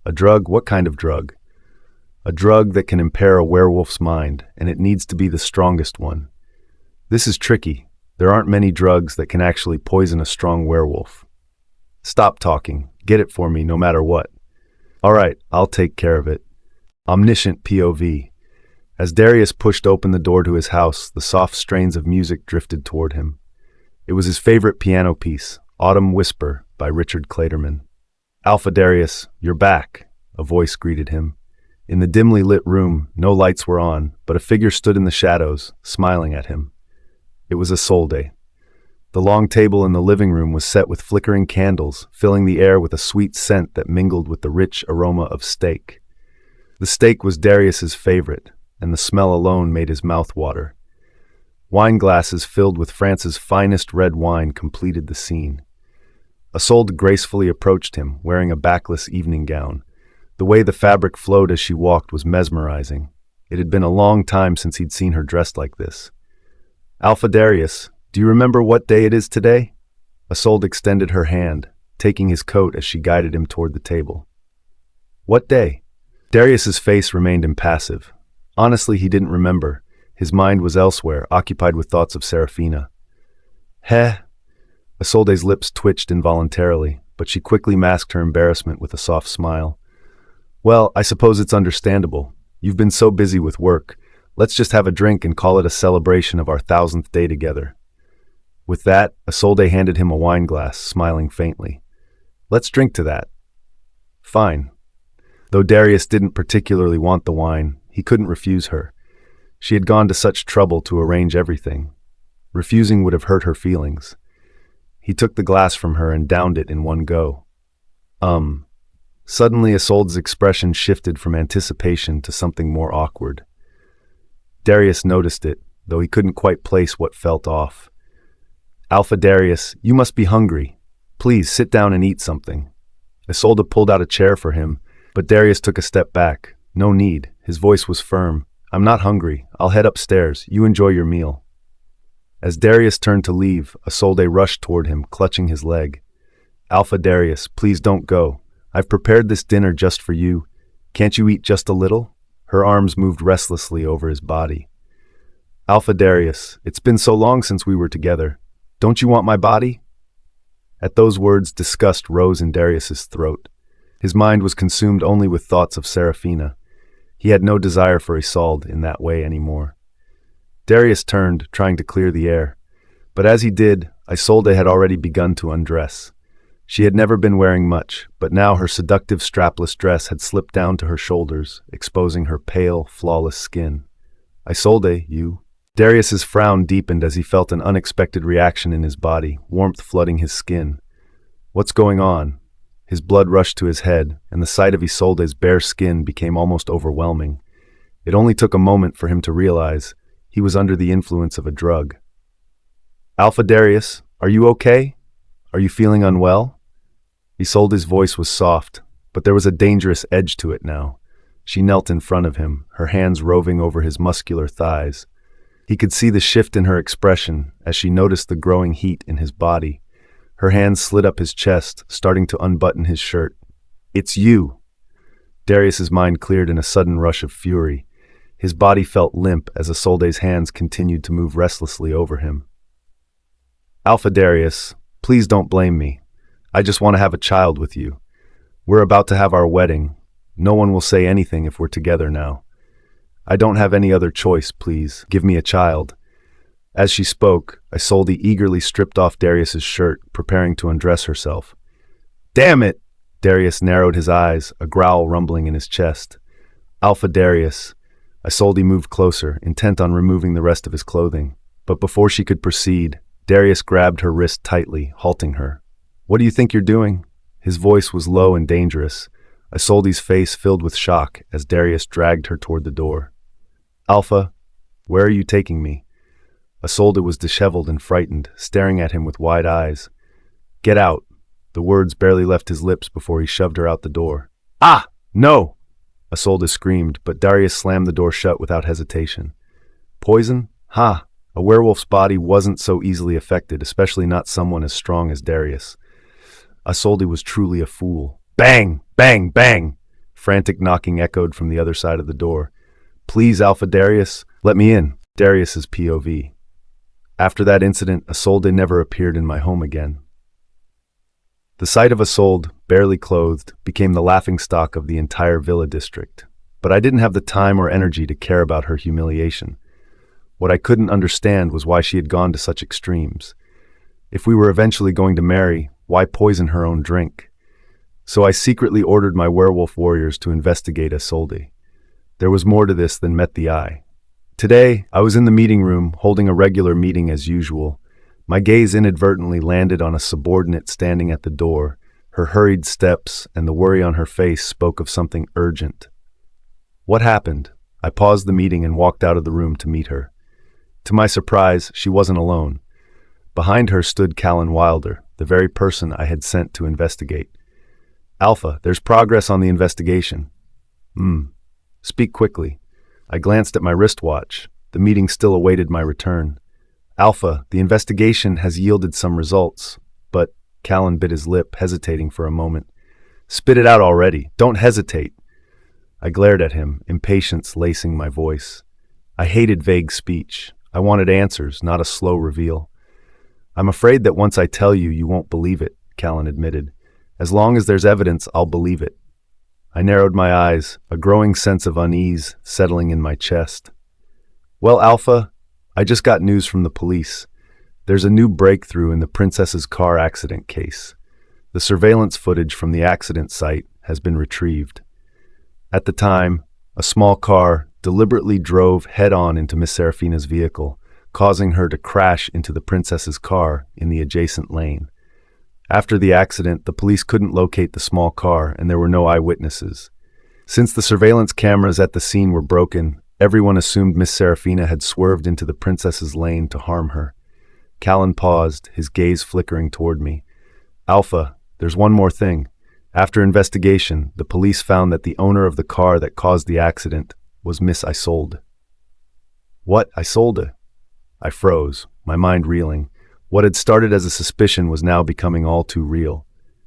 Speaker 1: "A drug? What kind of drug?" "A drug that can impair a werewolf's mind, and it needs to be the strongest one." "This is tricky. There aren't many drugs that can actually poison a strong werewolf." "Stop talking. Get it for me, no matter what." "All right, I'll take care of it." Omniscient POV. As Darius pushed open the door to his house, the soft strains of music drifted toward him. It was his favorite piano piece, Autumn Whisper by Richard Clayderman. "Alpha Darius, you're back," a voice greeted him. In the dimly lit room, no lights were on, but a figure stood in the shadows, smiling at him. It was Isolde. The long table in the living room was set with flickering candles, filling the air with a sweet scent that mingled with the rich aroma of steak. The steak was Darius's favorite, and the smell alone made his mouth water. Wine glasses filled with France's finest red wine completed the scene. Isolde gracefully approached him, wearing a backless evening gown. The way the fabric flowed as she walked was mesmerizing. It had been a long time since he'd seen her dressed like this. "Alpha Darius, do you remember what day it is today?" Isolde extended her hand, taking his coat as she guided him toward the table. "What day?" Darius's face remained impassive. Honestly, he didn't remember. His mind was elsewhere, occupied with thoughts of Serafina. "Heh." Isolde's lips twitched involuntarily, but she quickly masked her embarrassment with a soft smile. "Well, I suppose it's understandable. You've been so busy with work. Let's just have a drink and call it a celebration of our 1000th day together." With that, Isolde handed him a wine glass, smiling faintly. "Let's drink to that." "Fine." Though Darius didn't particularly want the wine, he couldn't refuse her. She had gone to such trouble to arrange everything. Refusing would have hurt her feelings. He took the glass from her and downed it in one go. Um. Suddenly, Isolde's expression shifted from anticipation to something more awkward. Darius noticed it, though he couldn't quite place what felt off. Alpha Darius, you must be hungry. Please sit down and eat something. Isolde pulled out a chair for him, but Darius took a step back. No need. His voice was firm. I'm not hungry. I'll head upstairs. You enjoy your meal. As Darius turned to leave, Isolde rushed toward him, clutching his leg. Alpha Darius, please don't go. I've prepared this dinner just for you. Can't you eat just a little? Her arms moved restlessly over his body. Alpha Darius, it's been so long since we were together. Don't you want my body? At those words, disgust rose in Darius's throat. His mind was consumed only with thoughts of Serafina. He had no desire for Isolde in that way anymore. Darius turned, trying to clear the air. But as he did, Isolde had already begun to undress. She had never been wearing much, but now her seductive strapless dress had slipped down to her shoulders, exposing her pale, flawless skin. Isolde, you... Darius's frown deepened as he felt an unexpected reaction in his body, warmth flooding his skin. What's going on? His blood rushed to his head, and the sight of Isolde's bare skin became almost overwhelming. It only took a moment for him to realize he was under the influence of a drug. Alpha Darius, are you okay? Are you feeling unwell? Isolde's voice was soft, but there was a dangerous edge to it now. She knelt in front of him, her hands roving over his muscular thighs. He could see the shift in her expression as she noticed the growing heat in his body. Her hands slid up his chest, starting to unbutton his shirt. It's you! Darius's mind cleared in a sudden rush of fury. His body felt limp as Isolde's hands continued to move restlessly over him. Alpha Darius, please don't blame me. I just want to have a child with you. We're about to have our wedding. No one will say anything if we're together now. I don't have any other choice, please. Give me a child. As she spoke, Isolde eagerly stripped off Darius's shirt, preparing to undress herself. Damn it! Darius narrowed his eyes, a growl rumbling in his chest. Alpha Darius. Isolde moved closer, intent on removing the rest of his clothing. But before she could proceed, Darius grabbed her wrist tightly, halting her. What do you think you're doing? His voice was low and dangerous. Isolde's face filled with shock as Darius dragged her toward the door. Alpha, where are you taking me? Isolde was disheveled and frightened, staring at him with wide eyes. Get out. The words barely left his lips before he shoved her out the door. Ah, no! Isolde screamed, but Darius slammed the door shut without hesitation. Poison? Ha! A werewolf's body wasn't so easily affected, especially not someone as strong as Darius. Isolde was truly a fool. Bang! Bang! Bang! Frantic knocking echoed from the other side of the door. Please, Alpha Darius, let me in. Darius's POV. After that incident, Isolde never appeared in my home again. The sight of Isolde, barely clothed, became the laughingstock of the entire villa district. But I didn't have the time or energy to care about her humiliation. What I couldn't understand was why she had gone to such extremes. If we were eventually going to marry, why poison her own drink? So I secretly ordered my werewolf warriors to investigate Isolde. There was more to this than met the eye. Today, I was in the meeting room, holding a regular meeting as usual. My gaze inadvertently landed on a subordinate standing at the door. Her hurried steps and the worry on her face spoke of something urgent. What happened? I paused the meeting and walked out of the room to meet her. To my surprise, she wasn't alone. Behind her stood Callan Wilder, the very person I had sent to investigate. Alpha, there's progress on the investigation. Speak quickly. I glanced at my wristwatch. The meeting still awaited my return. Alpha, the investigation has yielded some results, but Callan bit his lip, hesitating for a moment. Spit it out already. Don't hesitate. I glared at him, impatience lacing my voice. I hated vague speech. I wanted answers, not a slow reveal. I'm afraid that once I tell you, you won't believe it, Callan admitted. As long as there's evidence, I'll believe it. I narrowed my eyes, a growing sense of unease settling in my chest. Well, Alpha, I just got news from the police. There's a new breakthrough in the princess's car accident case. The surveillance footage from the accident site has been retrieved. At the time, a small car deliberately drove head-on into Miss Serafina's vehicle, causing her to crash into the princess's car in the adjacent lane. After the accident, the police couldn't locate the small car and there were no eyewitnesses. Since the surveillance cameras at the scene were broken, everyone assumed Miss Serafina had swerved into the princess's lane to harm her. Callan paused, his gaze flickering toward me. Alpha, there's one more thing. After investigation, the police found that the owner of the car that caused the accident was Miss Isolde. What, Isolde? I froze, my mind reeling. What had started as a suspicion was now becoming all too real.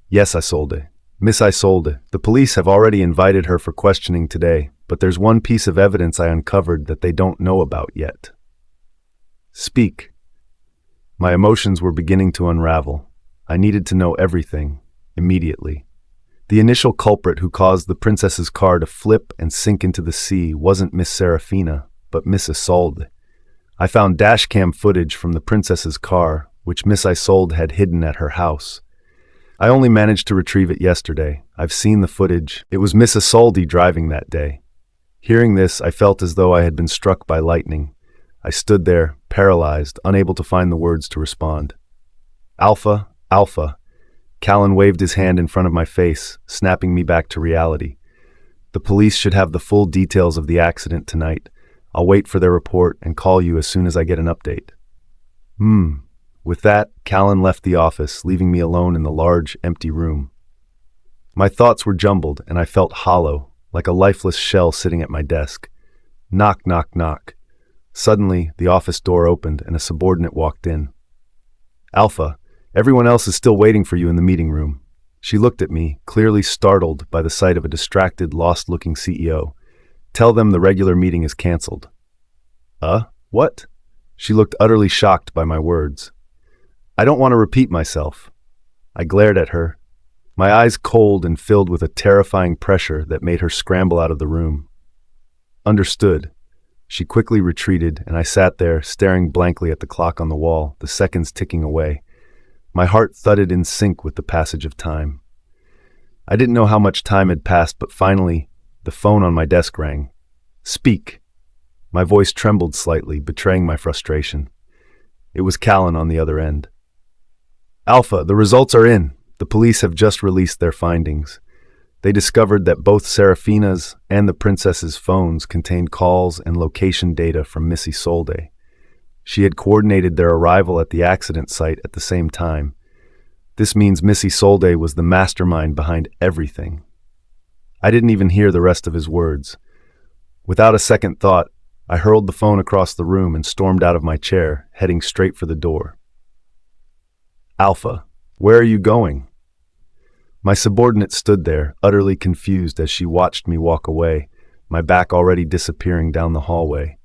Speaker 1: Yes, Isolde. Miss Isolde. The police have already invited her for questioning today, but there's one piece of evidence I uncovered that they don't know about yet. Speak. My emotions were beginning to unravel. I needed to know everything, immediately. The initial culprit who caused the princess's car to flip and sink into the sea wasn't Miss Serafina, but Miss Isolde. I found dashcam footage from the princess's car, which Miss Isolde had hidden at her house. I only managed to retrieve it yesterday. I've seen the footage. It was Miss Isolde driving that day. Hearing this, I felt as though I had been struck by lightning. I stood there, paralyzed, unable to find the words to respond. Alpha, Alpha. Callan waved his hand in front of my face, snapping me back to reality. The police should have the full details of the accident tonight. I'll wait for their report and call you as soon as I get an update. With that, Callan left the office, leaving me alone in the large, empty room. My thoughts were jumbled, and I felt hollow, like a lifeless shell sitting at my desk. Knock, knock, knock. Suddenly, the office door opened, and a subordinate walked in. Alpha, everyone else is still waiting for you in the meeting room. She looked at me, clearly startled by the sight of a distracted, lost-looking CEO. Tell them the regular meeting is canceled. What? She looked utterly shocked by my words. I don't want to repeat myself. I glared at her, my eyes cold and filled with a terrifying pressure that made her scramble out of the room. Understood. She quickly retreated, and I sat there, staring blankly at the clock on the wall, the seconds ticking away. My heart thudded in sync with the passage of time. I didn't know how much time had passed, but finally, the phone on my desk rang. Speak. My voice trembled slightly, betraying my frustration. It was Callan on the other end. Alpha, the results are in. The police have just released their findings. They discovered that both Serafina's and the princess's phones contained calls and location data from Miss Isolde. She had coordinated their arrival at the accident site at the same time. This means Miss Isolde was the mastermind behind everything. I didn't even hear the rest of his words. Without a second thought, I hurled the phone across the room and stormed out of my chair, heading straight for the door. Alpha, where are you going? My subordinate stood there, utterly confused as she watched me walk away, my back already disappearing down the hallway.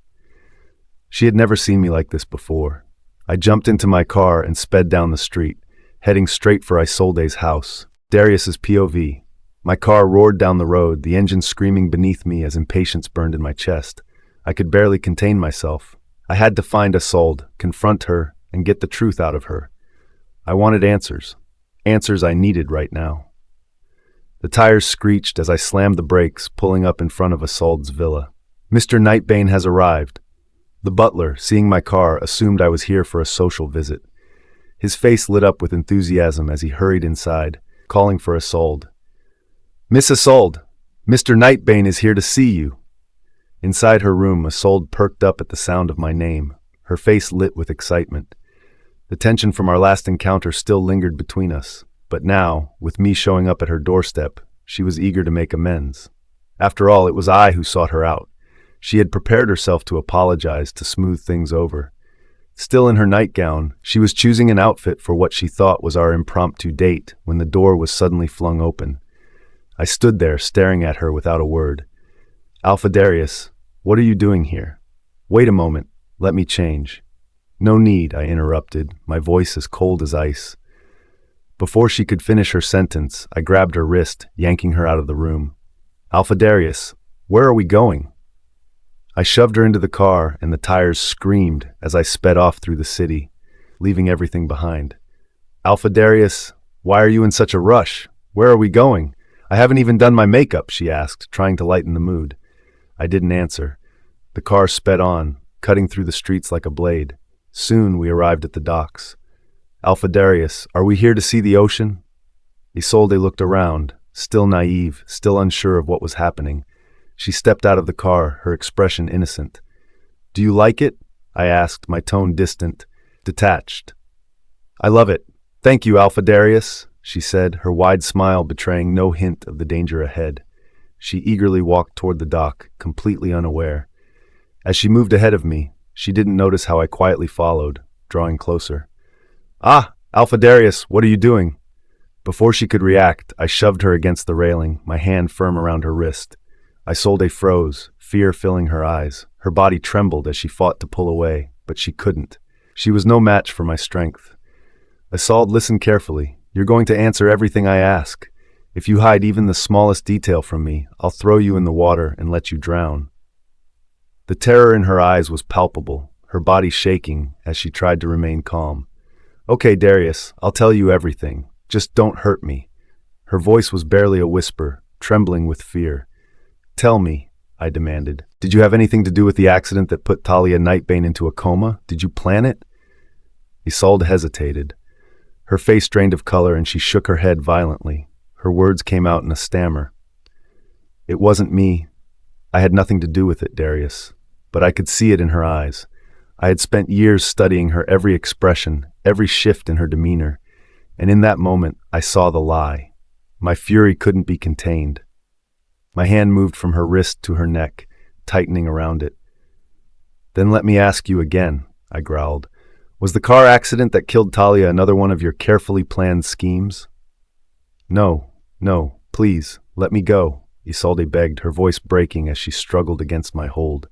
Speaker 1: She had never seen me like this before. I jumped into my car and sped down the street, heading straight for Isolde's house. Darius's POV. My car roared down the road, the engine screaming beneath me as impatience burned in my chest. I could barely contain myself. I had to find Isolde, confront her, and get the truth out of her. I wanted answers. Answers I needed right now. The tires screeched as I slammed the brakes, pulling up in front of Isolde's villa. Mr. Nightbane has arrived. The butler, seeing my car, assumed I was here for a social visit. His face lit up with enthusiasm as he hurried inside, calling for Isolde. Miss Isolde, Mr. Nightbane is here to see you. Inside her room, Isolde perked up at the sound of my name, her face lit with excitement. The tension from our last encounter still lingered between us, but now, with me showing up at her doorstep, she was eager to make amends. After all, it was I who sought her out. She had prepared herself to apologize, to smooth things over. Still in her nightgown, she was choosing an outfit for what she thought was our impromptu date when the door was suddenly flung open. I stood there, staring at her without a word. Alpha Darius, what are you doing here? Wait a moment, let me change. No need, I interrupted, my voice as cold as ice. Before she could finish her sentence, I grabbed her wrist, yanking her out of the room. Alpha Darius, where are we going? I shoved her into the car, and the tires screamed as I sped off through the city, leaving everything behind. Alpha Darius, why are you in such a rush? Where are we going? I haven't even done my makeup, she asked, trying to lighten the mood. I didn't answer. The car sped on, cutting through the streets like a blade. Soon we arrived at the docks. Alpha Darius, are we here to see the ocean? Isolde looked around, still naive, still unsure of what was happening. She stepped out of the car, her expression innocent. Do you like it? I asked, my tone distant, detached. I love it. Thank you, Alpha Darius, she said, her wide smile betraying no hint of the danger ahead. She eagerly walked toward the dock, completely unaware. As she moved ahead of me, she didn't notice how I quietly followed, drawing closer. Ah, Alpha Darius, what are you doing? Before she could react, I shoved her against the railing, my hand firm around her wrist. Isolde froze, fear filling her eyes. Her body trembled as she fought to pull away, but she couldn't. She was no match for my strength. Isolde, listen carefully. You're going to answer everything I ask. If you hide even the smallest detail from me, I'll throw you in the water and let you drown. The terror in her eyes was palpable, her body shaking as she tried to remain calm. Okay, Darius, I'll tell you everything. Just don't hurt me. Her voice was barely a whisper, trembling with fear. Tell me, I demanded. Did you have anything to do with the accident that put Thalia Nightbane into a coma? Did you plan it? Isolde hesitated. Her face drained of color and she shook her head violently. Her words came out in a stammer. It wasn't me. I had nothing to do with it, Darius. But I could see it in her eyes. I had spent years studying her every expression, every shift in her demeanor. And in that moment, I saw the lie. My fury couldn't be contained. My hand moved from her wrist to her neck, tightening around it. Then let me ask you again, I growled. Was the car accident that killed Thalia another one of your carefully planned schemes? No, please, let me go, Isolde begged, her voice breaking as she struggled against my hold.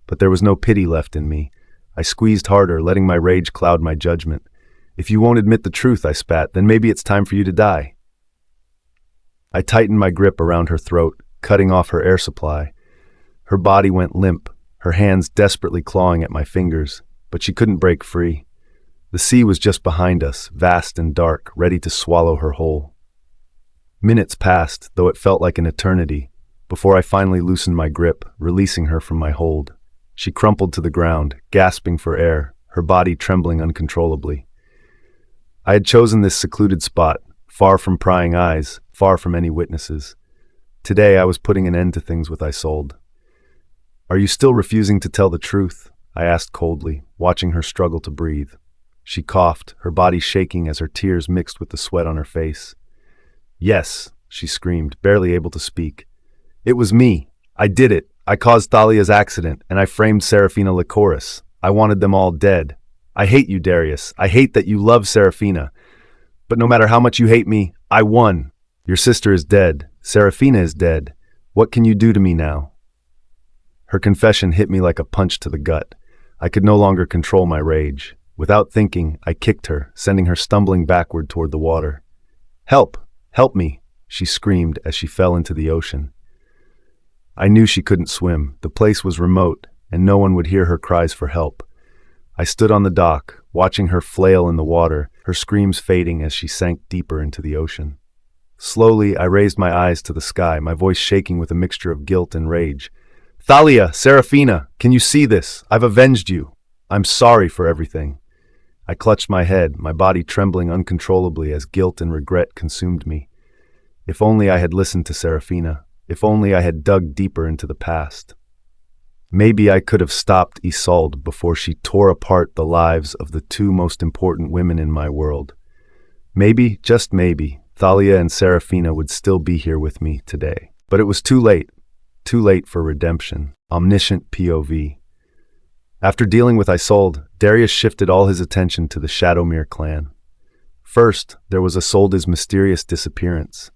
Speaker 1: But there was no pity left in me. I squeezed harder, letting my rage cloud my judgment. If you won't admit the truth, I spat, then maybe it's time for you to die. I tightened my grip around her throat, cutting off her air supply. Her body went limp, her hands desperately clawing at my fingers, but she couldn't break free. The sea was just behind us, vast and dark, ready to swallow her whole. Minutes passed, though it felt like an eternity, before I finally loosened my grip, releasing her from my hold. She crumpled to the ground, gasping for air, her body trembling uncontrollably. I had chosen this secluded spot, far from prying eyes, far from any witnesses. Today I was putting an end to things with Isolde. Are you still refusing to tell the truth? I asked coldly, watching her struggle to breathe. She coughed, her body shaking as her tears mixed with the sweat on her face. Yes, she screamed, barely able to speak. It was me. I did it. I caused Thalia's accident, and I framed Serafina Lycoris. I wanted them all dead. I hate you, Darius. I hate that you love Serafina. But no matter how much you hate me, I won. Your sister is dead. Serafina is dead. What can you do to me now? Her confession hit me like a punch to the gut. I could no longer control my rage. Without thinking, I kicked her, sending her stumbling backward toward the water. Help! Help me! She screamed as she fell into the ocean. I knew she couldn't swim. The place was remote, and no one would hear her cries for help. I stood on the dock, watching her flail in the water, her screams fading as she sank deeper into the ocean. Slowly, I raised my eyes to the sky, my voice shaking with a mixture of guilt and rage. Thalia, Serafina, can you see this? I've avenged you. I'm sorry for everything. I clutched my head, my body trembling uncontrollably as guilt and regret consumed me. If only I had listened to Serafina. If only I had dug deeper into the past. Maybe I could have stopped Isolde before she tore apart the lives of the two most important women in my world. Maybe, just maybe, Thalia and Serafina would still be here with me today. But it was too late for redemption. Omniscient POV. After dealing with Isolde, Darius shifted all his attention to the Shadowmere clan. First, there was Isolde's mysterious disappearance.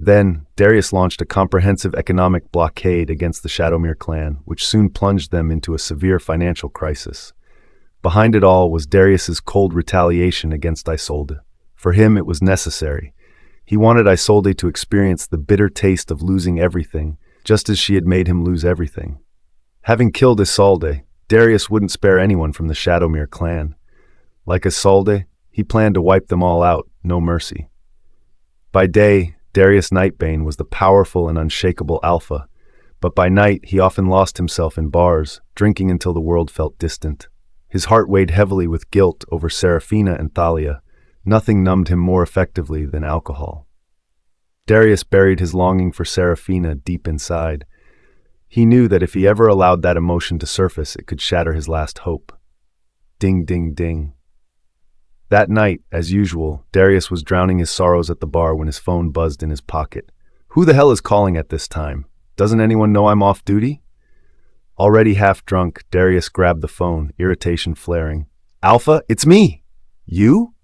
Speaker 1: Then, Darius launched a comprehensive economic blockade against the Shadowmere clan, which soon plunged them into a severe financial crisis. Behind it all was Darius's cold retaliation against Isolde. For him, it was necessary. He wanted Isolde to experience the bitter taste of losing everything, just as she had made him lose everything. Having killed Isolde, Darius wouldn't spare anyone from the Shadowmere clan. Like Isolde, he planned to wipe them all out, no mercy. By day, Darius Nightbane was the powerful and unshakable Alpha, but by night he often lost himself in bars, drinking until the world felt distant. His heart weighed heavily with guilt over Serafina and Thalia. Nothing numbed him more effectively than alcohol. Darius buried his longing for Serafina deep inside. He knew that if he ever allowed that emotion to surface, it could shatter his last hope. Ding, ding, ding. That night, as usual, Darius was drowning his sorrows at the bar when his phone buzzed in his pocket. Who the hell is calling at this time? Doesn't anyone know I'm off duty? Already half drunk, Darius grabbed the phone, irritation flaring. Alpha, it's me! You?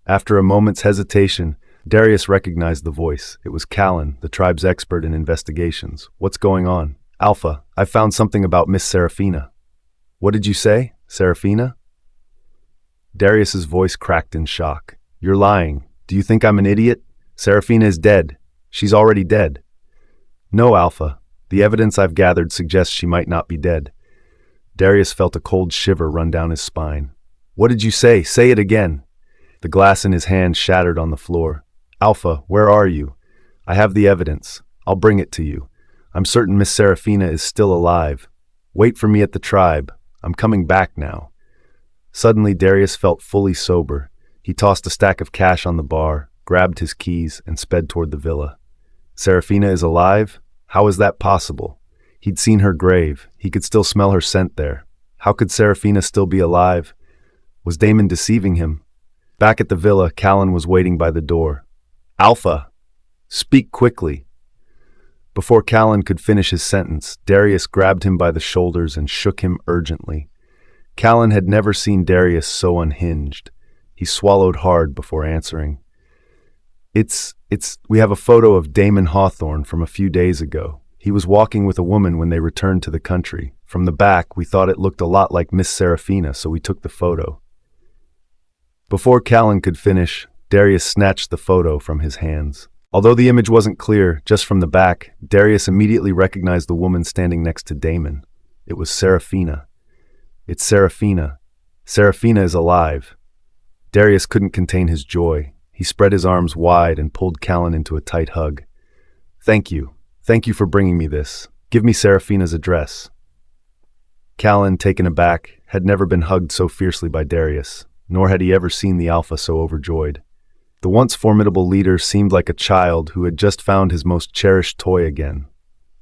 Speaker 1: After a moment's hesitation, Darius recognized the voice. It was Callan, the tribe's expert in investigations. What's going on? Alpha, I found something about Miss Serafina. What did you say? Serafina? Darius's voice cracked in shock. You're lying. Do you think I'm an idiot? Serafina is dead. She's already dead. No, Alpha. The evidence I've gathered suggests she might not be dead. Darius felt a cold shiver run down his spine. What did you say? Say it again. The glass in his hand shattered on the floor. Alpha, where are you? I have the evidence. I'll bring it to you. I'm certain Miss Serafina is still alive. Wait for me at the tribe. I'm coming back now. Suddenly, Darius felt fully sober. He tossed a stack of cash on the bar, grabbed his keys, and sped toward the villa. Serafina is alive? How is that possible? He'd seen her grave. He could still smell her scent there. How could Serafina still be alive? Was Damon deceiving him? Back at the villa, Callan was waiting by the door. Alpha! Speak quickly! Before Callan could finish his sentence, Darius grabbed him by the shoulders and shook him urgently. Callan had never seen Darius so unhinged. He swallowed hard before answering. We have a photo of Damon Hawthorne from a few days ago. He was walking with a woman when they returned to the country. From the back, we thought it looked a lot like Miss Serafina, so we took the photo. Before Callan could finish, Darius snatched the photo from his hands. Although the image wasn't clear, just from the back, Darius immediately recognized the woman standing next to Damon. It was Serafina. It's Serafina. Serafina is alive. Darius couldn't contain his joy. He spread his arms wide and pulled Callan into a tight hug. Thank you. Thank you for bringing me this. Give me Serafina's address. Callan, taken aback, had never been hugged so fiercely by Darius, nor had he ever seen the Alpha so overjoyed. The once formidable leader seemed like a child who had just found his most cherished toy again.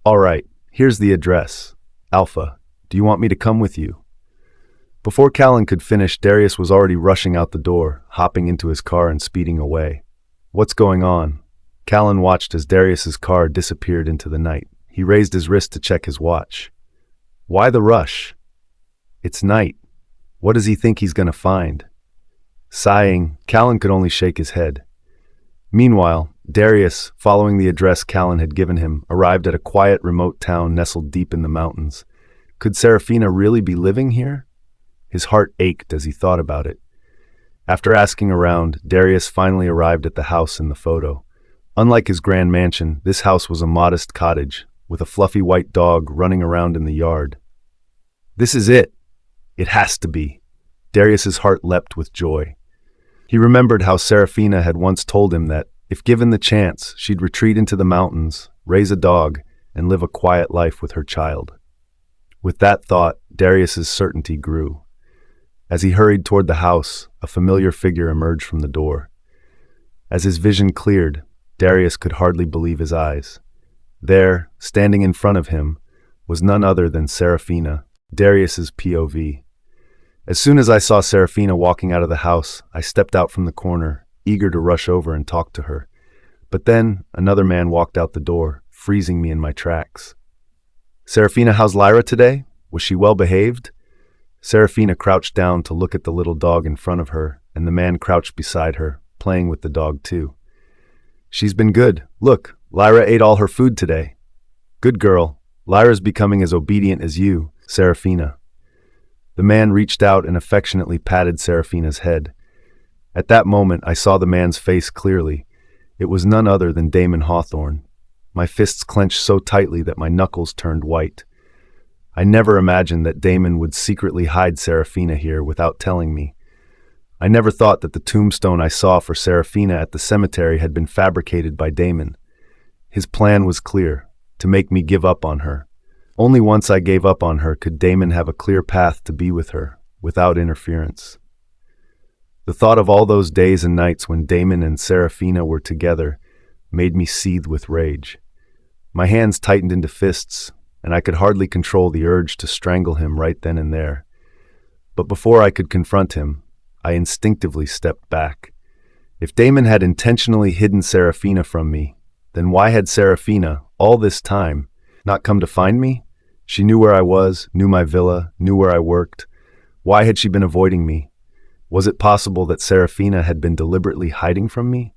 Speaker 1: All right, here's the address. Alpha, do you want me to come with you? Before Callan could finish, Darius was already rushing out the door, hopping into his car and speeding away. What's going on? Callan watched as Darius's car disappeared into the night. He raised his wrist to check his watch. Why the rush? It's night. What does he think he's going to find? Sighing, Callan could only shake his head. Meanwhile, Darius, following the address Callan had given him, arrived at a quiet, remote town nestled deep in the mountains. Could Serafina really be living here? His heart ached as he thought about it. After asking around, Darius finally arrived at the house in the photo. Unlike his grand mansion, this house was a modest cottage, with a fluffy white dog running around in the yard. This is it. It has to be. Darius's heart leapt with joy. He remembered how Serafina had once told him that, if given the chance, she'd retreat into the mountains, raise a dog, and live a quiet life with her child. With that thought, Darius's certainty grew. As he hurried toward the house, a familiar figure emerged from the door. As his vision cleared, Darius could hardly believe his eyes. There, standing in front of him, was none other than Serafina, Darius's POV. As soon as I saw Serafina walking out of the house, I stepped out from the corner, eager to rush over and talk to her. But then, another man walked out the door, freezing me in my tracks. Serafina, how's Lyra today? Was she well behaved? Serafina crouched down to look at the little dog in front of her, and the man crouched beside her, playing with the dog too. She's been good. Look, Lyra ate all her food today. Good girl. Lyra's becoming as obedient as you, Serafina. The man reached out and affectionately patted Serafina's head. At that moment, I saw the man's face clearly. It was none other than Damon Hawthorne. My fists clenched so tightly that my knuckles turned white. I never imagined that Damon would secretly hide Serafina here without telling me. I never thought that the tombstone I saw for Serafina at the cemetery had been fabricated by Damon. His plan was clear, to make me give up on her. Only once I gave up on her could Damon have a clear path to be with her, without interference. The thought of all those days and nights when Damon and Serafina were together made me seethe with rage. My hands tightened into fists, and I could hardly control the urge to strangle him right then and there. But before I could confront him, I instinctively stepped back. If Damon had intentionally hidden Serafina from me, then why had Serafina, all this time, not come to find me? She knew where I was, knew my villa, knew where I worked. Why had she been avoiding me? Was it possible that Serafina had been deliberately hiding from me?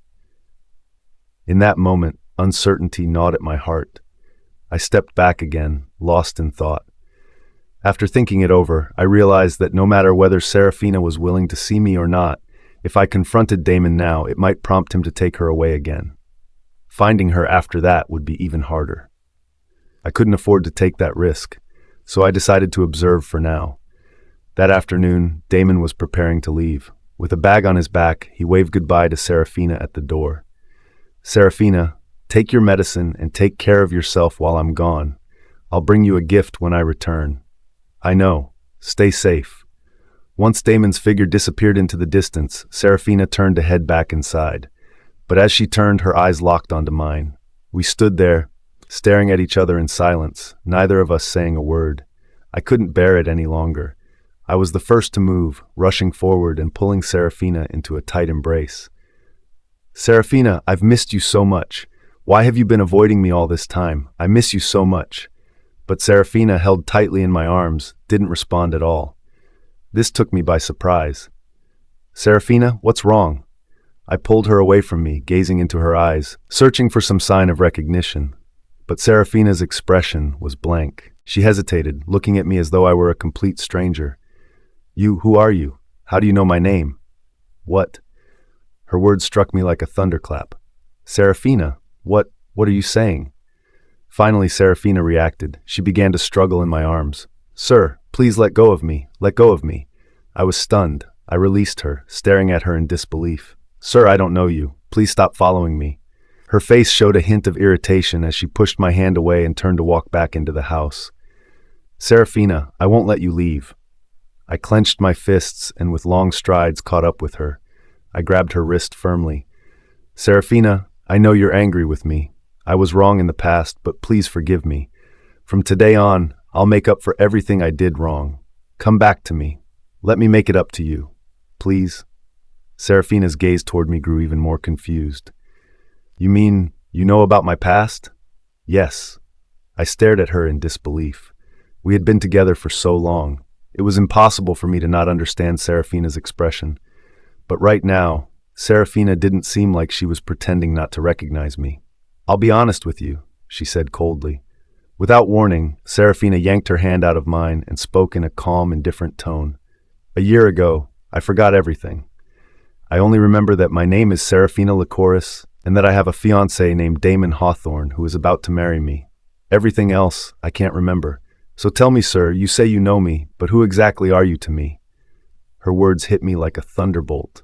Speaker 1: In that moment, uncertainty gnawed at my heart. I stepped back again, lost in thought. After thinking it over, I realized that no matter whether Serafina was willing to see me or not, if I confronted Damon now, it might prompt him to take her away again. Finding her after that would be even harder. I couldn't afford to take that risk, so I decided to observe for now. That afternoon, Damon was preparing to leave. With a bag on his back, he waved goodbye to Serafina at the door. "Serafina, take your medicine and take care of yourself while I'm gone. I'll bring you a gift when I return." "I know. Stay safe." Once Damon's figure disappeared into the distance, Serafina turned to head back inside. But as she turned, her eyes locked onto mine. We stood there, staring at each other in silence, neither of us saying a word. I couldn't bear it any longer. I was the first to move, rushing forward and pulling Serafina into a tight embrace. "Serafina, I've missed you so much. Why have you been avoiding me all this time? I miss you so much." But Serafina, held tightly in my arms, didn't respond at all. This took me by surprise. "Serafina, what's wrong?" I pulled her away from me, gazing into her eyes, searching for some sign of recognition. But Serafina's expression was blank. She hesitated, looking at me as though I were a complete stranger. Who are you? How do you know my name?" "What?" Her words struck me like a thunderclap. "Serafina, what are you saying?" Finally, Serafina reacted. She began to struggle in my arms. "Sir, please let go of me. Let go of me." I was stunned. I released her, staring at her in disbelief. "Sir, I don't know you. Please stop following me." Her face showed a hint of irritation as she pushed my hand away and turned to walk back into the house. "Serafina, I won't let you leave." I clenched my fists and with long strides caught up with her. I grabbed her wrist firmly. "Serafina, I know you're angry with me. I was wrong in the past, but please forgive me. From today on, I'll make up for everything I did wrong. Come back to me. Let me make it up to you. Please?" Serafina's gaze toward me grew even more confused. "You mean you know about my past?" "Yes." I stared at her in disbelief. We had been together for so long. It was impossible for me to not understand Serafina's expression. But right now, Serafina didn't seem like she was pretending not to recognize me. "I'll be honest with you," she said coldly. Without warning, Serafina yanked her hand out of mine and spoke in a calm, indifferent tone. "A year ago, I forgot everything. I only remember that my name is Serafina Lycoris and that I have a fiancé named Damon Hawthorne who is about to marry me. Everything else, I can't remember. So tell me, sir, you say you know me, but who exactly are you to me?" Her words hit me like a thunderbolt.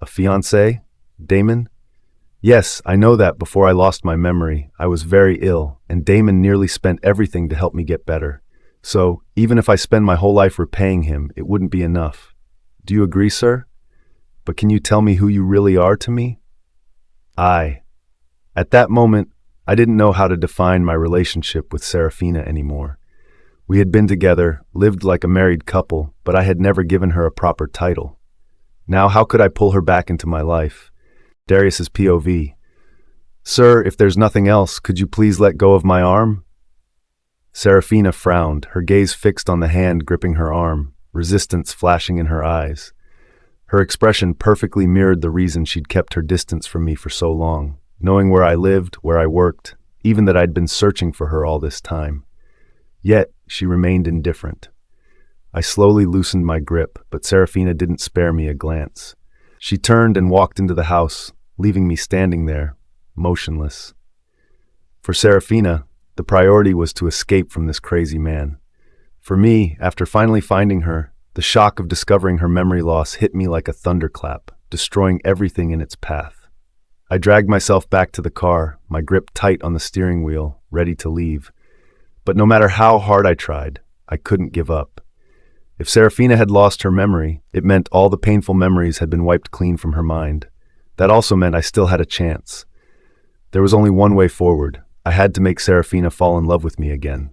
Speaker 1: "A fiancé? Damon?" "Yes, I know that before I lost my memory. I was very ill, and Damon nearly spent everything to help me get better. So, even if I spend my whole life repaying him, it wouldn't be enough. Do you agree, sir? But can you tell me who you really are to me?" At that moment, I didn't know how to define my relationship with Serafina anymore. We had been together, lived like a married couple, but I had never given her a proper title. Now how could I pull her back into my life? Darius's POV. "Sir, if there's nothing else, could you please let go of my arm?" Serafina frowned, her gaze fixed on the hand gripping her arm, resistance flashing in her eyes. Her expression perfectly mirrored the reason she'd kept her distance from me for so long, knowing where I lived, where I worked, even that I'd been searching for her all this time. Yet, she remained indifferent. I slowly loosened my grip, but Serafina didn't spare me a glance. She turned and walked into the house, leaving me standing there, motionless. For Serafina, the priority was to escape from this crazy man. For me, after finally finding her, the shock of discovering her memory loss hit me like a thunderclap, destroying everything in its path. I dragged myself back to the car, my grip tight on the steering wheel, ready to leave. But no matter how hard I tried, I couldn't give up. If Seraphina had lost her memory, it meant all the painful memories had been wiped clean from her mind. That also meant I still had a chance. There was only one way forward. I had to make Seraphina fall in love with me again.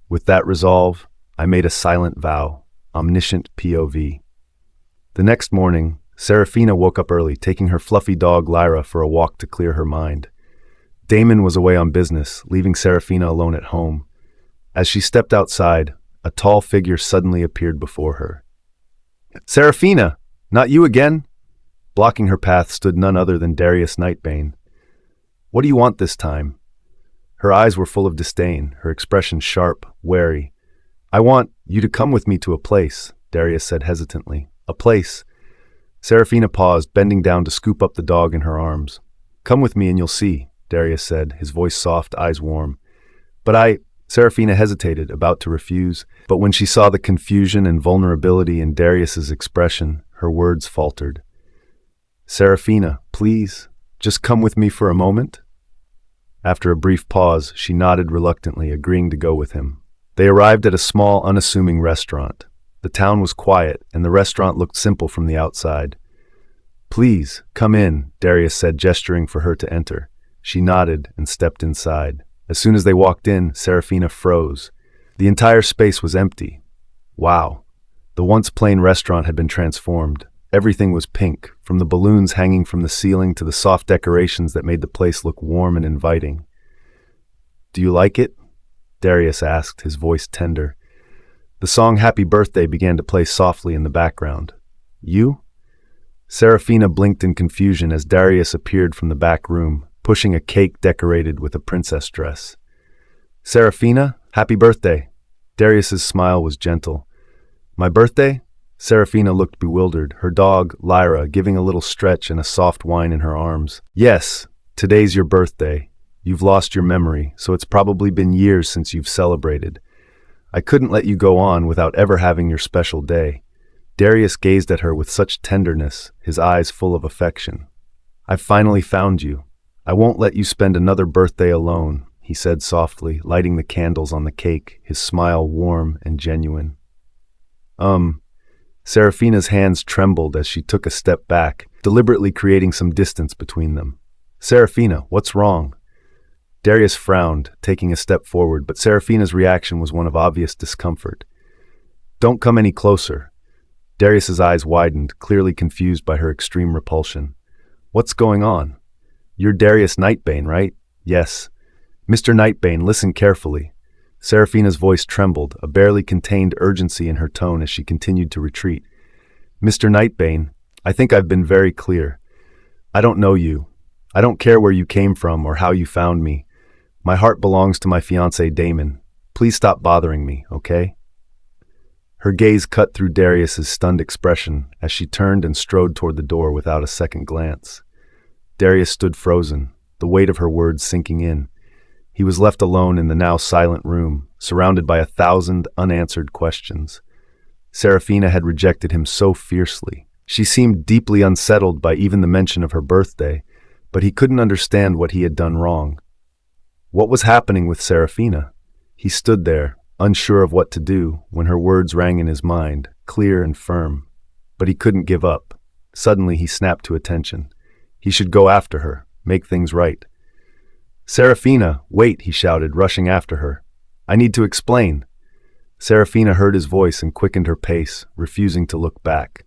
Speaker 1: With that resolve, I made a silent vow, omniscient POV. The next morning, Seraphina woke up early, taking her fluffy dog Lyra for a walk to clear her mind. Damon was away on business, leaving Seraphina alone at home. As she stepped outside, a tall figure suddenly appeared before her. "Seraphina! Not you again?" Blocking her path stood none other than Darius Nightbane. "What do you want this time?" Her eyes were full of disdain, her expression sharp, wary. "I want you to come with me to a place," Darius said hesitantly. "A place?" Seraphina paused, bending down to scoop up the dog in her arms. "Come with me and you'll see," Darius said, his voice soft, eyes warm. "But Seraphina hesitated, about to refuse, but when she saw the confusion and vulnerability in Darius's expression, her words faltered. "Seraphina, please, just come with me for a moment?" After a brief pause, she nodded reluctantly, agreeing to go with him. They arrived at a small, unassuming restaurant. The town was quiet, and the restaurant looked simple from the outside. "Please, come in," Darius said, gesturing for her to enter. She nodded and stepped inside. As soon as they walked in, Seraphina froze. The entire space was empty. Wow. The once plain restaurant had been transformed. Everything was pink, from the balloons hanging from the ceiling to the soft decorations that made the place look warm and inviting. "Do you like it?" Darius asked, his voice tender. The song Happy Birthday began to play softly in the background. "You?" Seraphina blinked in confusion as Darius appeared from the back room, pushing a cake decorated with a princess dress. "Seraphina, happy birthday." Darius's smile was gentle. "My birthday?" Seraphina looked bewildered, her dog, Lyra, giving a little stretch and a soft whine in her arms. "Yes, today's your birthday. You've lost your memory, so it's probably been years since you've celebrated. I couldn't let you go on without ever having your special day." Darius gazed at her with such tenderness, his eyes full of affection. "I've finally found you. I won't let you spend another birthday alone," he said softly, lighting the candles on the cake, his smile warm and genuine. Seraphina's hands trembled as she took a step back, deliberately creating some distance between them. "Seraphina, what's wrong?" Darius frowned, taking a step forward, but Seraphina's reaction was one of obvious discomfort. "Don't come any closer." Darius's eyes widened, clearly confused by her extreme repulsion. "What's going on? You're Darius Nightbane, right?" "Yes." "Mr. Nightbane, listen carefully." Seraphina's voice trembled, a barely contained urgency in her tone as she continued to retreat. "Mr. Nightbane, I think I've been very clear. I don't know you. I don't care where you came from or how you found me. My heart belongs to my fiancé Damon. Please stop bothering me, okay?" Her gaze cut through Darius's stunned expression as she turned and strode toward the door without a second glance. Darius stood frozen, the weight of her words sinking in. He was left alone in the now silent room, surrounded by 1,000 unanswered questions. Seraphina had rejected him so fiercely. She seemed deeply unsettled by even the mention of her birthday, but he couldn't understand what he had done wrong. What was happening with Seraphina? He stood there, unsure of what to do, when her words rang in his mind, clear and firm. But he couldn't give up. Suddenly he snapped to attention. He should go after her, make things right. "Seraphina, wait," he shouted, rushing after her. "I need to explain." Seraphina heard his voice and quickened her pace, refusing to look back.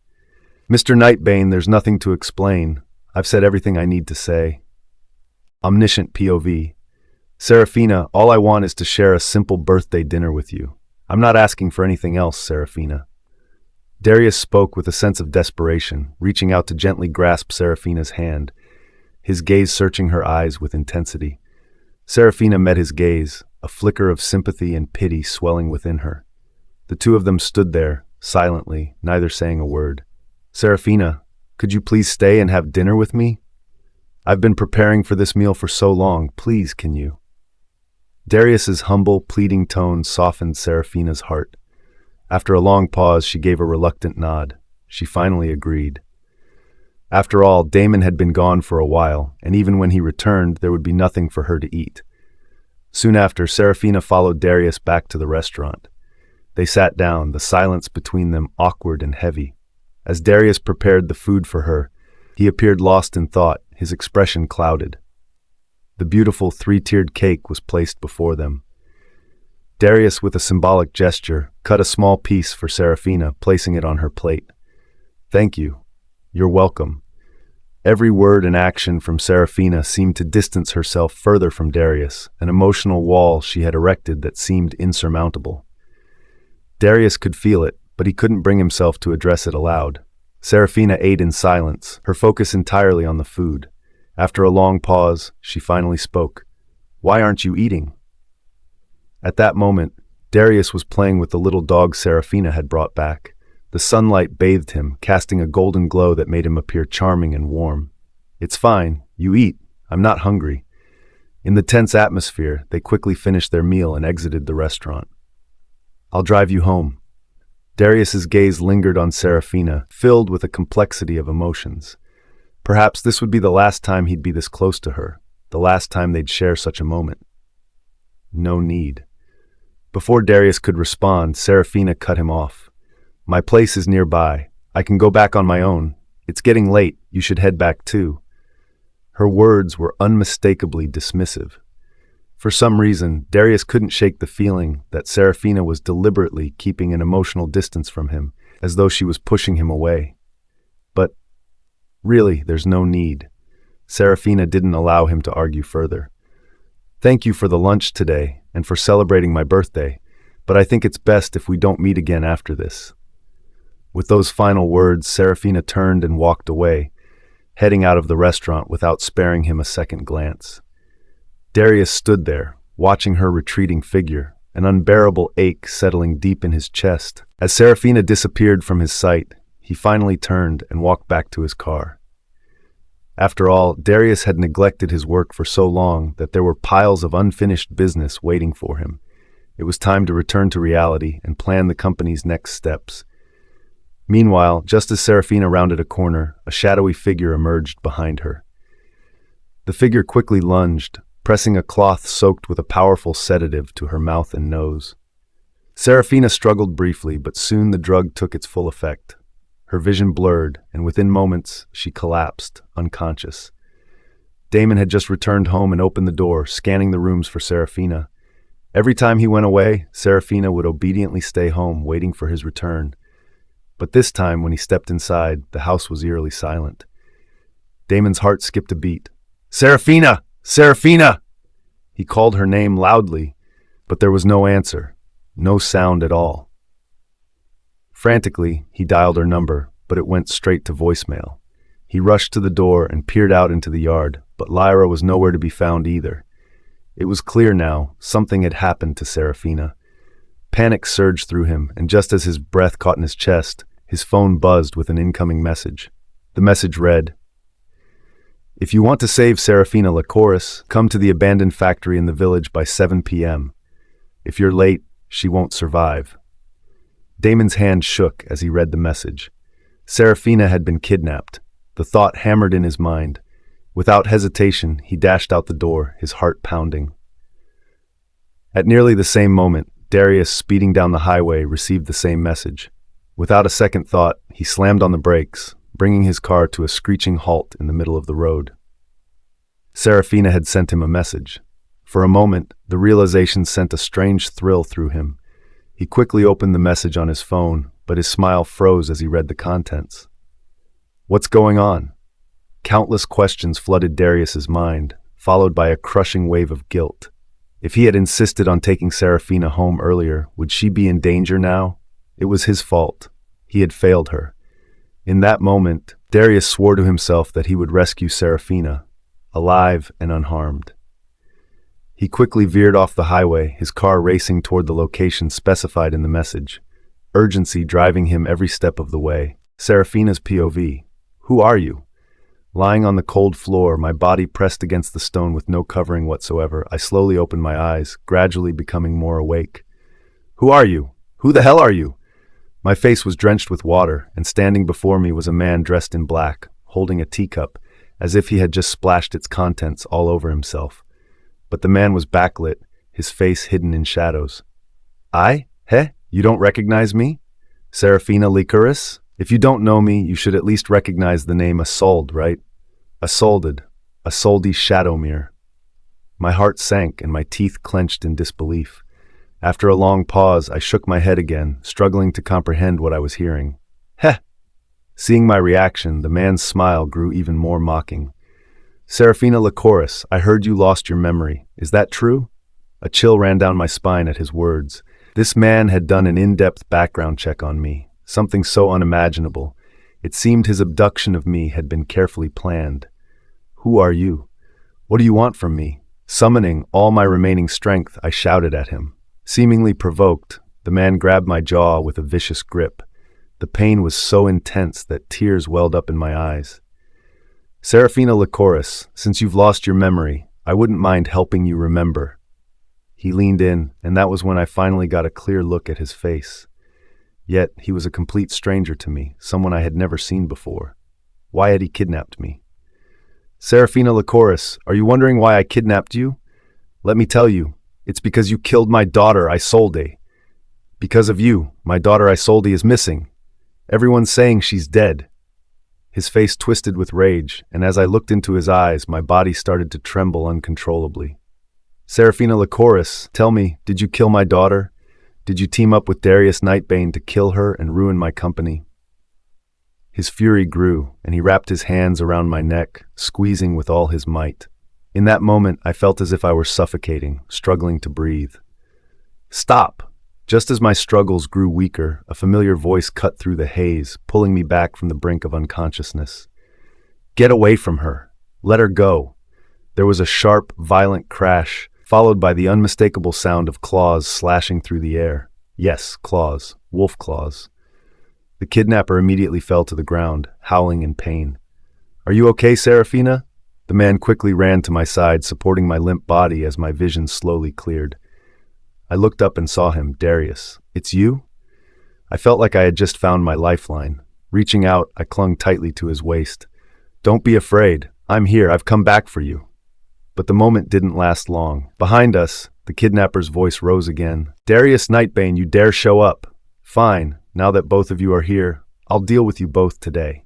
Speaker 1: "Mr. Nightbane, there's nothing to explain. I've said everything I need to say." Omniscient POV. "Seraphina, all I want is to share a simple birthday dinner with you. I'm not asking for anything else, Seraphina." Darius spoke with a sense of desperation, reaching out to gently grasp Seraphina's hand, his gaze searching her eyes with intensity. Seraphina met his gaze, a flicker of sympathy and pity swelling within her. The two of them stood there, silently, neither saying a word. "Seraphina, could you please stay and have dinner with me? I've been preparing for this meal for so long. Please, can you?" Darius's humble, pleading tone softened Seraphina's heart. After a long pause, she gave a reluctant nod. She finally agreed. After all, Damon had been gone for a while, and even when he returned, there would be nothing for her to eat. Soon after, Seraphina followed Darius back to the restaurant. They sat down, the silence between them awkward and heavy. As Darius prepared the food for her, he appeared lost in thought, his expression clouded. The beautiful three-tiered cake was placed before them. Darius, with a symbolic gesture, cut a small piece for Serafina, placing it on her plate. "Thank you. You're welcome." Every word and action from Serafina seemed to distance herself further from Darius, an emotional wall she had erected that seemed insurmountable. Darius could feel it, but he couldn't bring himself to address it aloud. Serafina ate in silence, her focus entirely on the food. After a long pause, she finally spoke. "Why aren't you eating?" At that moment, Darius was playing with the little dog Serafina had brought back. The sunlight bathed him, casting a golden glow that made him appear charming and warm. "It's fine. You eat. I'm not hungry." In the tense atmosphere, they quickly finished their meal and exited the restaurant. "I'll drive you home." Darius's gaze lingered on Serafina, filled with a complexity of emotions. Perhaps this would be the last time he'd be this close to her, the last time they'd share such a moment. No need. Before Darius could respond, Serafina cut him off. "My place is nearby. I can go back on my own. It's getting late. You should head back too." Her words were unmistakably dismissive. For some reason, Darius couldn't shake the feeling that Serafina was deliberately keeping an emotional distance from him, as though she was pushing him away. But really, there's no need. Serafina didn't allow him to argue further. "Thank you for the lunch today and for celebrating my birthday, but I think it's best if we don't meet again after this." With those final words, Serafina turned and walked away, heading out of the restaurant without sparing him a second glance. Darius stood there, watching her retreating figure, an unbearable ache settling deep in his chest. As Serafina disappeared from his sight, he finally turned and walked back to his car. After all, Darius had neglected his work for so long that there were piles of unfinished business waiting for him. It was time to return to reality and plan the company's next steps. Meanwhile, just as Serafina rounded a corner, a shadowy figure emerged behind her. The figure quickly lunged, pressing a cloth soaked with a powerful sedative to her mouth and nose. Serafina struggled briefly, but soon the drug took its full effect. Her vision blurred, and within moments, she collapsed, unconscious. Damon had just returned home and opened the door, scanning the rooms for Serafina. Every time he went away, Serafina would obediently stay home, waiting for his return. But this time, when he stepped inside, the house was eerily silent. Damon's heart skipped a beat. "Serafina! Serafina!" He called her name loudly, but there was no answer, no sound at all. Frantically, he dialed her number, but it went straight to voicemail. He rushed to the door and peered out into the yard, but Lyra was nowhere to be found either. It was clear now, something had happened to Serafina. Panic surged through him, and just as his breath caught in his chest, his phone buzzed with an incoming message. The message read, "If you want to save Serafina Lacoris, come to the abandoned factory in the village by 7 p.m. If you're late, she won't survive." Damon's hand shook as he read the message. Serafina had been kidnapped. The thought hammered in his mind. Without hesitation, he dashed out the door, his heart pounding. At nearly the same moment, Darius, speeding down the highway, received the same message. Without a second thought, he slammed on the brakes, bringing his car to a screeching halt in the middle of the road. Serafina had sent him a message. For a moment, the realization sent a strange thrill through him. He quickly opened the message on his phone, but his smile froze as he read the contents. What's going on? Countless questions flooded Darius's mind, followed by a crushing wave of guilt. If he had insisted on taking Serafina home earlier, would she be in danger now? It was his fault. He had failed her. In that moment, Darius swore to himself that he would rescue Serafina, alive and unharmed. He quickly veered off the highway, his car racing toward the location specified in the message, urgency driving him every step of the way. Serafina's POV. Who are you? Lying on the cold floor, my body pressed against the stone with no covering whatsoever, I slowly opened my eyes, gradually becoming more awake. Who are you? Who the hell are you? My face was drenched with water, and standing before me was a man dressed in black, holding a teacup, as if he had just splashed its contents all over himself. But the man was backlit, his face hidden in shadows. "I? Heh? You don't recognize me? Serafina Lycoris? If you don't know me, you should at least recognize the name Isolde, right? Isolde Shadowmere. My heart sank and my teeth clenched in disbelief. After a long pause, I shook my head again, struggling to comprehend what I was hearing. Heh! Seeing my reaction, the man's smile grew even more mocking. Serafina Lycoris, I heard you lost your memory. Is that true? A chill ran down my spine at his words. This man had done an in-depth background check on me, something so unimaginable. It seemed his abduction of me had been carefully planned. Who are you? What do you want from me? Summoning all my remaining strength, I shouted at him. Seemingly provoked, the man grabbed my jaw with a vicious grip. The pain was so intense that tears welled up in my eyes. Serafina Lycoris, since you've lost your memory, I wouldn't mind helping you remember. He leaned in, and that was when I finally got a clear look at his face. Yet, he was a complete stranger to me, someone I had never seen before. Why had he kidnapped me? Serafina Lycoris, are you wondering why I kidnapped you? Let me tell you, it's because you killed my daughter, Isolde. Because of you, my daughter Isolde is missing. Everyone's saying she's dead. His face twisted with rage, and as I looked into his eyes, my body started to tremble uncontrollably. Serafina Lycoris, tell me, did you kill my daughter? Did you team up with Darius Nightbane to kill her and ruin my company? His fury grew, and he wrapped his hands around my neck, squeezing with all his might. In that moment, I felt as if I were suffocating, struggling to breathe. Stop! Just as my struggles grew weaker, a familiar voice cut through the haze, pulling me back from the brink of unconsciousness. Get away from her. Let her go. There was a sharp, violent crash, followed by the unmistakable sound of claws slashing through the air. Yes, claws. Wolf claws. The kidnapper immediately fell to the ground, howling in pain. Are you okay, Serafina? The man quickly ran to my side, supporting my limp body as my vision slowly cleared. I looked up and saw him, Darius. It's you? I felt like I had just found my lifeline. Reaching out, I clung tightly to his waist. Don't be afraid. I'm here. I've come back for you. But the moment didn't last long. Behind us, the kidnapper's voice rose again. Darius Nightbane, you dare show up? Fine. Now that both of you are here, I'll deal with you both today.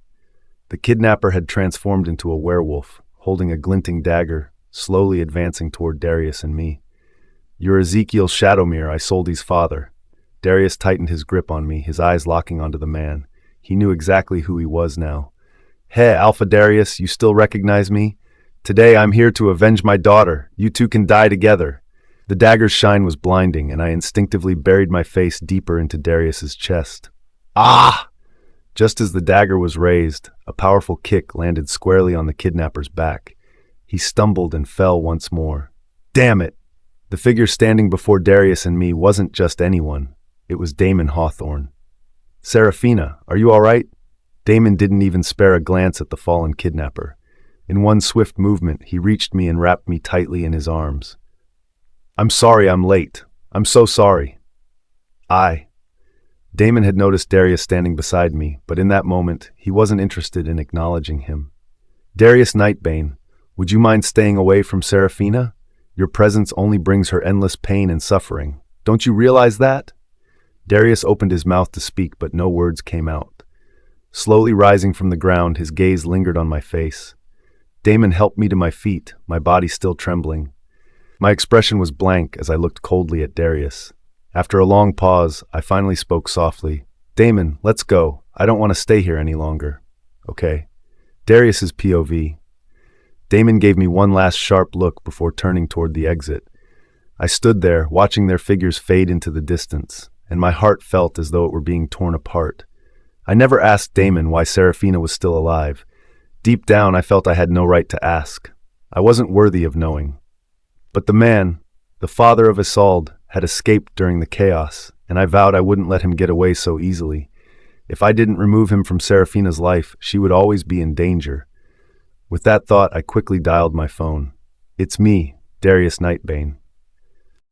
Speaker 1: The kidnapper had transformed into a werewolf, holding a glinting dagger, slowly advancing toward Darius and me. You're Ezekiel Shadowmere, Isolde's father. Darius tightened his grip on me, his eyes locking onto the man. He knew exactly who he was now. Hey, Alpha Darius, you still recognize me? Today I'm here to avenge my daughter. You two can die together. The dagger's shine was blinding, and I instinctively buried my face deeper into Darius's chest. Ah! Just as the dagger was raised, a powerful kick landed squarely on the kidnapper's back. He stumbled and fell once more. Damn it! The figure standing before Darius and me wasn't just anyone. It was Damon Hawthorne. Serafina, are you all right? Damon didn't even spare a glance at the fallen kidnapper. In one swift movement, he reached me and wrapped me tightly in his arms. I'm sorry I'm late. I'm so sorry. Damon had noticed Darius standing beside me, but in that moment, he wasn't interested in acknowledging him. Darius Nightbane, would you mind staying away from Serafina? Your presence only brings her endless pain and suffering. Don't you realize that? Darius opened his mouth to speak, but no words came out. Slowly rising from the ground, his gaze lingered on my face. Damon helped me to my feet, my body still trembling. My expression was blank as I looked coldly at Darius. After a long pause, I finally spoke softly. Damon, let's go. I don't want to stay here any longer. Okay. Darius's POV. Damon gave me one last sharp look before turning toward the exit. I stood there, watching their figures fade into the distance, and my heart felt as though it were being torn apart. I never asked Damon why Serafina was still alive. Deep down, I felt I had no right to ask. I wasn't worthy of knowing. But the man, the father of Isolde, had escaped during the chaos, and I vowed I wouldn't let him get away so easily. If I didn't remove him from Serafina's life, she would always be in danger. With that thought, I quickly dialed my phone. It's me, Darius Nightbane.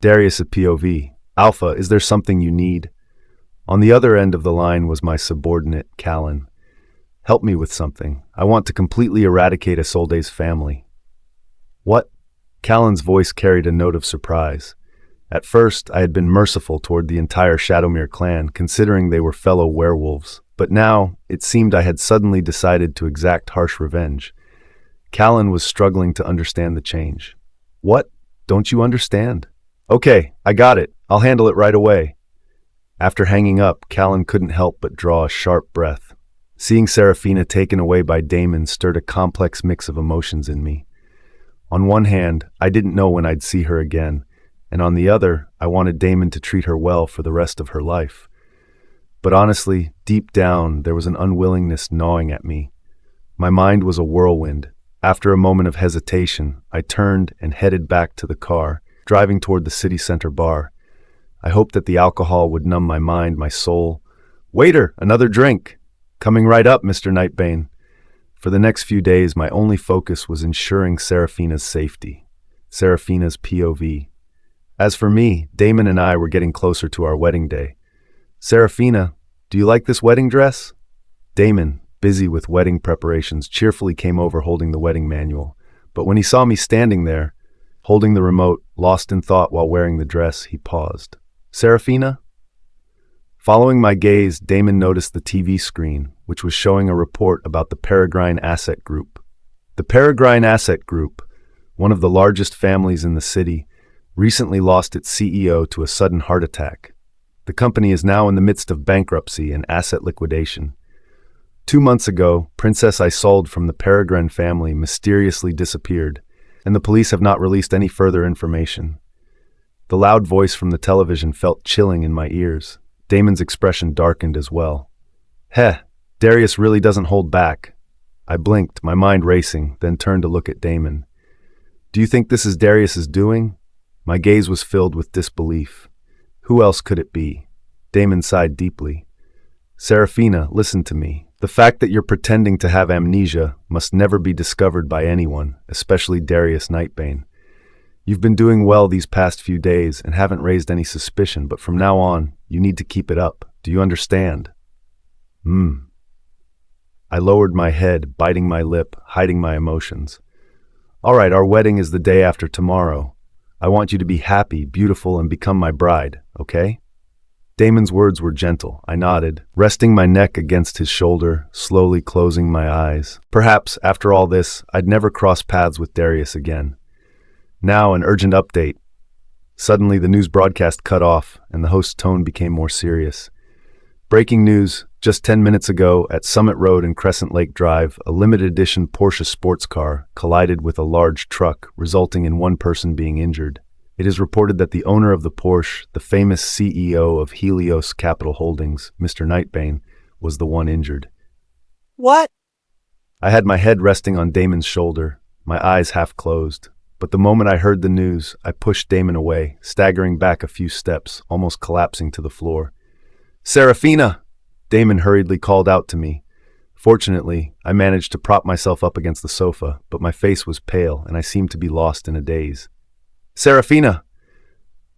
Speaker 1: Darius of POV. Alpha, is there something you need? On the other end of the line was my subordinate, Callan. Help me with something. I want to completely eradicate Isolde's family. What? Callan's voice carried a note of surprise. At first, I had been merciful toward the entire Shadowmere clan, considering they were fellow werewolves, but now it seemed I had suddenly decided to exact harsh revenge. Callan was struggling to understand the change. What? Don't you understand? Okay, I got it. I'll handle it right away. After hanging up, Callan couldn't help but draw a sharp breath. Seeing Seraphina taken away by Damon stirred a complex mix of emotions in me. On one hand, I didn't know when I'd see her again, and on the other, I wanted Damon to treat her well for the rest of her life. But honestly, deep down, there was an unwillingness gnawing at me. My mind was a whirlwind. After a moment of hesitation, I turned and headed back to the car, driving toward the city center bar. I hoped that the alcohol would numb my mind, my soul. Waiter, another drink. Coming right up, Mr. Nightbane. For the next few days, my only focus was ensuring Seraphina's safety. Seraphina's POV. As for me, Damon and I were getting closer to our wedding day. Seraphina, do you like this wedding dress? Damon, busy with wedding preparations, cheerfully came over holding the wedding manual. But when he saw me standing there, holding the remote, lost in thought while wearing the dress, he paused. Seraphina? Following my gaze, Damon noticed the TV screen, which was showing a report about the Peregrine Asset Group. The Peregrine Asset Group, one of the largest families in the city, recently lost its CEO to a sudden heart attack. The company is now in the midst of bankruptcy and asset liquidation. 2 months ago, Princess Isolde from the Peregrine family mysteriously disappeared, and the police have not released any further information. The loud voice from the television felt chilling in my ears. Damon's expression darkened as well. Heh, Darius really doesn't hold back. I blinked, my mind racing, then turned to look at Damon. Do you think this is Darius's doing? My gaze was filled with disbelief. Who else could it be? Damon sighed deeply. Seraphina, listen to me. The fact that you're pretending to have amnesia must never be discovered by anyone, especially Darius Nightbane. You've been doing well these past few days and haven't raised any suspicion, but from now on, you need to keep it up. Do you understand? I lowered my head, biting my lip, hiding my emotions. All right, our wedding is the day after tomorrow. I want you to be happy, beautiful, and become my bride, okay? Damon's words were gentle. I nodded, resting my neck against his shoulder, slowly closing my eyes. Perhaps, after all this, I'd never cross paths with Darius again. Now, an urgent update. Suddenly, the news broadcast cut off, and the host's tone became more serious. Breaking news, just 10 minutes ago, at Summit Road and Crescent Lake Drive, a limited edition Porsche sports car collided with a large truck, resulting in one person being injured. It is reported that the owner of the Porsche, the famous CEO of Helios Capital Holdings, Mr. Nightbane, was the one injured.
Speaker 2: What?
Speaker 1: I had my head resting on Damon's shoulder, my eyes half closed. But the moment I heard the news, I pushed Damon away, staggering back a few steps, almost collapsing to the floor. Seraphina! Damon hurriedly called out to me. Fortunately, I managed to prop myself up against the sofa, but my face was pale and I seemed to be lost in a daze. Seraphina!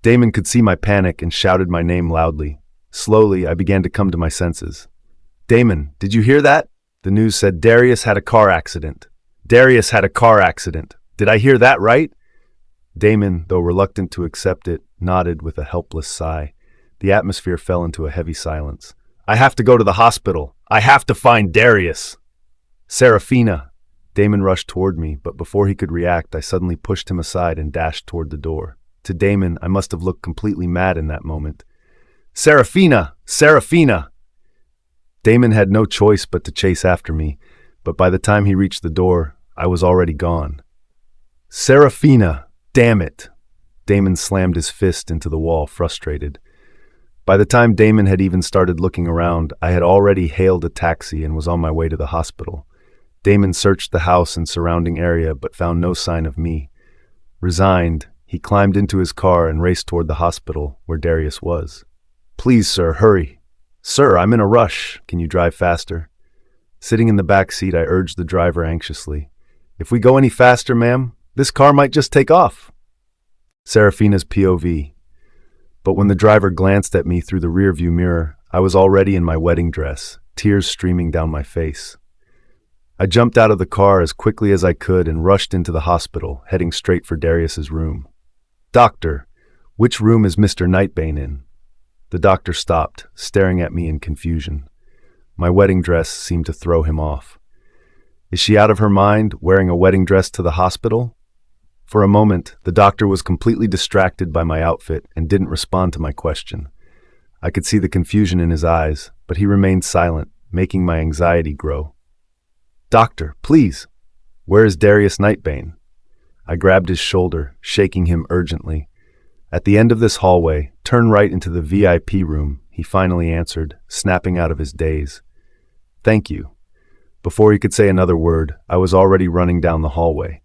Speaker 1: Damon could see my panic and shouted my name loudly. Slowly, I began to come to my senses. Damon, did you hear that? The news said Darius had a car accident. Darius had a car accident. Did I hear that right? Damon, though reluctant to accept it, nodded with a helpless sigh. The atmosphere fell into a heavy silence. I have to go to the hospital. I have to find Darius. Seraphina! Damon rushed toward me, but before he could react, I suddenly pushed him aside and dashed toward the door. To Damon, I must have looked completely mad in that moment. Seraphina! Seraphina! Damon had no choice but to chase after me, but by the time he reached the door, I was already gone. Seraphina! Damn it! Damon slammed his fist into the wall, frustrated. By the time Damon had even started looking around, I had already hailed a taxi and was on my way to the hospital. Damon searched the house and surrounding area but found no sign of me. Resigned, he climbed into his car and raced toward the hospital where Darius was. Please, sir, hurry. Sir, I'm in a rush. Can you drive faster? Sitting in the back seat, I urged the driver anxiously. If we go any faster, ma'am, this car might just take off. Seraphina's POV. But when the driver glanced at me through the rearview mirror, I was already in my wedding dress, tears streaming down my face. I jumped out of the car as quickly as I could and rushed into the hospital, heading straight for Darius's room. Doctor, Which room is Mr. Nightbane in? The doctor stopped, staring at me in confusion. My wedding dress seemed to throw him off. Is she out of her mind, wearing a wedding dress to the hospital? For a moment, the doctor was completely distracted by my outfit and didn't respond to my question. I could see the confusion in his eyes, but he remained silent, making my anxiety grow. Doctor, please! Where is Darius Nightbane? I grabbed his shoulder, shaking him urgently. At the end of this hallway, turn right into the VIP room, he finally answered, snapping out of his daze. Thank you. Before he could say another word, I was already running down the hallway.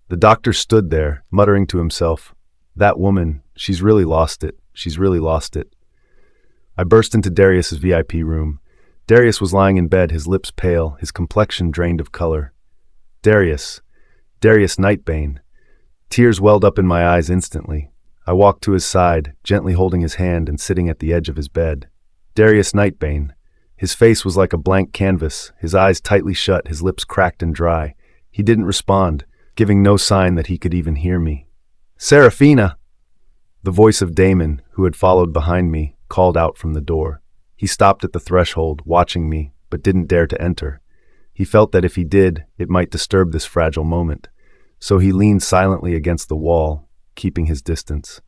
Speaker 1: The doctor stood there, muttering to himself, That woman, she's really lost it. She's really lost it. I burst into Darius's VIP room. Darius was lying in bed, his lips pale, his complexion drained of color. Darius Nightbane. Tears welled up in my eyes instantly. I walked to his side, gently holding his hand and sitting at the edge of his bed. Darius Nightbane. His face was like a blank canvas, his eyes tightly shut, his lips cracked and dry. He didn't respond, giving no sign that he could even hear me. Seraphina! The voice of Damon, who had followed behind me, called out from the door. He stopped at the threshold, watching me, but didn't dare to enter. He felt that if he did, it might disturb this fragile moment. So he leaned silently against the wall, keeping his distance.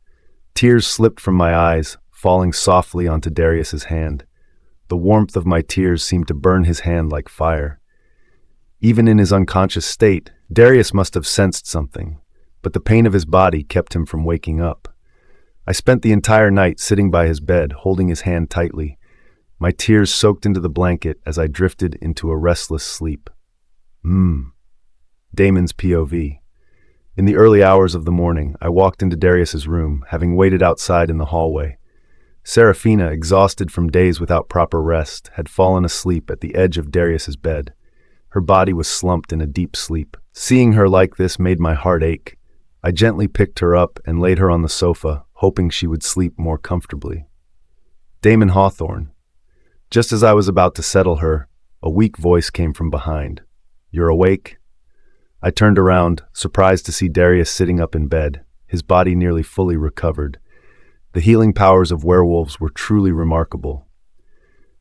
Speaker 1: Tears slipped from my eyes, falling softly onto Darius's hand. The warmth of my tears seemed to burn his hand like fire. Even in his unconscious state, Darius must have sensed something, but the pain of his body kept him from waking up. I spent the entire night sitting by his bed, holding his hand tightly. My tears soaked into the blanket as I drifted into a restless sleep. Damon's POV. In the early hours of the morning, I walked into Darius's room, having waited outside in the hallway. Seraphina, exhausted from days without proper rest, had fallen asleep at the edge of Darius's bed. Her body was slumped in a deep sleep. Seeing her like this made my heart ache. I gently picked her up and laid her on the sofa, hoping she would sleep more comfortably. Damon Hawthorne. Just as I was about to settle her, a weak voice came from behind. You're awake? I turned around, surprised to see Darius sitting up in bed, his body nearly fully recovered. The healing powers of werewolves were truly remarkable.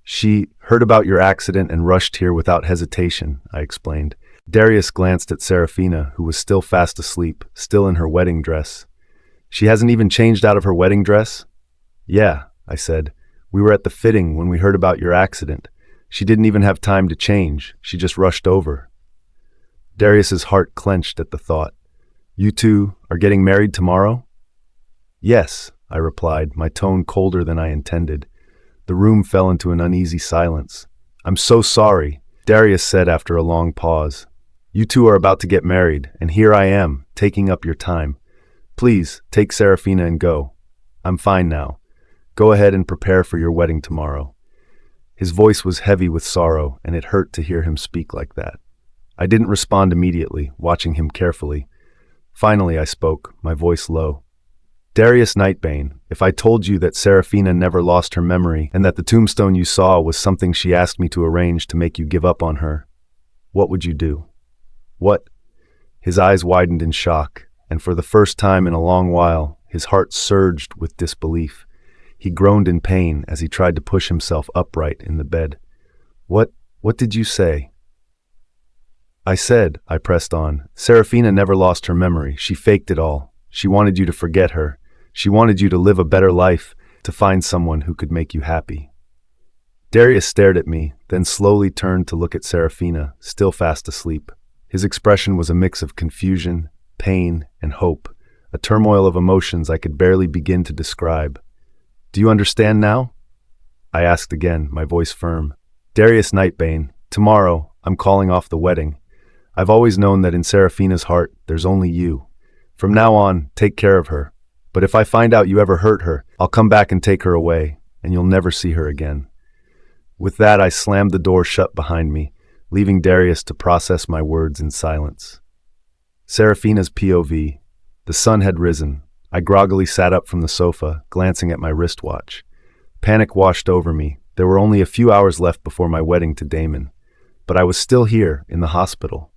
Speaker 1: She heard about your accident and rushed here without hesitation, I explained. Darius glanced at Seraphina, who was still fast asleep, still in her wedding dress. She hasn't even changed out of her wedding dress? Yeah, I said. We were at the fitting when we heard about your accident. She didn't even have time to change. She just rushed over. Darius's heart clenched at the thought. You two are getting married tomorrow? Yes, I replied, my tone colder than I intended. The room fell into an uneasy silence. I'm so sorry, Darius said after a long pause. You two are about to get married, and here I am, taking up your time. Please, take Seraphina and go. I'm fine now. Go ahead and prepare for your wedding tomorrow. His voice was heavy with sorrow, and it hurt to hear him speak like that. I didn't respond immediately, watching him carefully. Finally, I spoke, my voice low. Darius Nightbane, if I told you that Seraphina never lost her memory and that the tombstone you saw was something she asked me to arrange to make you give up on her, what would you do? What? His eyes widened in shock, and for the first time in a long while, his heart surged with disbelief. He groaned in pain as he tried to push himself upright in the bed. What did you say? I said, I pressed on, Seraphina never lost her memory. She faked it all. She wanted you to forget her. She wanted you to live a better life, to find someone who could make you happy. Darius stared at me, then slowly turned to look at Seraphina, still fast asleep. His expression was a mix of confusion, pain, and hope, a turmoil of emotions I could barely begin to describe. Do you understand now? I asked again, my voice firm. Darius Nightbane, tomorrow, I'm calling off the wedding. I've always known that in Seraphina's heart, there's only you. From now on, take care of her. But if I find out you ever hurt her, I'll come back and take her away, and you'll never see her again. With that, I slammed the door shut behind me, leaving Darius to process my words in silence. Seraphina's POV. The sun had risen. I groggily sat up from the sofa, glancing at my wristwatch. Panic washed over me. There were only a few hours left before my wedding to Damon. But I was still here, in the hospital.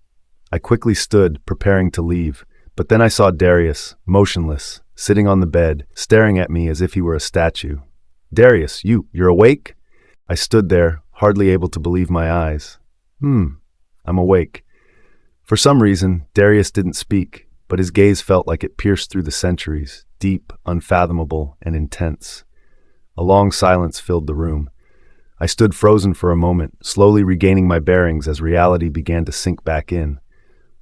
Speaker 1: I quickly stood, preparing to leave, but then I saw Darius, motionless, sitting on the bed, staring at me as if he were a statue. "Darius, you're awake?" I stood there, hardly able to believe my eyes. I'm awake. For some reason, Darius didn't speak, but his gaze felt like it pierced through the centuries, deep, unfathomable, and intense. A long silence filled the room. I stood frozen for a moment, slowly regaining my bearings as reality began to sink back in.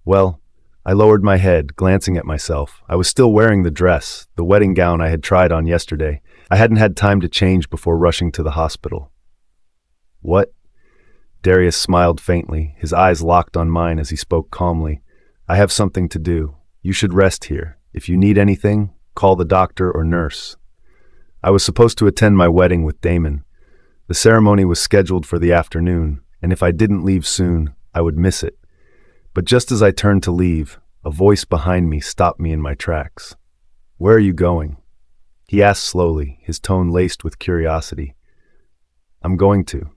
Speaker 1: Well, I lowered my head, glancing at myself. I was still wearing the dress, the wedding gown I had tried on yesterday. I hadn't had time to change before rushing to the hospital. "What?" Darius smiled faintly, his eyes locked on mine as he spoke calmly. "I have something to do. You should rest here. If you need anything, call the doctor or nurse." I was supposed to attend my wedding with Damon. The ceremony was scheduled for the afternoon, and if I didn't leave soon, I would miss it. But just as I turned to leave, a voice behind me stopped me in my tracks. "Where are you going?" He asked slowly, his tone laced with curiosity. "I'm going to."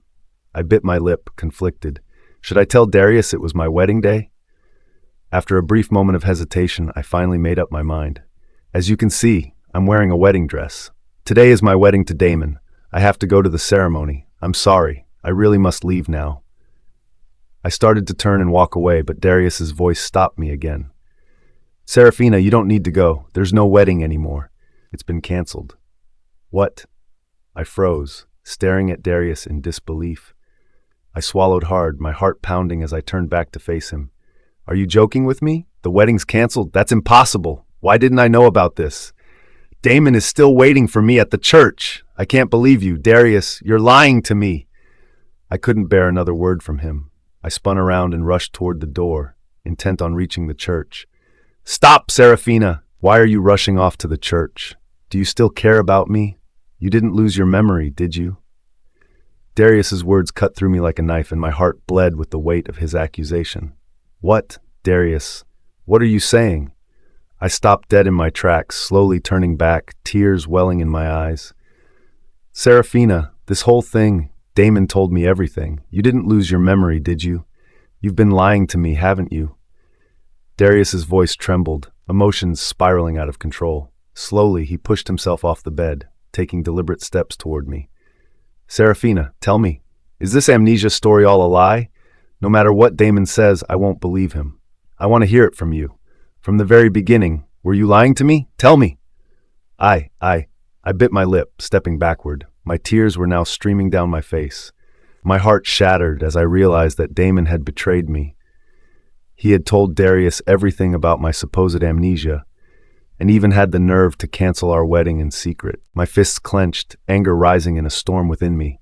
Speaker 1: I bit my lip, conflicted. Should I tell Darius it was my wedding day? After a brief moment of hesitation, I finally made up my mind. "As you can see, I'm wearing a wedding dress. Today is my wedding to Damon. I have to go to the ceremony. I'm sorry. I really must leave now." I started to turn and walk away, but Darius's voice stopped me again. "Serafina, you don't need to go. There's no wedding anymore. It's been canceled." "What?" I froze, staring at Darius in disbelief. I swallowed hard, my heart pounding as I turned back to face him. "Are you joking with me? The wedding's canceled? That's impossible. Why didn't I know about this? Damon is still waiting for me at the church. I can't believe you. Darius, you're lying to me." I couldn't bear another word from him. I spun around and rushed toward the door, intent on reaching the church. "Stop, Serafina! Why are you rushing off to the church? Do you still care about me? You didn't lose your memory, did you?" Darius's words cut through me like a knife, and my heart bled with the weight of his accusation. "What, Darius? What are you saying?" I stopped dead in my tracks, slowly turning back, tears welling in my eyes. "Serafina, this whole thing, Damon told me everything. You didn't lose your memory, did you? You've been lying to me, haven't you?" Darius's voice trembled, emotions spiraling out of control. Slowly, he pushed himself off the bed, taking deliberate steps toward me. "Serafina, tell me, is this amnesia story all a lie? No matter what Damon says, I won't believe him. I want to hear it from you. From the very beginning, were you lying to me? Tell me." I bit my lip, stepping backward. My tears were now streaming down my face. My heart shattered as I realized that Damon had betrayed me. He had told Darius everything about my supposed amnesia, and even had the nerve to cancel our wedding in secret. My fists clenched, anger rising in a storm within me.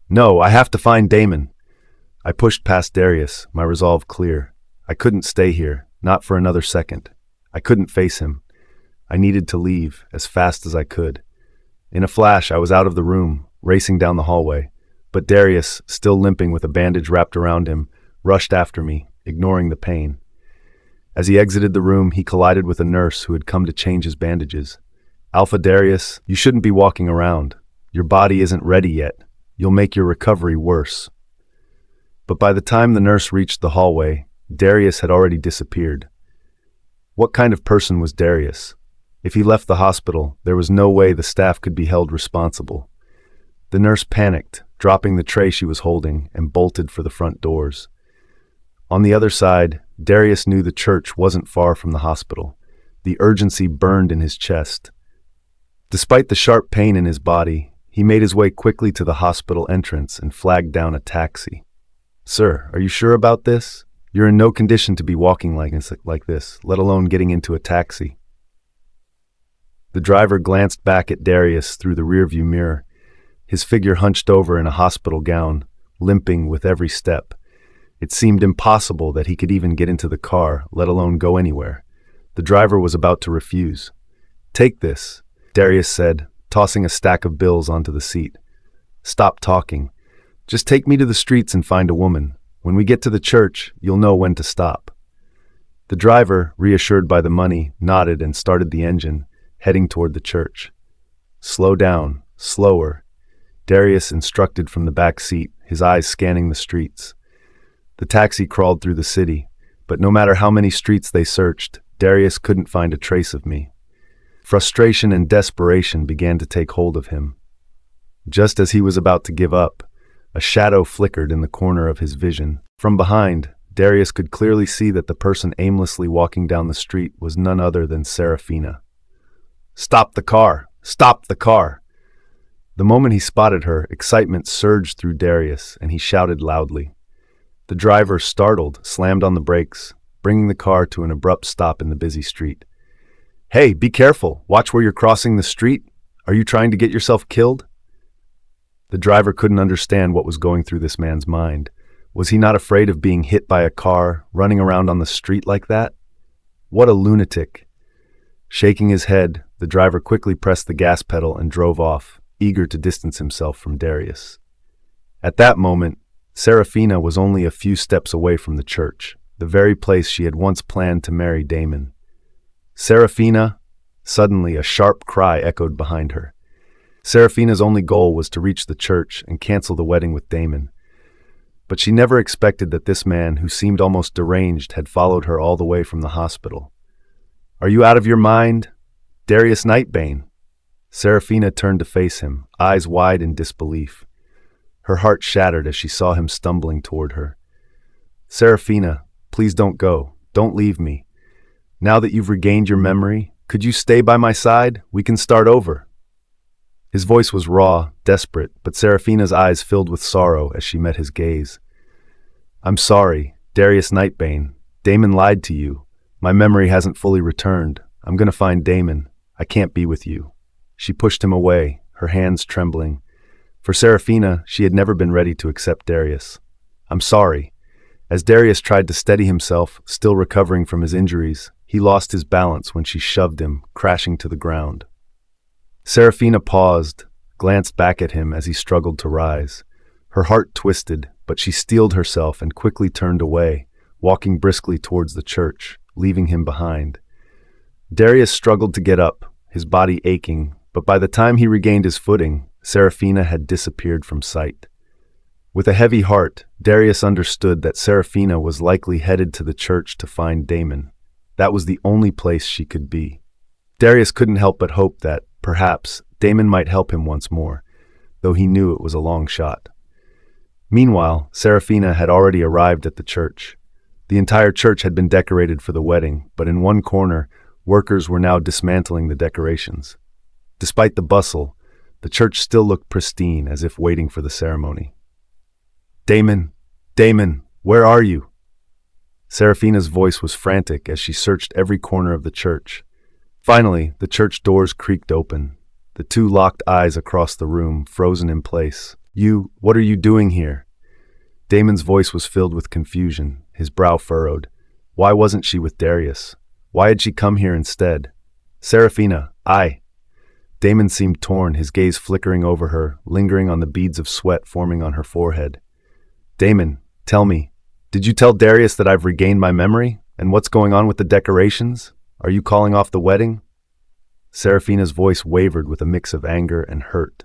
Speaker 1: "No, I have to find Damon." I pushed past Darius, my resolve clear. I couldn't stay here, not for another second. I couldn't face him. I needed to leave, as fast as I could. In a flash, I was out of the room, racing down the hallway, but Darius, still limping with a bandage wrapped around him, rushed after me, ignoring the pain. As he exited the room, he collided with a nurse who had come to change his bandages. "Alpha Darius, you shouldn't be walking around. Your body isn't ready yet. You'll make your recovery worse." But by the time the nurse reached the hallway, Darius had already disappeared. What kind of person was Darius? If he left the hospital, there was no way the staff could be held responsible. The nurse panicked, dropping the tray she was holding, and bolted for the front doors. On the other side, Darius knew the church wasn't far from the hospital. The urgency burned in his chest. Despite the sharp pain in his body, he made his way quickly to the hospital entrance and flagged down a taxi. "Sir, are you sure about this? You're in no condition to be walking like this, let alone getting into a taxi." The driver glanced back at Darius through the rearview mirror, his figure hunched over in a hospital gown, limping with every step. It seemed impossible that he could even get into the car, let alone go anywhere. The driver was about to refuse. "Take this," Darius said, tossing a stack of bills onto the seat. "Stop talking. Just take me to the streets and find a woman. When we get to the church, you'll know when to stop." The driver, reassured by the money, nodded and started the engine, heading toward the church. "Slow down, slower," Darius instructed from the back seat, his eyes scanning the streets. The taxi crawled through the city, but no matter how many streets they searched, Darius couldn't find a trace of me. Frustration and desperation began to take hold of him. Just as he was about to give up, a shadow flickered in the corner of his vision. From behind, Darius could clearly see that the person aimlessly walking down the street was none other than Serafina. "Stop the car! Stop the car!" The moment he spotted her, excitement surged through Darius, and he shouted loudly. The driver, startled, slammed on the brakes, bringing the car to an abrupt stop in the busy street. "Hey, be careful! Watch where you're crossing the street! Are you trying to get yourself killed?" The driver couldn't understand what was going through this man's mind. Was he not afraid of being hit by a car, running around on the street like that? What a lunatic! Shaking his head, the driver quickly pressed the gas pedal and drove off, eager to distance himself from Darius. At that moment, Serafina was only a few steps away from the church, the very place she had once planned to marry Damon. "Serafina!" Suddenly, a sharp cry echoed behind her. Serafina's only goal was to reach the church and cancel the wedding with Damon. But she never expected that this man, who seemed almost deranged, had followed her all the way from the hospital. "Are you out of your mind? Darius Nightbane!" Serafina turned to face him, eyes wide in disbelief. Her heart shattered as she saw him stumbling toward her. "Serafina, please don't go. Don't leave me. Now that you've regained your memory, could you stay by my side? We can start over." His voice was raw, desperate, but Serafina's eyes filled with sorrow as she met his gaze. "I'm sorry, Darius Nightbane. Damon lied to you. My memory hasn't fully returned. I'm going to find Damon. I can't be with you." She pushed him away, her hands trembling. For Serafina, she had never been ready to accept Darius. "I'm sorry." As Darius tried to steady himself, still recovering from his injuries, he lost his balance when she shoved him, crashing to the ground. Serafina paused, glanced back at him as he struggled to rise. Her heart twisted, but she steeled herself and quickly turned away, walking briskly towards the church, leaving him behind. Darius struggled to get up, his body aching, but by the time he regained his footing, Serafina had disappeared from sight. With a heavy heart, Darius understood that Serafina was likely headed to the church to find Damon. That was the only place she could be. Darius couldn't help but hope that, perhaps, Damon might help him once more, though he knew it was a long shot. Meanwhile, Serafina had already arrived at the church. The entire church had been decorated for the wedding, but in one corner, workers were now dismantling the decorations. Despite the bustle, the church still looked pristine, as if waiting for the ceremony. "Damon! Damon! Where are you?" Serafina's voice was frantic as she searched every corner of the church. Finally, the church doors creaked open. The two locked eyes across the room, frozen in place. What are you doing here?" Damon's voice was filled with confusion, his brow furrowed. Why wasn't she with Darius? Why had she come here instead? "Serafina, I..." Damon seemed torn, his gaze flickering over her, lingering on the beads of sweat forming on her forehead. "Damon, tell me, did you tell Darius that I've regained my memory? And what's going on with the decorations? Are you calling off the wedding?" Serafina's voice wavered with a mix of anger and hurt.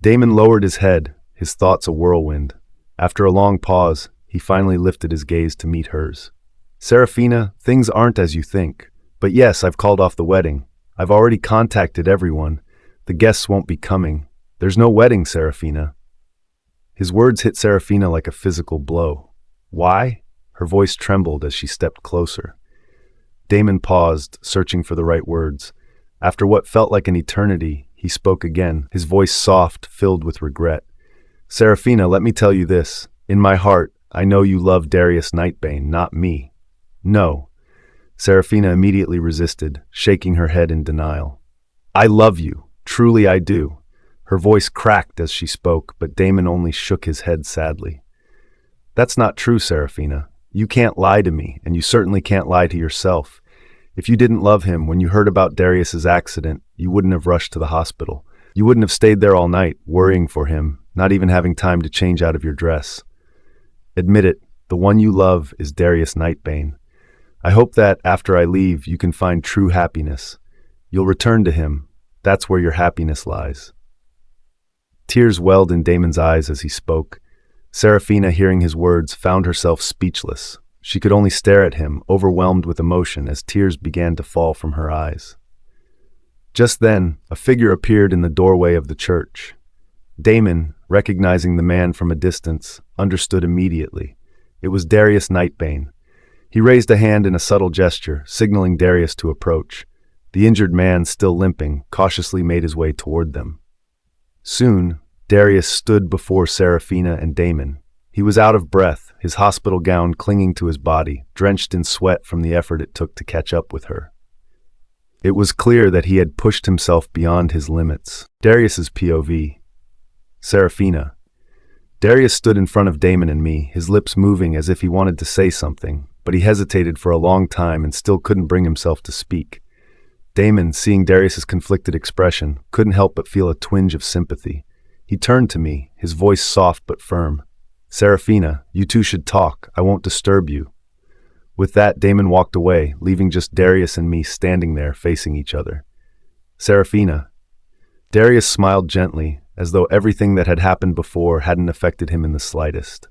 Speaker 1: Damon lowered his head, his thoughts a whirlwind. After a long pause, he finally lifted his gaze to meet hers. "Serafina, things aren't as you think. But yes, I've called off the wedding. I've already contacted everyone. The guests won't be coming. There's no wedding, Serafina." His words hit Serafina like a physical blow. "Why?" Her voice trembled as she stepped closer. Damon paused, searching for the right words. After what felt like an eternity, he spoke again, his voice soft, filled with regret. "Serafina, let me tell you this. In my heart, I know you love Darius Nightbane, not me." "No." Serafina immediately resisted, shaking her head in denial. "I love you. Truly I do." Her voice cracked as she spoke, but Damon only shook his head sadly. "That's not true, Serafina. You can't lie to me, and you certainly can't lie to yourself. If you didn't love him, when you heard about Darius's accident, you wouldn't have rushed to the hospital. You wouldn't have stayed there all night, worrying for him, not even having time to change out of your dress. Admit it, the one you love is Darius Nightbane. I hope that, after I leave, you can find true happiness. You'll return to him. That's where your happiness lies." Tears welled in Damon's eyes as he spoke. Serafina, hearing his words, found herself speechless. She could only stare at him, overwhelmed with emotion, as tears began to fall from her eyes. Just then, a figure appeared in the doorway of the church. Damon, recognizing the man from a distance, understood immediately. It was Darius Nightbane. He raised a hand in a subtle gesture, signaling Darius to approach. The injured man, still limping, cautiously made his way toward them. Soon, Darius stood before Seraphina and Damon. He was out of breath, his hospital gown clinging to his body, drenched in sweat from the effort it took to catch up with her. It was clear that he had pushed himself beyond his limits. Darius's POV. Seraphina. Darius stood in front of Damon and me, his lips moving as if he wanted to say something, but he hesitated for a long time and still couldn't bring himself to speak. Damon, seeing Darius's conflicted expression, couldn't help but feel a twinge of sympathy. He turned to me, his voice soft but firm. "Seraphina, you two should talk. I won't disturb you." With that, Damon walked away, leaving just Darius and me standing there facing each other. "Seraphina." Darius smiled gently, as though everything that had happened before hadn't affected him in the slightest.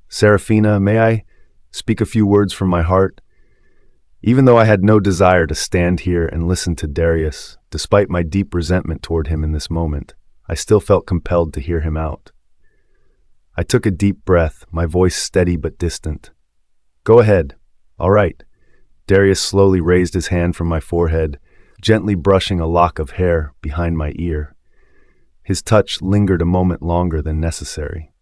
Speaker 1: "Seraphina, may I speak a few words from my heart?" Even though I had no desire to stand here and listen to Darius, despite my deep resentment toward him in this moment, I still felt compelled to hear him out. I took a deep breath, my voice steady but distant. "Go ahead." "All right." Darius slowly raised his hand from my forehead, gently brushing a lock of hair behind my ear. His touch lingered a moment longer than necessary.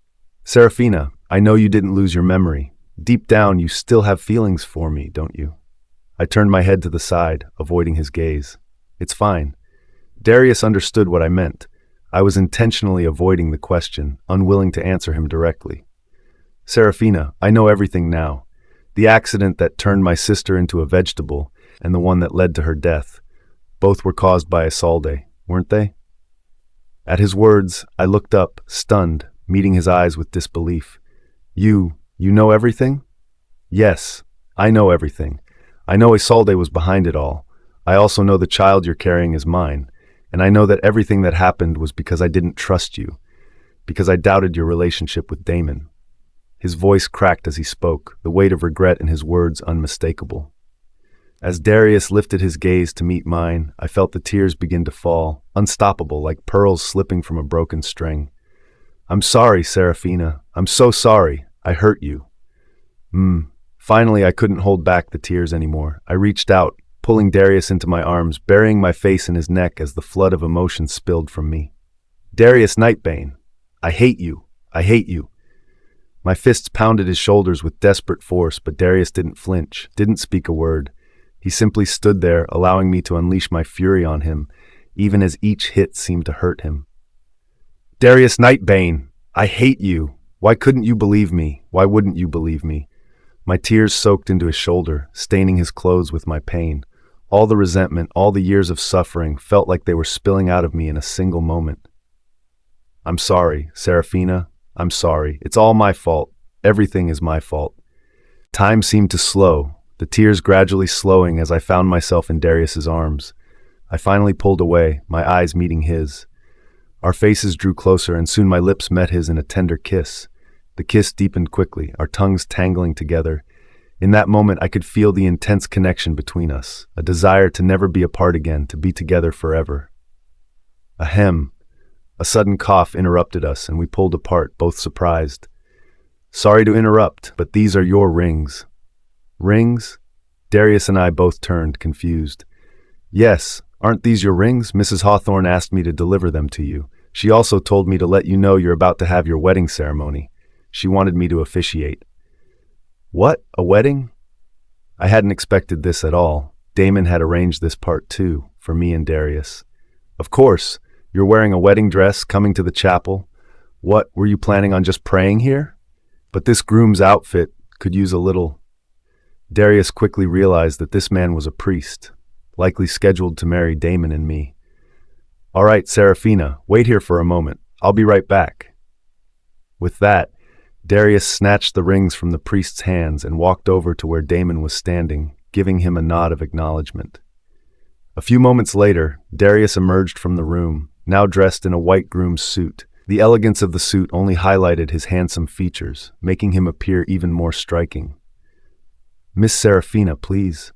Speaker 1: "Seraphina, I know you didn't lose your memory. Deep down, you still have feelings for me, don't you?" I turned my head to the side, avoiding his gaze. "It's fine." Darius understood what I meant. I was intentionally avoiding the question, unwilling to answer him directly. "Seraphina, I know everything now. The accident that turned my sister into a vegetable and the one that led to her death, both were caused by Isolde, weren't they?" At his words, I looked up, stunned, meeting his eyes with disbelief. You know everything?" "Yes, I know everything. I know Isolde was behind it all. I also know the child you're carrying is mine, and I know that everything that happened was because I didn't trust you, because I doubted your relationship with Damon." His voice cracked as he spoke, the weight of regret in his words unmistakable. As Darius lifted his gaze to meet mine, I felt the tears begin to fall, unstoppable, like pearls slipping from a broken string. "I'm sorry, Seraphina. I'm so sorry. I hurt you." Finally, I couldn't hold back the tears anymore. I reached out, pulling Darius into my arms, burying my face in his neck as the flood of emotion spilled from me. "Darius Nightbane, I hate you. I hate you." My fists pounded his shoulders with desperate force, but Darius didn't flinch, didn't speak a word. He simply stood there, allowing me to unleash my fury on him, even as each hit seemed to hurt him. "Darius Nightbane, I hate you. Why couldn't you believe me? Why wouldn't you believe me?" My tears soaked into his shoulder, staining his clothes with my pain. All the resentment, all the years of suffering felt like they were spilling out of me in a single moment. "I'm sorry, Seraphina. I'm sorry. It's all my fault. Everything is my fault." Time seemed to slow, the tears gradually slowing as I found myself in Darius's arms. I finally pulled away, my eyes meeting his. Our faces drew closer, and soon my lips met his in a tender kiss. The kiss deepened quickly, our tongues tangling together. In that moment, I could feel the intense connection between us, a desire to never be apart again, to be together forever. Ahem. A sudden cough interrupted us, and we pulled apart, both surprised. "Sorry to interrupt, but these are your rings." "Rings?" Darius and I both turned, confused. "Yes, aren't these your rings? Mrs. Hawthorne asked me to deliver them to you. She also told me to let you know you're about to have your wedding ceremony. She wanted me to officiate." "What? A wedding?" I hadn't expected this at all. Damon had arranged this part too, for me and Darius. "Of course. You're wearing a wedding dress, coming to the chapel. What, were you planning on just praying here? But this groom's outfit could use a little..." Darius quickly realized that this man was a priest, likely scheduled to marry Damon and me. "All right, Seraphina, wait here for a moment. I'll be right back." With that, Darius snatched the rings from the priest's hands and walked over to where Damon was standing, giving him a nod of acknowledgement. A few moments later, Darius emerged from the room, now dressed in a white groom's suit. The elegance of the suit only highlighted his handsome features, making him appear even more striking. "Miss Seraphina, please."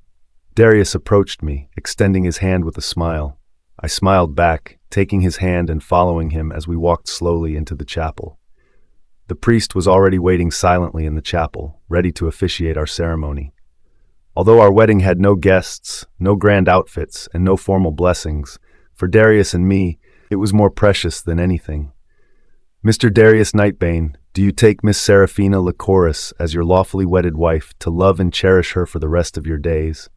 Speaker 1: Darius approached me, extending his hand with a smile. I smiled back, taking his hand and following him as we walked slowly into the chapel. The priest was already waiting silently in the chapel, ready to officiate our ceremony. Although our wedding had no guests, no grand outfits, and no formal blessings, for Darius and me, it was more precious than anything. Mr. Darius Nightbane, do you take Miss Seraphina Lycoris as your lawfully wedded wife to love and cherish her for the rest of your days?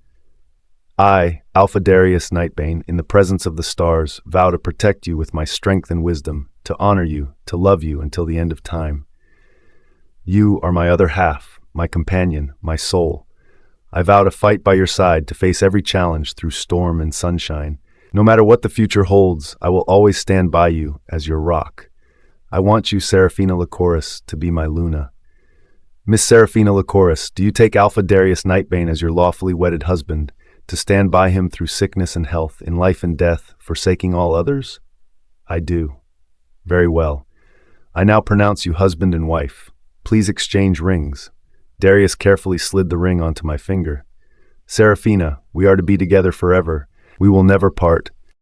Speaker 1: I, Alpha Darius Nightbane, in the presence of the stars, vow to protect you with my strength and wisdom, to honor you, to love you until the end of time. You are my other half, my companion, my soul. I vow to fight by your side, to face every challenge through storm and sunshine. No matter what the future holds, I will always stand by you as your rock. I want you, Seraphina Lycoris, to be my Luna. Miss Seraphina Lycoris, do you take Alpha Darius Nightbane as your lawfully wedded husband, to stand by him through sickness and health, in life and death, forsaking all others? I do. Very well. I now pronounce you husband and wife. Please exchange rings. Darius carefully slid the ring onto my finger. Seraphina, we are to be together forever. We will never part.